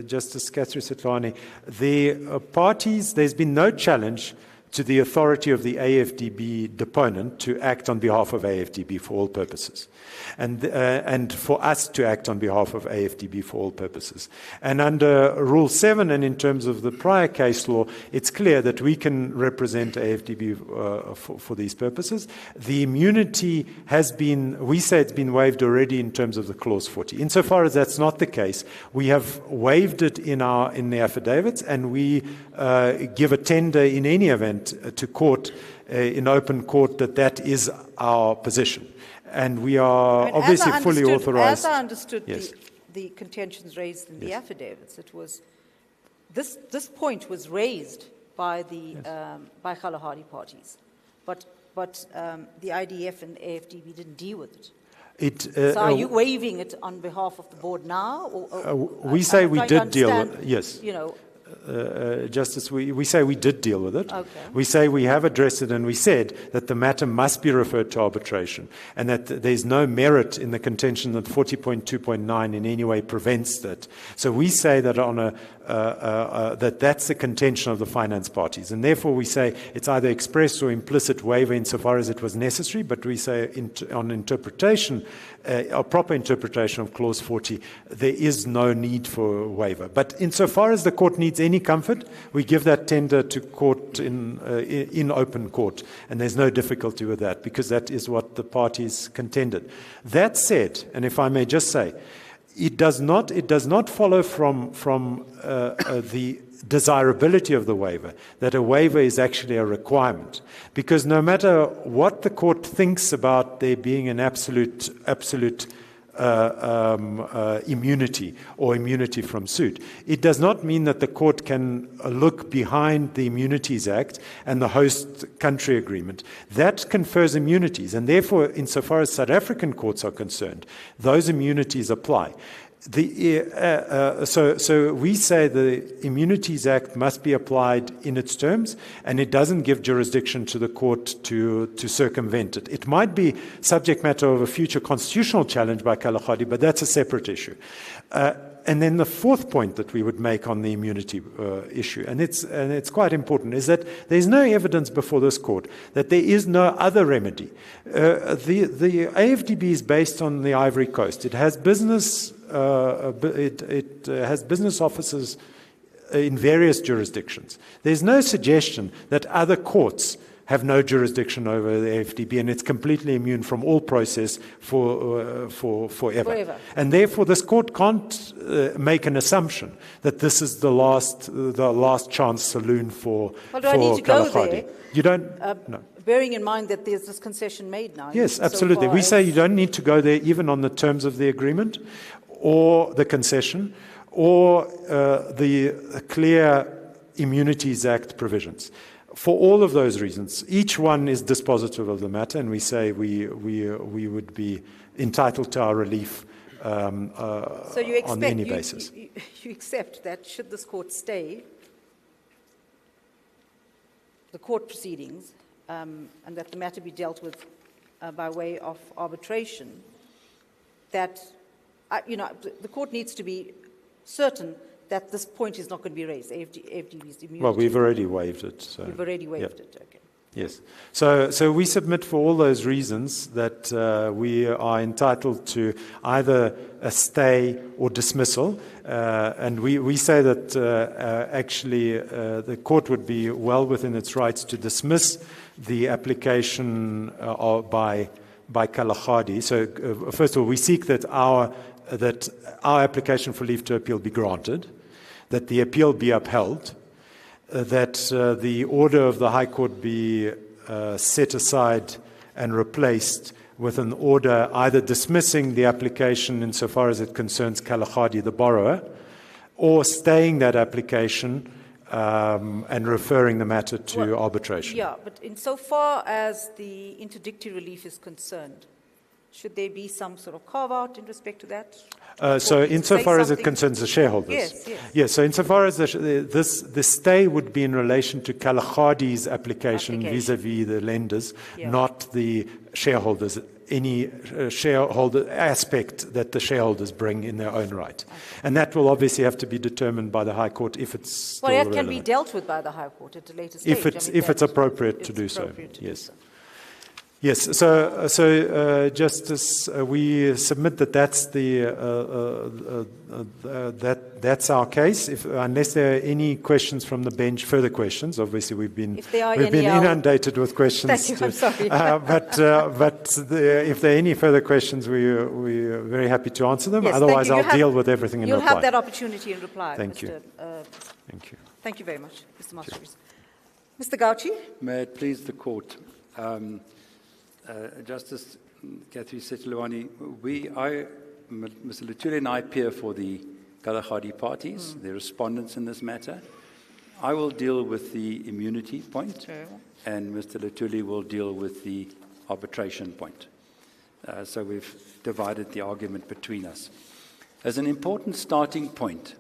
Justice Catherine Setlani, the parties, there's been no challenge to the authority of the AFDB deponent to act on behalf of AFDB for all purposes, and for us to act on behalf of AFDB for all purposes. And under Rule 7, and in terms of the prior case law, it's clear that we can represent AFDB for these purposes. The immunity we say it's been waived already in terms of the Clause 40. Insofar as that's not the case, we have waived it in the affidavits, and we give a tender in any event to court, in open court, that is our position. And we are obviously fully authorized. As I understood yes. the contentions raised in the affidavits, it was this point was raised by the by Kalahari parties, but the IDF and the AFDB didn't deal with it. So are you waiving it on behalf of the board now? We say we did deal with it. Yes. You know. Justice, we say we did deal with it. Okay. We say we have addressed it, and we said that the matter must be referred to arbitration, and that there's no merit in the contention that 40.2.9 in any way prevents that. So we say that that's the contention of the finance parties, and therefore we say it's either express or implicit waiver insofar as it was necessary, but we say on interpretation, a proper interpretation of Clause 40, there is no need for a waiver. But insofar as the court needs any comfort, we give that tender to court in open court, and there's no difficulty with that, because that is what the parties contended. That said, and if I may just say, it does not follow from the desirability of the waiver that a waiver is actually a requirement, because no matter what the court thinks about there being an absolute immunity or immunity from suit, it does not mean that the court can look behind the Immunities Act and the host country agreement. That confers immunities, and therefore, insofar as South African courts are concerned, those immunities apply. So we say the Immunities Act must be applied in its terms, and it doesn't give jurisdiction to the court to circumvent it. It might be subject matter of a future constitutional challenge by Kalahari, but that's a separate issue. And then the fourth point that we would make on the immunity issue, and it's quite important, is that there's no evidence before this court that there is no other remedy. The AFDB is based on the Ivory Coast. It has business. It has business offices in various jurisdictions. There's no suggestion that other courts have no jurisdiction over the AFDB, and it's completely immune from all process forever. And therefore, this court can't make an assumption that this is the last chance saloon for Well, do I need to go there? You don't. No. Bearing in mind that there's this concession made now. Yes, absolutely. We say you don't need to go there even on the terms of the agreement or the concession or the clear Immunities Act provisions. For all of those reasons, each one is dispositive of the matter, and we say we would be entitled to our relief on any basis. You accept that should this court stay the court proceedings and that the matter be dealt with by way of arbitration, that the court needs to be certain that this point is not going to be raised, AFDB's immunity? Well, we've already waived it. So, You've already waived it, okay. Yes. So we submit for all those reasons that we are entitled to either a stay or dismissal. And we say that actually the court would be well within its rights to dismiss the application by Kalahari. So first of all, we seek that our application for leave to appeal be granted, that the appeal be upheld, that the order of the High Court be set aside and replaced with an order either dismissing the application insofar as it concerns Kalahari, the borrower, or staying that application and referring the matter to arbitration. Yeah, but insofar as the interdictory relief is concerned, should there be some sort of carve-out in respect to that? So insofar as it concerns the shareholders? Yes, so insofar as the stay would be in relation to Kalahari's application vis-à-vis the lenders, not the shareholders, any shareholder aspect that the shareholders bring in their own right. And that will obviously have to be determined by the High Court if it's still relevant. Well, that can be dealt with by the High Court at a later stage. If it's appropriate to do so, yes. Yes, so Justice, we submit that that's our case. Unless there are any questions from the bench, further questions. Obviously, we've been inundated with questions. Thank you. I'm sorry. But if there are any further questions, we're very happy to answer them. Yes, otherwise, I'll deal with everything in reply. You'll have that opportunity in reply. Thank you. Thank you. Thank you very much, Mr. Masteries. Mr. Gauci. May it please the court. Justice Kathy Setilwani, Mr. Lutuli and I appear for the Kalahari parties, the respondents in this matter. I will deal with the immunity point, and Mr. Lutuli will deal with the arbitration point. So we've divided the argument between us. As an important starting point,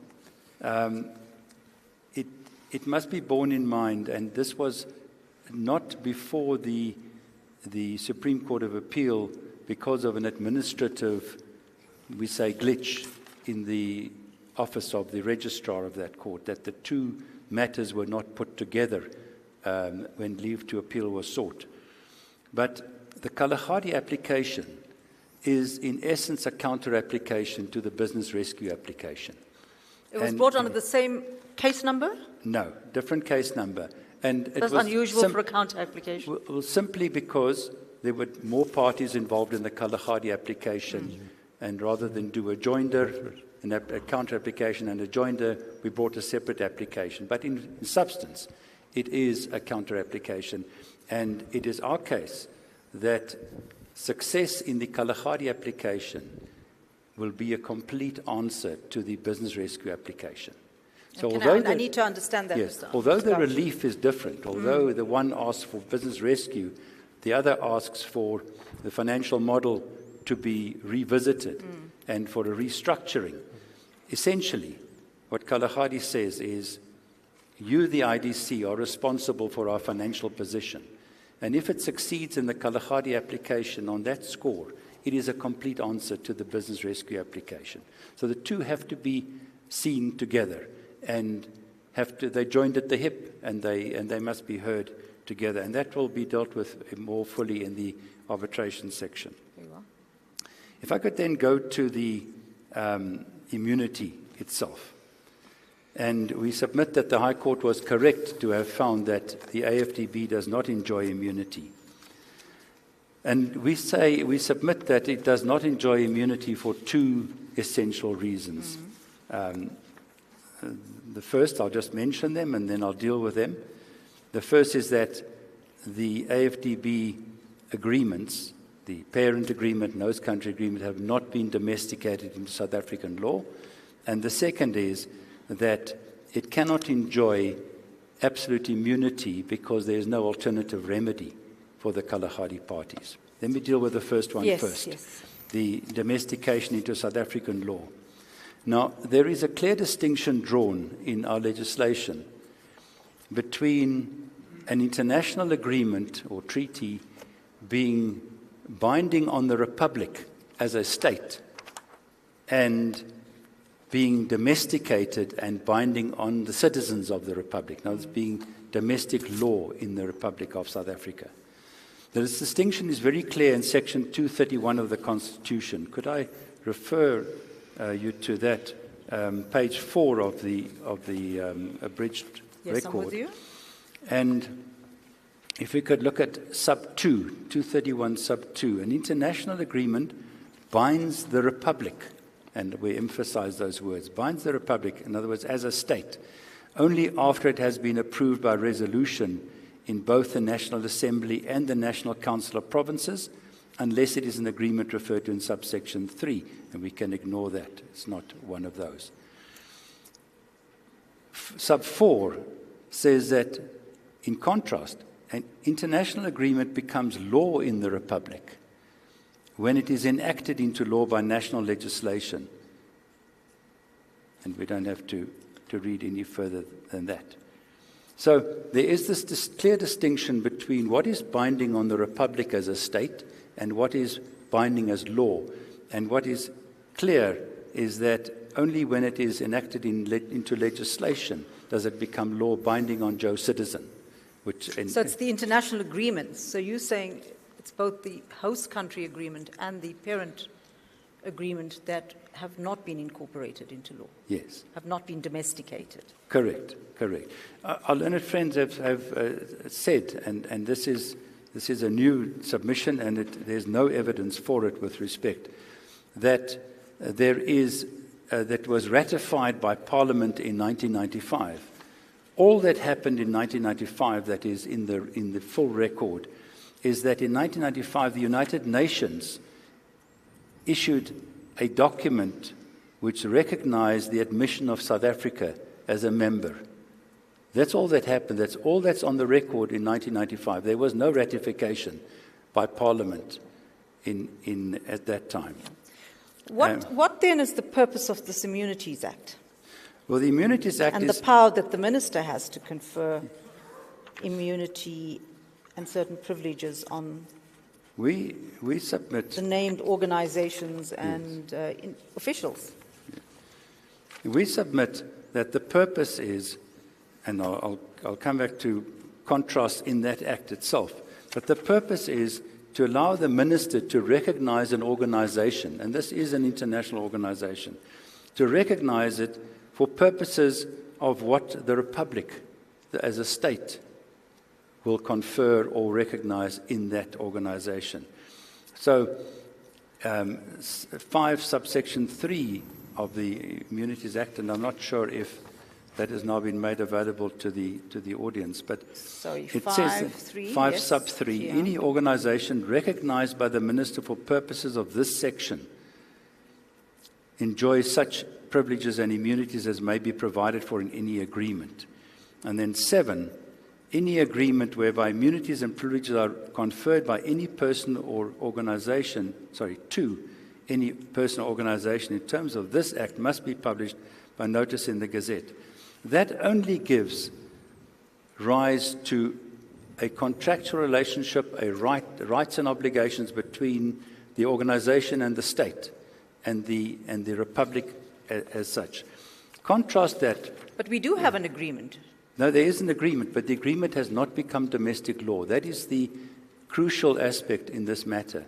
it must be borne in mind, and this was not before the Supreme Court of Appeal because of an administrative, we say, glitch in the office of the registrar of that court, that the two matters were not put together when leave to appeal was sought. But the Kalahari application is, in essence, a counter-application to the business rescue application. It was brought under the same case number? No, different case number. And it That's was unusual for a counter application. Well, simply because there were more parties involved in the Kalahari application, and rather than do a joinder, a counter application and a joinder, we brought a separate application. But in substance, it is a counter application, and it is our case that success in the Kalahari application will be a complete answer to the business rescue application. So I need to understand that. Yes, although the relief is different, although the one asks for business rescue, the other asks for the financial model to be revisited and for a restructuring. Essentially, what Kalahari says is, you, the IDC, are responsible for our financial position. And if it succeeds in the Kalahari application on that score, it is a complete answer to the business rescue application. So the two have to be seen together. And they joined at the hip, and they must be heard together. And that will be dealt with more fully in the arbitration section. Very well. If I could then go to the immunity itself. And we submit that the High Court was correct to have found that the AFDB does not enjoy immunity. And we submit that it does not enjoy immunity for two essential reasons. The first, I'll just mention them and then I'll deal with them. The first is that the AFDB agreements, the parent agreement and host country agreement, have not been domesticated into South African law. And the second is that it cannot enjoy absolute immunity because there is no alternative remedy for the Kalahari parties. Let me deal with the first one first. Yes. The domestication into South African law. Now, there is a clear distinction drawn in our legislation between an international agreement or treaty being binding on the Republic as a state and being domesticated and binding on the citizens of the Republic. Now, it's being domestic law in the Republic of South Africa. This distinction is very clear in Section 231 of the Constitution. Could I refer you to that, page 4 of the abridged Yes, record? I'm with you. And if we could look at sub 2, 231 sub 2, an international agreement binds the Republic, and we emphasize those words, binds the Republic, in other words, as a state, only after it has been approved by resolution in both the National Assembly and the National Council of Provinces, unless it is an agreement referred to in subsection 3, and we can ignore that. It's not one of those. Sub 4 says that, in contrast, an international agreement becomes law in the Republic when it is enacted into law by national legislation. And we don't have to read any further than that. So there is this clear distinction between what is binding on the Republic as a state and what is binding as law. And what is clear is that only when it is enacted into legislation does it become law binding on Joe citizen. So it's the international agreements. So you're saying it's both the host country agreement and the parent agreement that have not been incorporated into law. Yes. Have not been domesticated. Correct. Our learned friends have said, and this is a new submission, and there's no evidence for it with respect, that that was ratified by Parliament in 1995. All that happened in 1995, that is in the full record, is that in 1995 the United Nations issued a document which recognized the admission of South Africa as a member. That's all that happened. That's all that's on the record in 1995. There was no ratification by Parliament at that time. What then is the purpose of this Immunities Act? Well, the Immunities Act and the power that the minister has to confer immunity and certain privileges on we submit the named organizations and officials. We submit that the purpose is, and I'll come back to contrast in that act itself, but the purpose is to allow the minister to recognize an organization, and this is an international organization, to recognize it for purposes of what the Republic, as a state, will confer or recognize in that organization. So 5 subsection 3 of the Immunities Act, and I'm not sure if that has now been made available to the audience, but it says 5 yes, sub 3, yeah. Any organization recognized by the minister for purposes of this section enjoys such privileges and immunities as may be provided for in any agreement. And then 7, any agreement whereby immunities and privileges are conferred by any person or organization, to any person or organization in terms of this act must be published by notice in the Gazette. That only gives rise to a contractual relationship, rights and obligations between the organization and the state and the Republic as such. Contrast that. But we do have an agreement. No, there is an agreement, but the agreement has not become domestic law. That is the crucial aspect in this matter.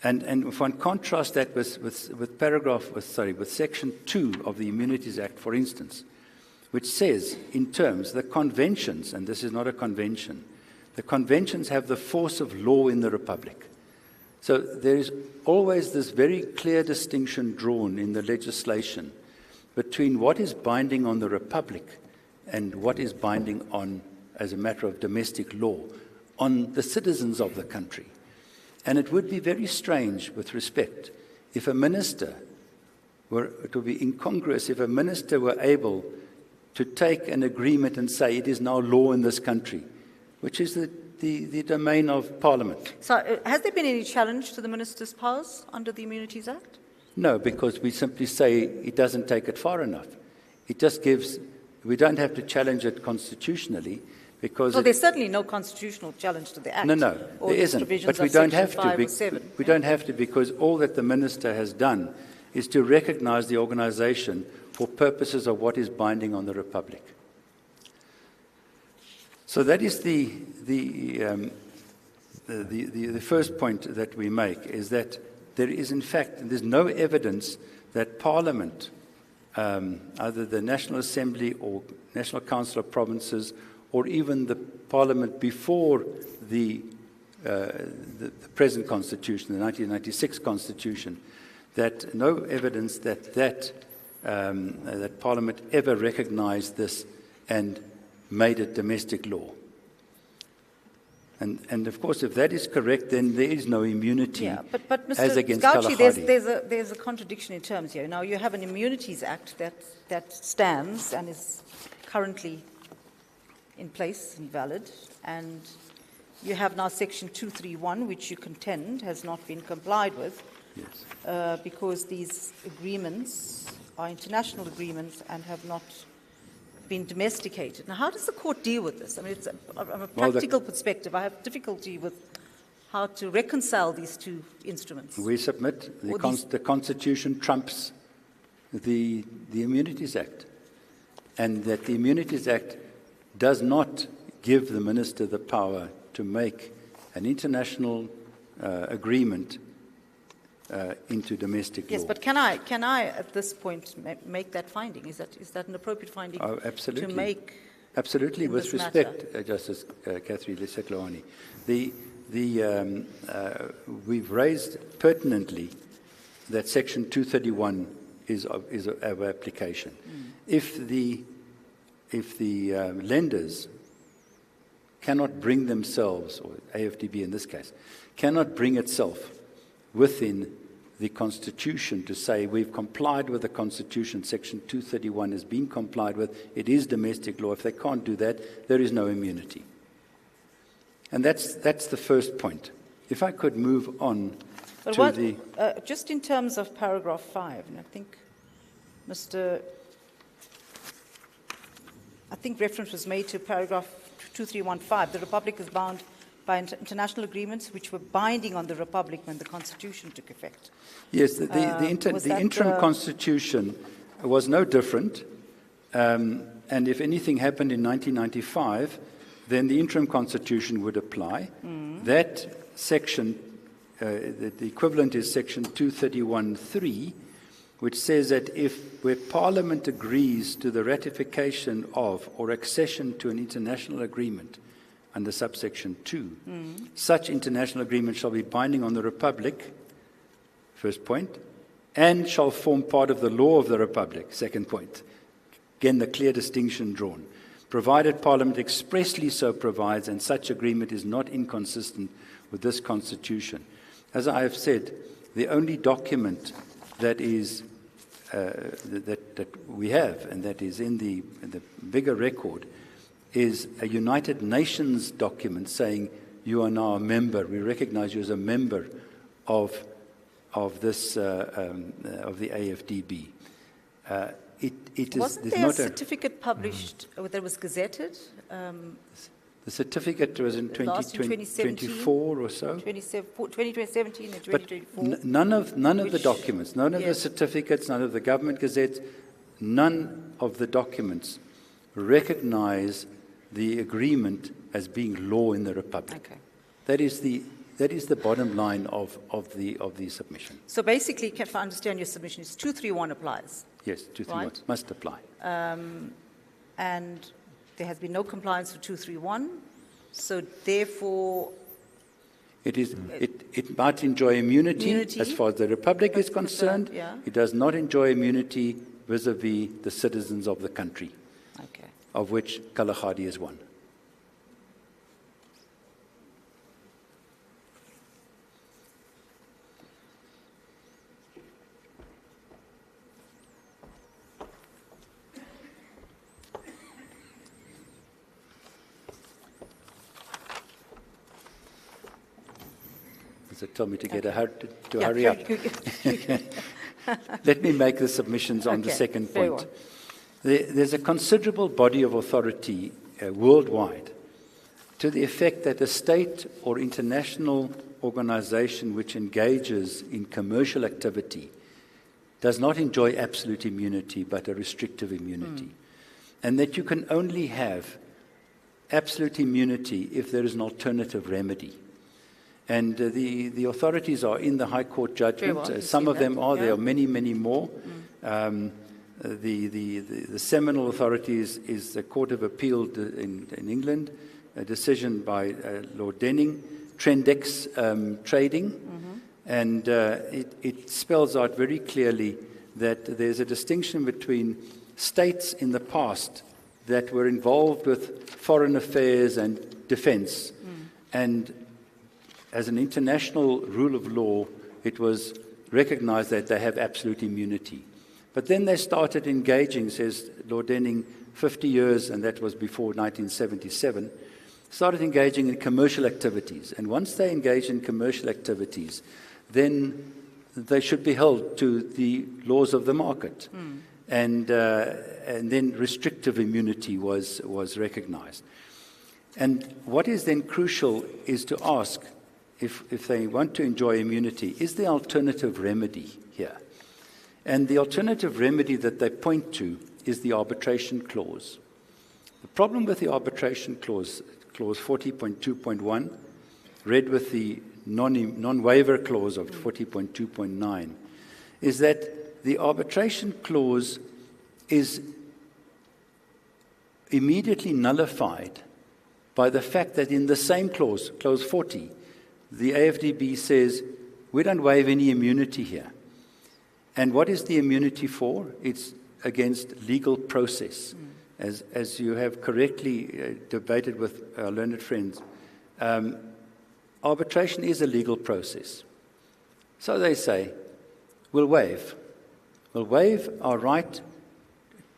And if one contrasts that with Section 2 of the Immunities Act, for instance, which says, in terms, the conventions, and this is not a convention, the conventions have the force of law in the Republic. So there is always this very clear distinction drawn in the legislation between what is binding on the Republic and what is binding on, as a matter of domestic law, on the citizens of the country. And it would be very strange, with respect, if a minister it would be incongruous if a minister were able to take an agreement and say it is now law in this country, which is the domain of Parliament. So has there been any challenge to the minister's powers under the Immunities Act? No, because we simply say it doesn't take it far enough. It just gives, we don't have to challenge it constitutionally because... Well, there's certainly no constitutional challenge to the Act. No, there isn't. But we don't have to. We don't have to because all that the minister has done is to recognize the organization for purposes of what is binding on the Republic. So that is the first point that we make, is that there is, in fact, there's no evidence that Parliament, either the National Assembly or National Council of Provinces, or even the Parliament before the present Constitution, the 1996 Constitution, that no evidence that Parliament ever recognized this and made it domestic law. And of course, if that is correct, then there is no immunity but Mr. as against Gauci, Kalahari. there's a contradiction in terms here. Now, you have an Immunities Act that stands and is currently in place and valid, and you have now Section 231, which you contend has not been complied with, yes. Because these agreements are international agreements and have not been domesticated. Now, how does the court deal with this? I mean, from a practical perspective, I have difficulty with how to reconcile these two instruments. We submit the Constitution trumps the Immunities Act, and that the Immunities Act does not give the minister the power to make an international agreement into domestic law. Yes, but can I at this point make that finding? Is that an appropriate finding absolutely. to make? Absolutely, with respect, Justice Catherine Lesetlawani. We've raised pertinently that Section 231 is of application. If the lenders cannot bring themselves, or AFDB in this case, cannot bring itself within the Constitution to say we've complied with the Constitution, Section 231 has been complied with, it is domestic law. If they can't do that, there is no immunity. And that's the first point. If I could move on just in terms of paragraph 5, and I think reference was made to paragraph 2315. The Republic is bound by international agreements which were binding on the Republic when the Constitution took effect. Yes, the interim Constitution was no different, and if anything happened in 1995, then the interim Constitution would apply. That section, the equivalent is Section 231(3), which says that where Parliament agrees to the ratification of or accession to an international agreement under subsection 2, such international agreement shall be binding on the Republic, first point, and shall form part of the law of the Republic, second point. Again, the clear distinction drawn. Provided Parliament expressly so provides, and such agreement is not inconsistent with this Constitution. As I have said, the only document that is that we have, and that is in the bigger record, is a United Nations document saying you are now a member. We recognize you as a member of this of the AFDB. Wasn't there a certificate published that was gazetted? The certificate was in 2024 or so. 2017 and 2024. But none of the documents, none of the certificates, none of the government gazettes, none of the documents recognize the agreement as being law in the Republic. Okay. That is the bottom line of the submission. So basically, if I understand your submission, it's 231 applies. Yes, 231 must apply. And there has been no compliance with 231, so therefore it might enjoy immunity as far as the Republic is concerned. Yeah. It does not enjoy immunity vis-a-vis the citizens of the country, of which Kalahari is one. Tell me to hurry up. Let me make the submissions on the second point. Well. There's a considerable body of authority worldwide to the effect that a state or international organization which engages in commercial activity does not enjoy absolute immunity, but a restrictive immunity. And that you can only have absolute immunity if there is an alternative remedy. And the authorities are in the High Court judgment. Well, Some of them are. Yeah. There are many, many more. The seminal authority is the Court of Appeal in England, a decision by Lord Denning, Trendex Trading. And it spells out very clearly that there's a distinction between states in the past that were involved with foreign affairs and defense. And as an international rule of law, it was recognized that they have absolute immunity. But then they started engaging, says Lord Denning, 50 years, and that was before 1977, started engaging in commercial activities. And once they engage in commercial activities, then they should be held to the laws of the market. And then restrictive immunity was recognized. And what is then crucial is to ask, if they want to enjoy immunity, is there alternative remedy here? And the alternative remedy that they point to is the arbitration clause. The problem with the arbitration clause, clause 40.2.1, read with the non-waiver clause of 40.2.9, is that the arbitration clause is immediately nullified by the fact that in the same clause, clause 40, the AFDB says, we don't waive any immunity here. And what is the immunity for? It's against legal process. As you have correctly debated with our learned friends, arbitration is a legal process. So they say, we'll waive. We'll waive our right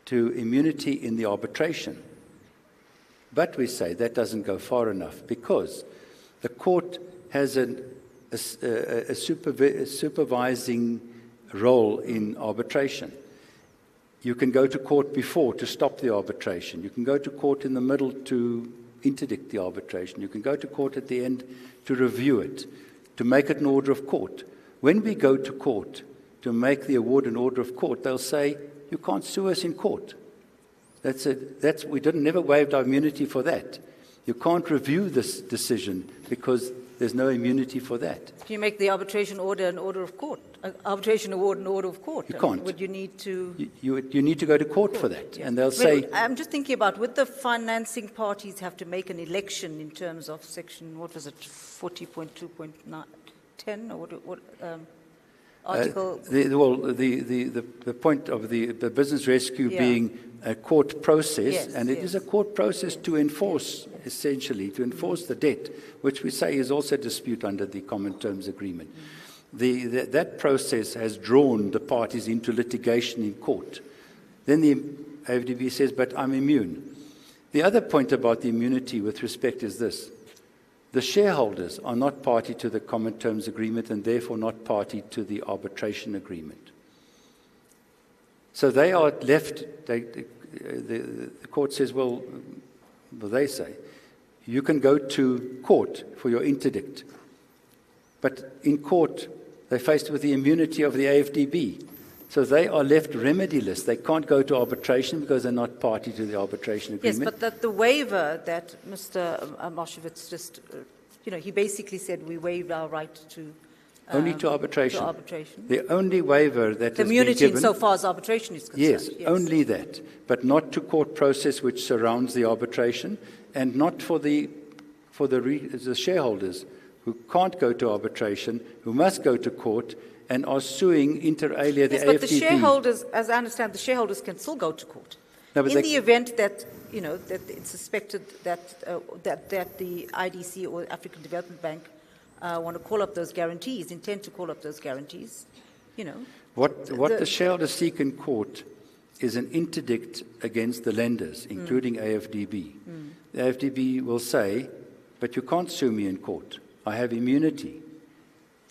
to immunity in the arbitration. But we say that doesn't go far enough because the court has a supervising role in arbitration. You can go to court before to stop the arbitration. You can go to court in the middle to interdict the arbitration. You can go to court at the end to review it, to make it an order of court. When we go to court to make the award an order of court, they'll say, you can't sue us in court. We never waived our immunity for that. You can't review this decision because there's no immunity for that. If you make the arbitration order an order of court, arbitration award an order of court, you can't. Would you need to? You need to go to court for that, and they'll say. I'm just thinking about, would the financing parties have to make an election in terms of section, what was it, 40.2.10 or what? Article. The point of the business rescue being a court process, and it is a court process to enforce, essentially, to enforce the debt, which we say is also a dispute under the Common Terms Agreement. That process has drawn the parties into litigation in court. Then the AFDB says, but I'm immune. The other point about the immunity with respect is this. The shareholders are not party to the Common Terms Agreement and therefore not party to the arbitration agreement. So they are left, the court says, well, they say, you can go to court for your interdict. But in court, they're faced with the immunity of the AFDB. So they are left remediless. They can't go to arbitration because they're not party to the arbitration agreement. Yes, but the waiver that Mr. Moshevitz just, he basically said we waived our right to... only to arbitration. To arbitration. The only waiver that the has immunity been given... insofar as arbitration is concerned. Yes, only that. But not to court process which surrounds the arbitration and not for the shareholders who can't go to arbitration, who must go to court and are suing inter alia the AFDB. But the shareholders, as I understand, the shareholders can still go to court. In the event that, that it's suspected that the IDC or African Development Bank want to call up those guarantees, intend to call up those guarantees, What the shareholders seek in court is an interdict against the lenders, including AFDB. The AFDB will say, but you can't sue me in court. I have immunity.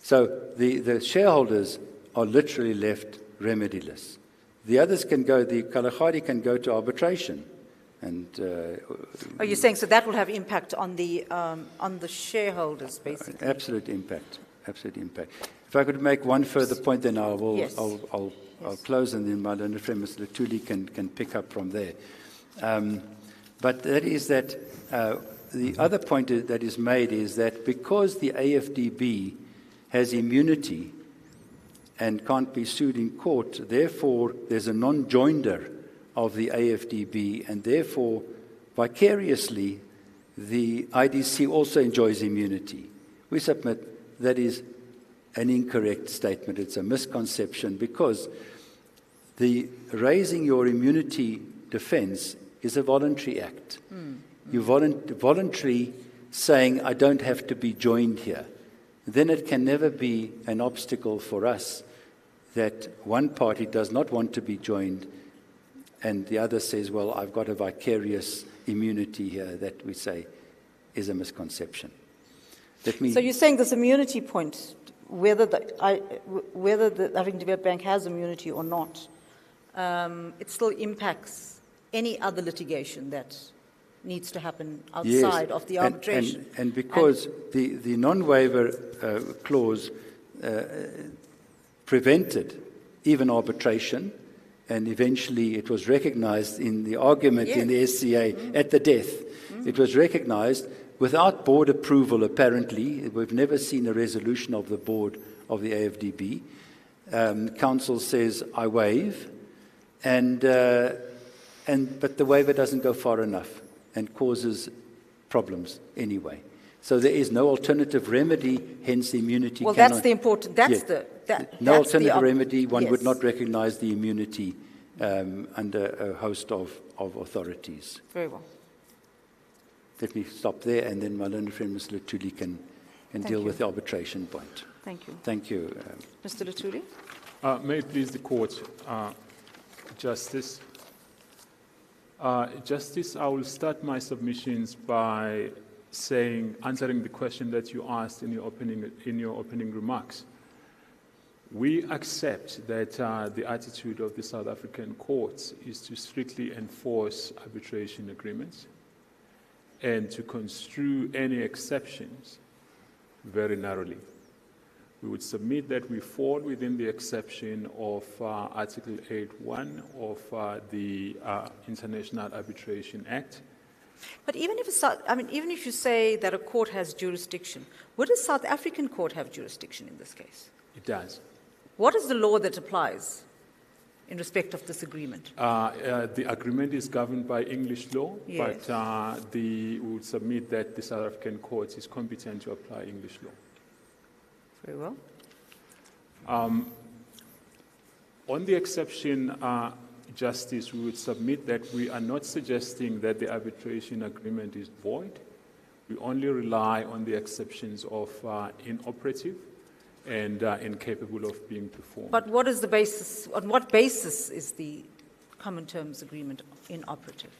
So the shareholders are literally left remediless. The others can go, the Kalahari can go to arbitration. And are you saying so that will have impact on the shareholders, basically? Absolute impact. Absolute impact. If I could make one further point, then I will. Yes. I'll I'll close, and then my learned friend, Mr. Lutuli, can pick up from there. But that is that the other point that is made is that because the AFDB has immunity and can't be sued in court, therefore there's a non-joinder of the AFDB, and therefore vicariously the IDC also enjoys immunity. We submit that is an incorrect statement. It's a misconception, because the raising your immunity defense is a voluntary act. You're voluntary saying, I don't have to be joined here. Then it can never be an obstacle for us that one party does not want to be joined and the other says, well, I've got a vicarious immunity here, that we say is a misconception. So you're saying this immunity point, whether the African Development Bank has immunity or not, it still impacts any other litigation that needs to happen outside of the arbitration. And because the non-waiver clause prevented even arbitration, and eventually it was recognized in the argument in the SCA at the death. It was recognized without board approval, apparently. We've never seen a resolution of the board of the AFDB. Council says, I waive, but the waiver doesn't go far enough and causes problems anyway. So there is no alternative remedy, hence the immunity. Well, that's the important, no alternative remedy, one would not recognize the immunity under a host of authorities. Very well. Let me stop there, and then my learned friend, Mr. Lutuli, can deal with the arbitration point. Thank you. Thank you. Mr. Lutuli? May it please the Court, Justice. Justice, I will start my submissions by answering the question that you asked in your opening remarks. We accept that the attitude of the South African courts is to strictly enforce arbitration agreements and to construe any exceptions very narrowly. We would submit that we fall within the exception of Article 8.1 of the International Arbitration Act. But even if you say that a court has jurisdiction, would a South African court have jurisdiction in this case? It does. What is the law that applies in respect of this agreement? The agreement is governed by English law, yes. But we would submit that the South African court is competent to apply English law. Very well. On the exception, Justice, we would submit that we are not suggesting that the arbitration agreement is void. We only rely on the exceptions of inoperative and incapable of being performed. But what is the basis? On what basis is the common terms agreement inoperative?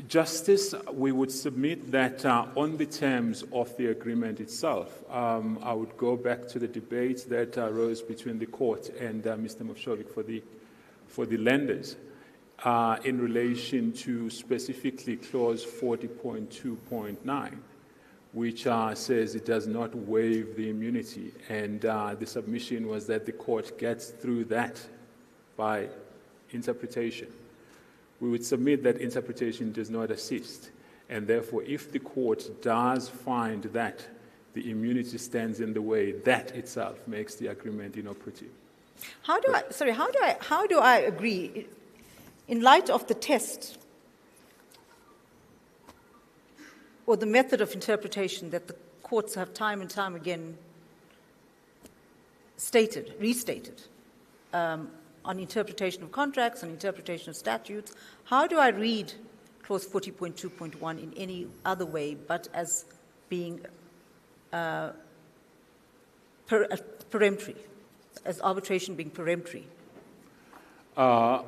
Justice, we would submit that on the terms of the agreement itself, I would go back to the debate that arose between the court and Mr. Mofshovik for the lenders in relation to specifically clause 40.2.9, which says it does not waive the immunity. And the submission was that the court gets through that by interpretation. We would submit that interpretation does not assist. And therefore, if the court does find that the immunity stands in the way, that itself makes the agreement inoperative. How do I agree, in light of the test or the method of interpretation that the courts have time and time again restated, on interpretation of contracts, on interpretation of statutes, how do I read clause 40.2.1 in any other way but as being peremptory, as arbitration being peremptory? My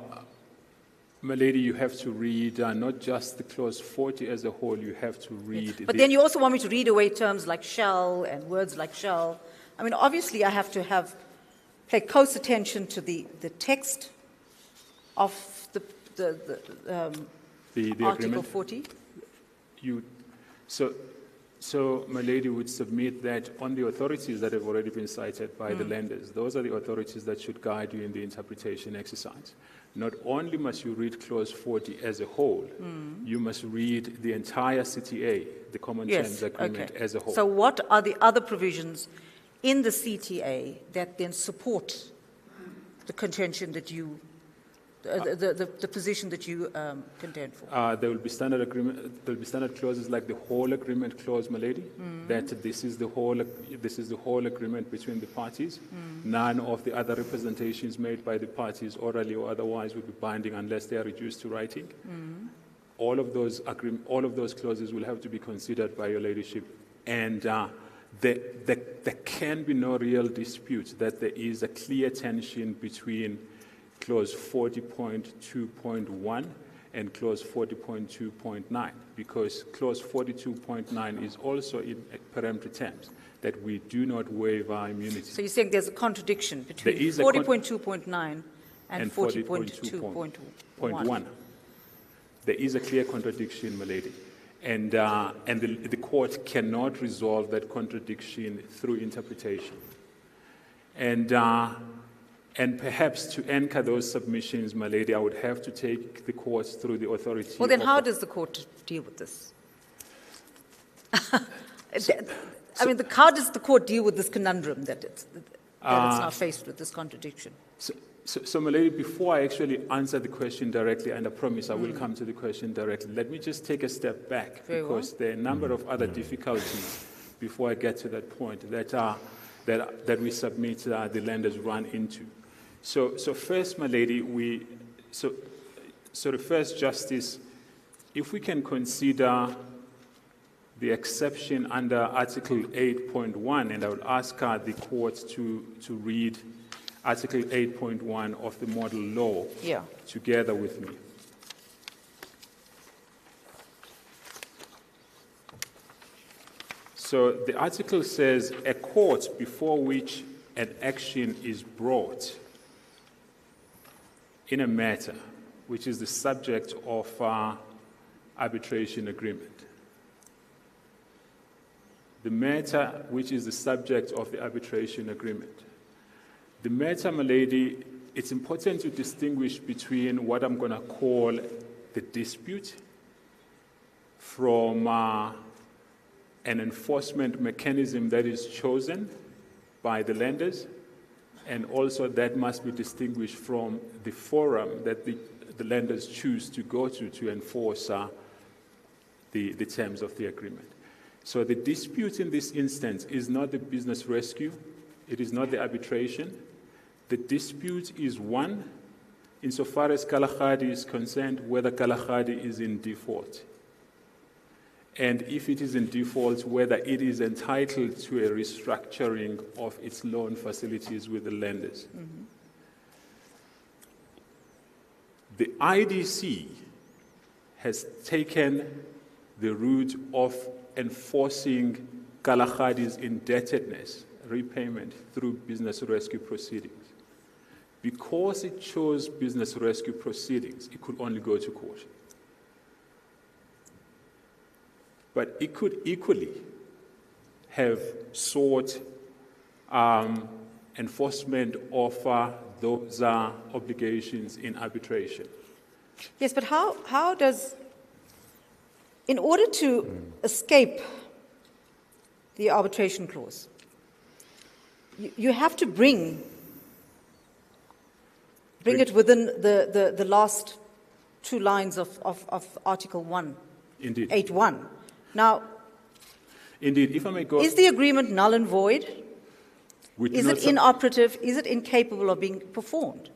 lady, you have to read not just the clause 40 as a whole, you have to read... But then you also want me to read away terms like shall and words like shall. I mean, obviously I have to pay close attention to the text of the Article agreement? 40. So So, my lady would submit that on the authorities that have already been cited by the lenders, those are the authorities that should guide you in the interpretation exercise. Not only must you read Clause 40 as a whole, you must read the entire CTA, the Common Terms Agreement, as a whole. So what are the other provisions in the CTA that then support the contention that you, the position that you contend for? There will be standard agreement. There will be standard clauses like the whole agreement clause, my lady. That this is the whole agreement between the parties. None of the other representations made by the parties, orally or otherwise, will be binding unless they are reduced to writing. All of those clauses will have to be considered by your ladyship, and there can be no real dispute that there is a clear tension between Clause 40.2.1 and Clause 40.2.9, because Clause 42.9 is also in peremptory terms, that we do not waive our immunity. So you're saying there's a contradiction between 40.2.9 and 40.2.1? There is a clear contradiction, my lady. And the court cannot resolve that contradiction through interpretation. And perhaps to anchor those submissions, my lady, I would have to take the courts through the authority. Well, then how does the court deal with this? How does the court deal with this conundrum that it's now faced with this contradiction? So, my lady, before I actually answer the question directly, and I promise I will come to the question directly, let me just take a step back, because there are a number of other difficulties before I get to that point that we submit the lenders run into. So first, my lady, so the first justice, if we can consider the exception under Article 8.1, and I would ask the court to read Article 8.1 of the model law together with me. So the article says, a court before which an action is brought in a matter which is the subject of arbitration agreement. The matter which is the subject of the arbitration agreement. The matter, my lady, it's important to distinguish between what I'm going to call the dispute from an enforcement mechanism that is chosen by the lenders, and also that must be distinguished from the forum that the lenders choose to go to enforce the terms of the agreement. So the dispute in this instance is not the business rescue, it is not the arbitration. The dispute is one, insofar as Kalahari is concerned, whether Kalahari is in default. And if it is in default, whether it is entitled to a restructuring of its loan facilities with the lenders. The IDC has taken the route of enforcing Kalahari's indebtedness, repayment, through business rescue proceedings. Because it chose business rescue proceedings, it could only go to court. But it could equally have sought enforcement of those obligations in arbitration. Yes, but how does, in order to escape the arbitration clause, you have to bring it within the last two lines of Article 1, Indeed. 8.1. Now, indeed, if I may go... Is the agreement null and void? Is it inoperative? Is it incapable of being performed?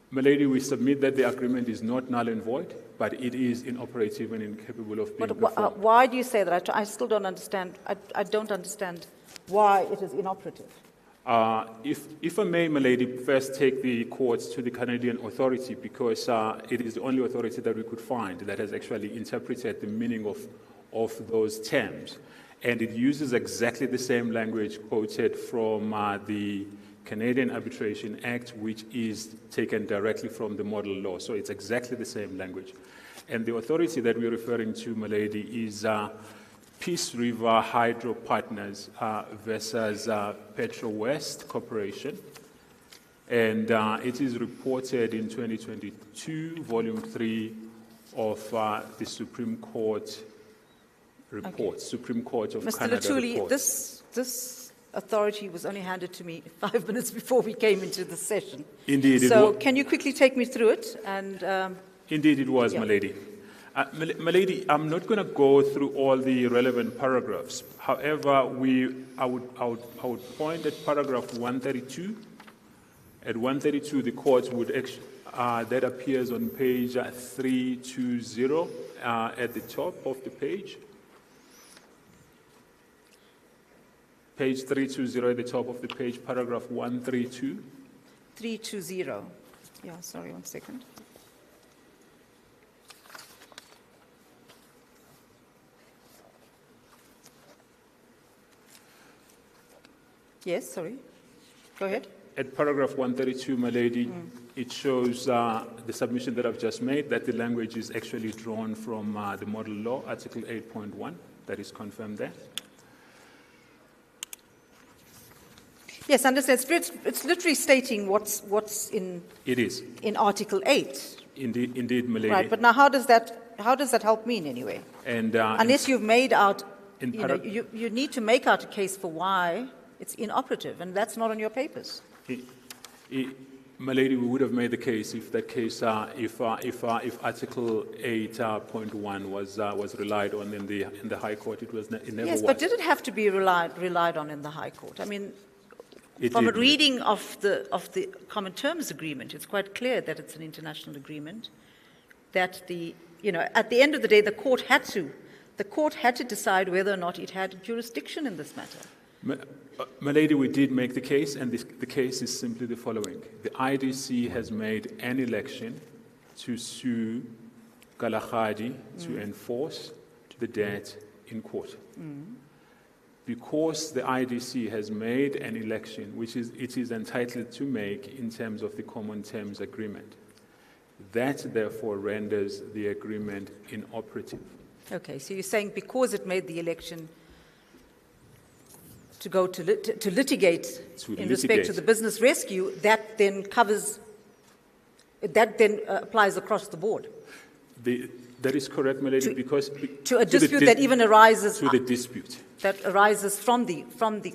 My lady, we submit that the agreement is not null and void, but it is inoperative and incapable of being performed. Why do you say that? I still don't understand. I don't understand why it is inoperative. If I may, my lady, first take the courts to the Canadian authority, because it is the only authority that we could find that has actually interpreted the meaning of those terms. And it uses exactly the same language quoted from the Canadian Arbitration Act, which is taken directly from the model law. So it's exactly the same language. And the authority that we're referring to, my lady, is Peace River Hydro Partners versus Petro West Corporation. And it is reported in 2022, Volume 3 of the Supreme Court report, okay. Supreme Court of Mr. Canada Latuli, report. this authority was only handed to me 5 minutes before we came into the session. Indeed. So can you quickly take me through it? And indeed it was, yeah. my lady. My lady, I'm not going to go through all the relevant paragraphs. However, I would point at paragraph 132. At 132, the court would that appears on page 320 at the top of the page. Page 320 at the top of the page, paragraph 132. 320. Yeah, sorry, 1 second. Yes, sorry. Go ahead. At paragraph 132, my lady, it shows the submission that I've just made, that the language is actually drawn from the model law, Article 8.1, that is confirmed there. Yes, understand. It's literally stating what's in. It is in Article 8. Indeed, my lady. Right, but now how does that help me in any way? And unless you've made out, you need to make out a case for why it's inoperative, and that's not on your papers. My lady, we would have made the case if that case, if Article 8.1 was relied on in the High Court. It was it never yes, was. but did it have to be relied on in the High Court? I mean, from a reading of the Common Terms Agreement, it's quite clear that it's an international agreement. That at the end of the day, the court had to decide whether or not it had jurisdiction in this matter. My lady, we did make the case, and the case is simply the following. The IDC has made an election to sue Kalahari to enforce the debt in court. Because the IDC has made an election, which it is entitled to make in terms of the Common Terms Agreement, that therefore renders the agreement inoperative. Okay, so you're saying because it made the election to go to litigate in respect to the business rescue, that then applies across the board. That is correct, my lady, because to a dispute that even arises to the dispute that arises from the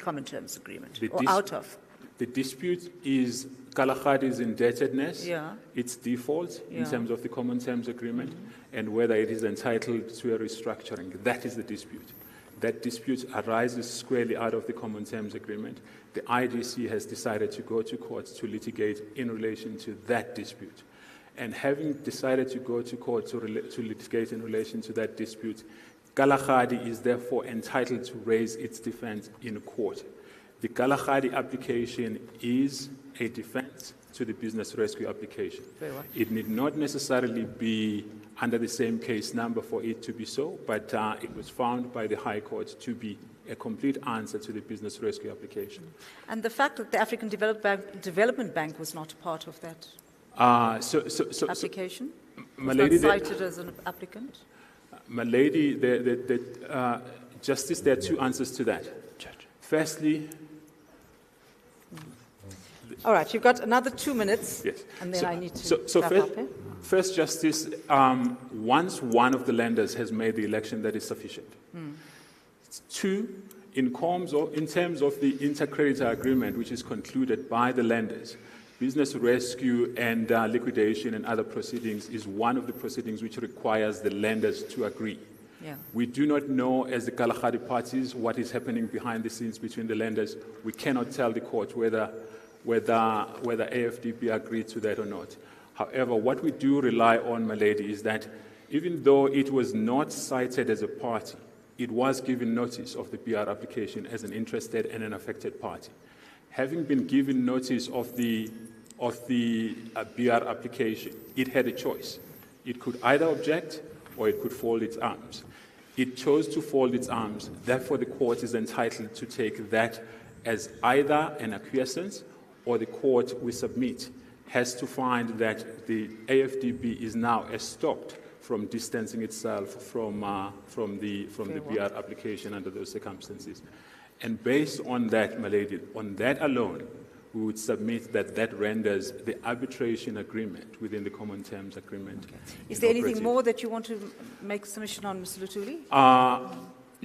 Common Terms Agreement or out of. The dispute is Kalahari's indebtedness, its default in terms of the Common Terms Agreement, and whether it is entitled to a restructuring. That is the dispute. That dispute arises squarely out of the Common Terms Agreement. The IDC has decided to go to court to litigate in relation to that dispute. And having decided to go to court to litigate in relation to that dispute, Kalahari is therefore entitled to raise its defense in court. The Kalahari application is a defense to the business rescue application. It need not necessarily be under the same case number for it to be so, but it was found by the High Court to be a complete answer to the business rescue application. And the fact that the African Development Bank was not part of that application? My was lady, not cited as an applicant? My lady, Justice, there are two answers to that. Firstly, all right, you've got another 2 minutes, yes. And then I need to wrap up. First, Justice, once one of the lenders has made the election, that is sufficient. Two, in terms of the intercreditor agreement, which is concluded by the lenders, business rescue and liquidation and other proceedings is one of the proceedings which requires the lenders to agree. Yeah. We do not know, as the Kalahari parties, what is happening behind the scenes between the lenders. We cannot tell the court whether AFDB agreed to that or not. However, what we do rely on, my lady, is that even though it was not cited as a party, it was given notice of the BR application as an interested and an affected party. Having been given notice of the BR application, it had a choice. It could either object or it could fold its arms. It chose to fold its arms. Therefore, the court is entitled to take that as either an acquiescence, or the court, we submit, has to find that the AFDB is now stopped from distancing itself from the BR application under those circumstances. And based on that, my lady, on that alone, we would submit that that renders the arbitration agreement within the common terms agreement. Okay. Is there anything more that you want to make a submission on, Mr. Lutuli?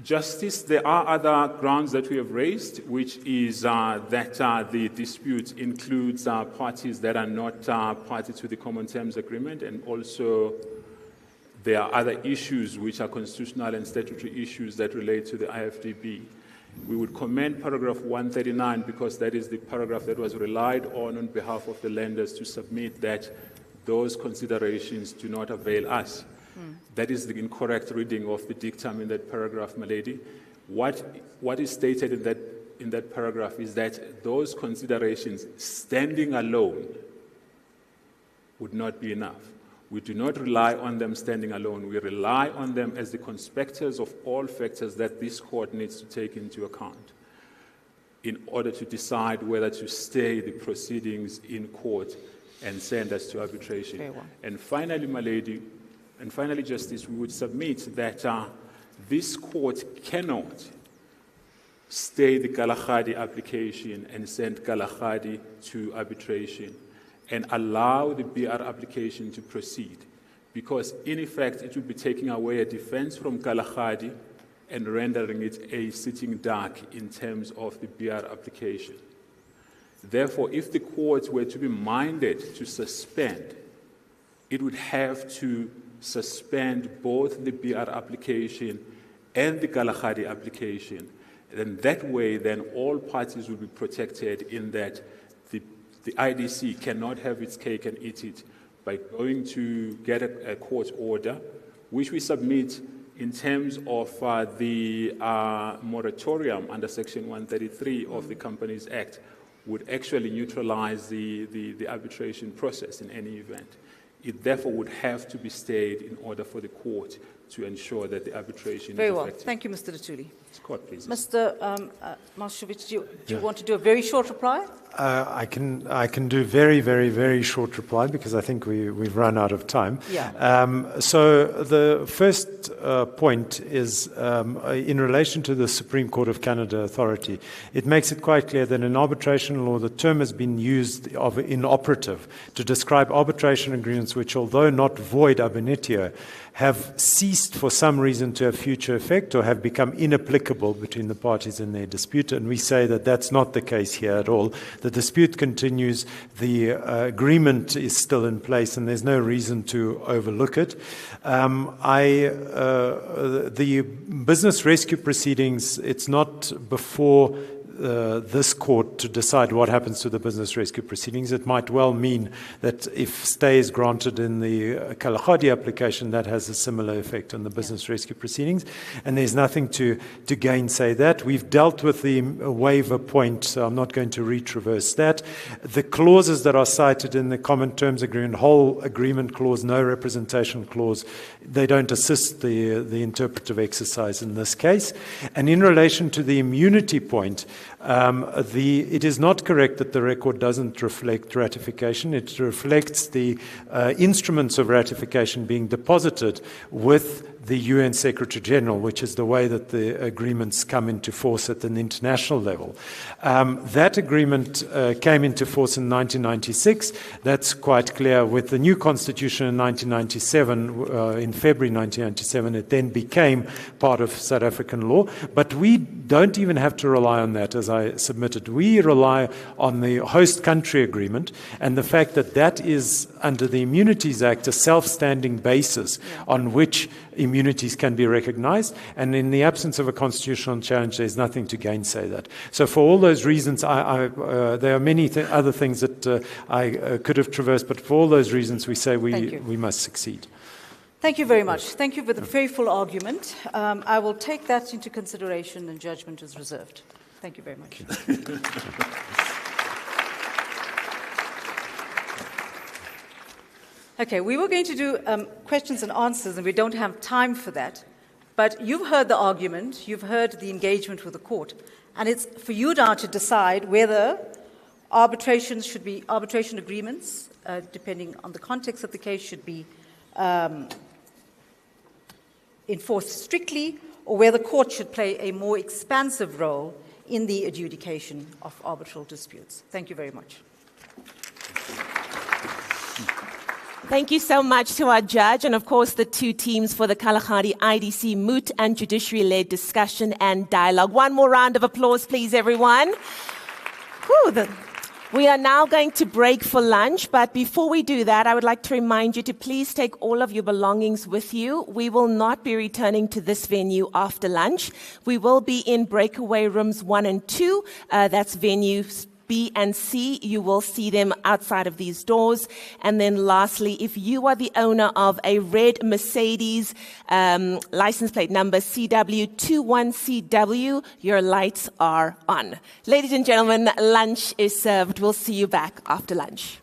Justice, there are other grounds that we have raised, which is that the dispute includes parties that are not party to the common terms agreement, and also there are other issues which are constitutional and statutory issues that relate to the IFDB. We would commend paragraph 139 because that is the paragraph that was relied on behalf of the lenders to submit that those considerations do not avail us. That is the incorrect reading of the dictum in that paragraph, my lady. What is stated in that paragraph is that those considerations standing alone would not be enough. We do not rely on them standing alone. We rely on them as the conspectors of all factors that this court needs to take into account in order to decide whether to stay the proceedings in court and send us to arbitration. Very well. And finally, my lady, and finally, Justice, we would submit that this court cannot stay the Kalahari application and send Kalahari to arbitration and allow the BR application to proceed, because in effect it would be taking away a defense from Kalahari and rendering it a sitting duck in terms of the BR application. Therefore, if the court were to be minded to suspend, it would have to suspend both the BR application and the Kalahari application. And that way, then all parties will be protected in that the IDC cannot have its cake and eat it by going to get a court order, which we submit in terms of the moratorium under Section 133 of the Companies Act would actually neutralize the arbitration process in any event. It therefore would have to be stayed in order for the court to ensure that the arbitration Very is well. effective. Thank you, Mr. Lutuli. Court, please. Mr. Malshevich, do you want to do a very short reply? I can do very, very, very short reply because I think we've run out of time. Yeah. So the first point is in relation to the Supreme Court of Canada authority. It makes it quite clear that in arbitration law, the term has been used of inoperative to describe arbitration agreements which, although not void ab initio, have ceased for some reason to have future effect or have become inapplicable between the parties in their dispute. And we say that that's not the case here at all. The dispute continues, the agreement is still in place, and there's no reason to overlook it. The business rescue proceedings, it's not before this court to decide what happens to the business rescue proceedings. It might well mean that if stay is granted in the Kalahari application, that has a similar effect on the business rescue proceedings. And there's nothing to gainsay that. We've dealt with the waiver point, so I'm not going to retraverse that. The clauses that are cited in the common terms agreement, whole agreement clause, no representation clause, they don't assist the interpretive exercise in this case. And in relation to the immunity point, it is not correct that the record doesn't reflect ratification. It reflects the instruments of ratification being deposited with the UN Secretary General, which is the way that the agreements come into force at an international level. That agreement came into force in 1996. That's quite clear. With the new constitution in 1997, in February 1997, it then became part of South African law. But we don't even have to rely on that, as I submitted. We rely on the host country agreement and the fact that that is, under the Immunities Act, a self-standing basis on which immunities can be recognized, and in the absence of a constitutional challenge, there's nothing to gainsay that. So for all those reasons, there are many other things that I could have traversed, but for all those reasons, we say we must succeed. Thank you very much. Thank you for the very full argument. I will take that into consideration, and judgment is reserved. Thank you very much. Okay, we were going to do questions and answers, and we don't have time for that. But you've heard the argument, you've heard the engagement with the court, and it's for you now to decide whether arbitration agreements, depending on the context of the case, should be enforced strictly, or whether courts should play a more expansive role in the adjudication of arbitral disputes. Thank you very much. Thank you so much to our judge and, of course, the two teams for the Kalahari IDC moot and judiciary-led discussion and dialogue. One more round of applause, please, everyone. We are now going to break for lunch, but before we do that, I would like to remind you to please take all of your belongings with you. We will not be returning to this venue after lunch. We will be in breakaway rooms 1 and 2. That's venues B and C. You will see them outside of these doors. And then lastly, if you are the owner of a red Mercedes license plate number CW21CW, your lights are on. Ladies and gentlemen, lunch is served. We'll see you back after lunch.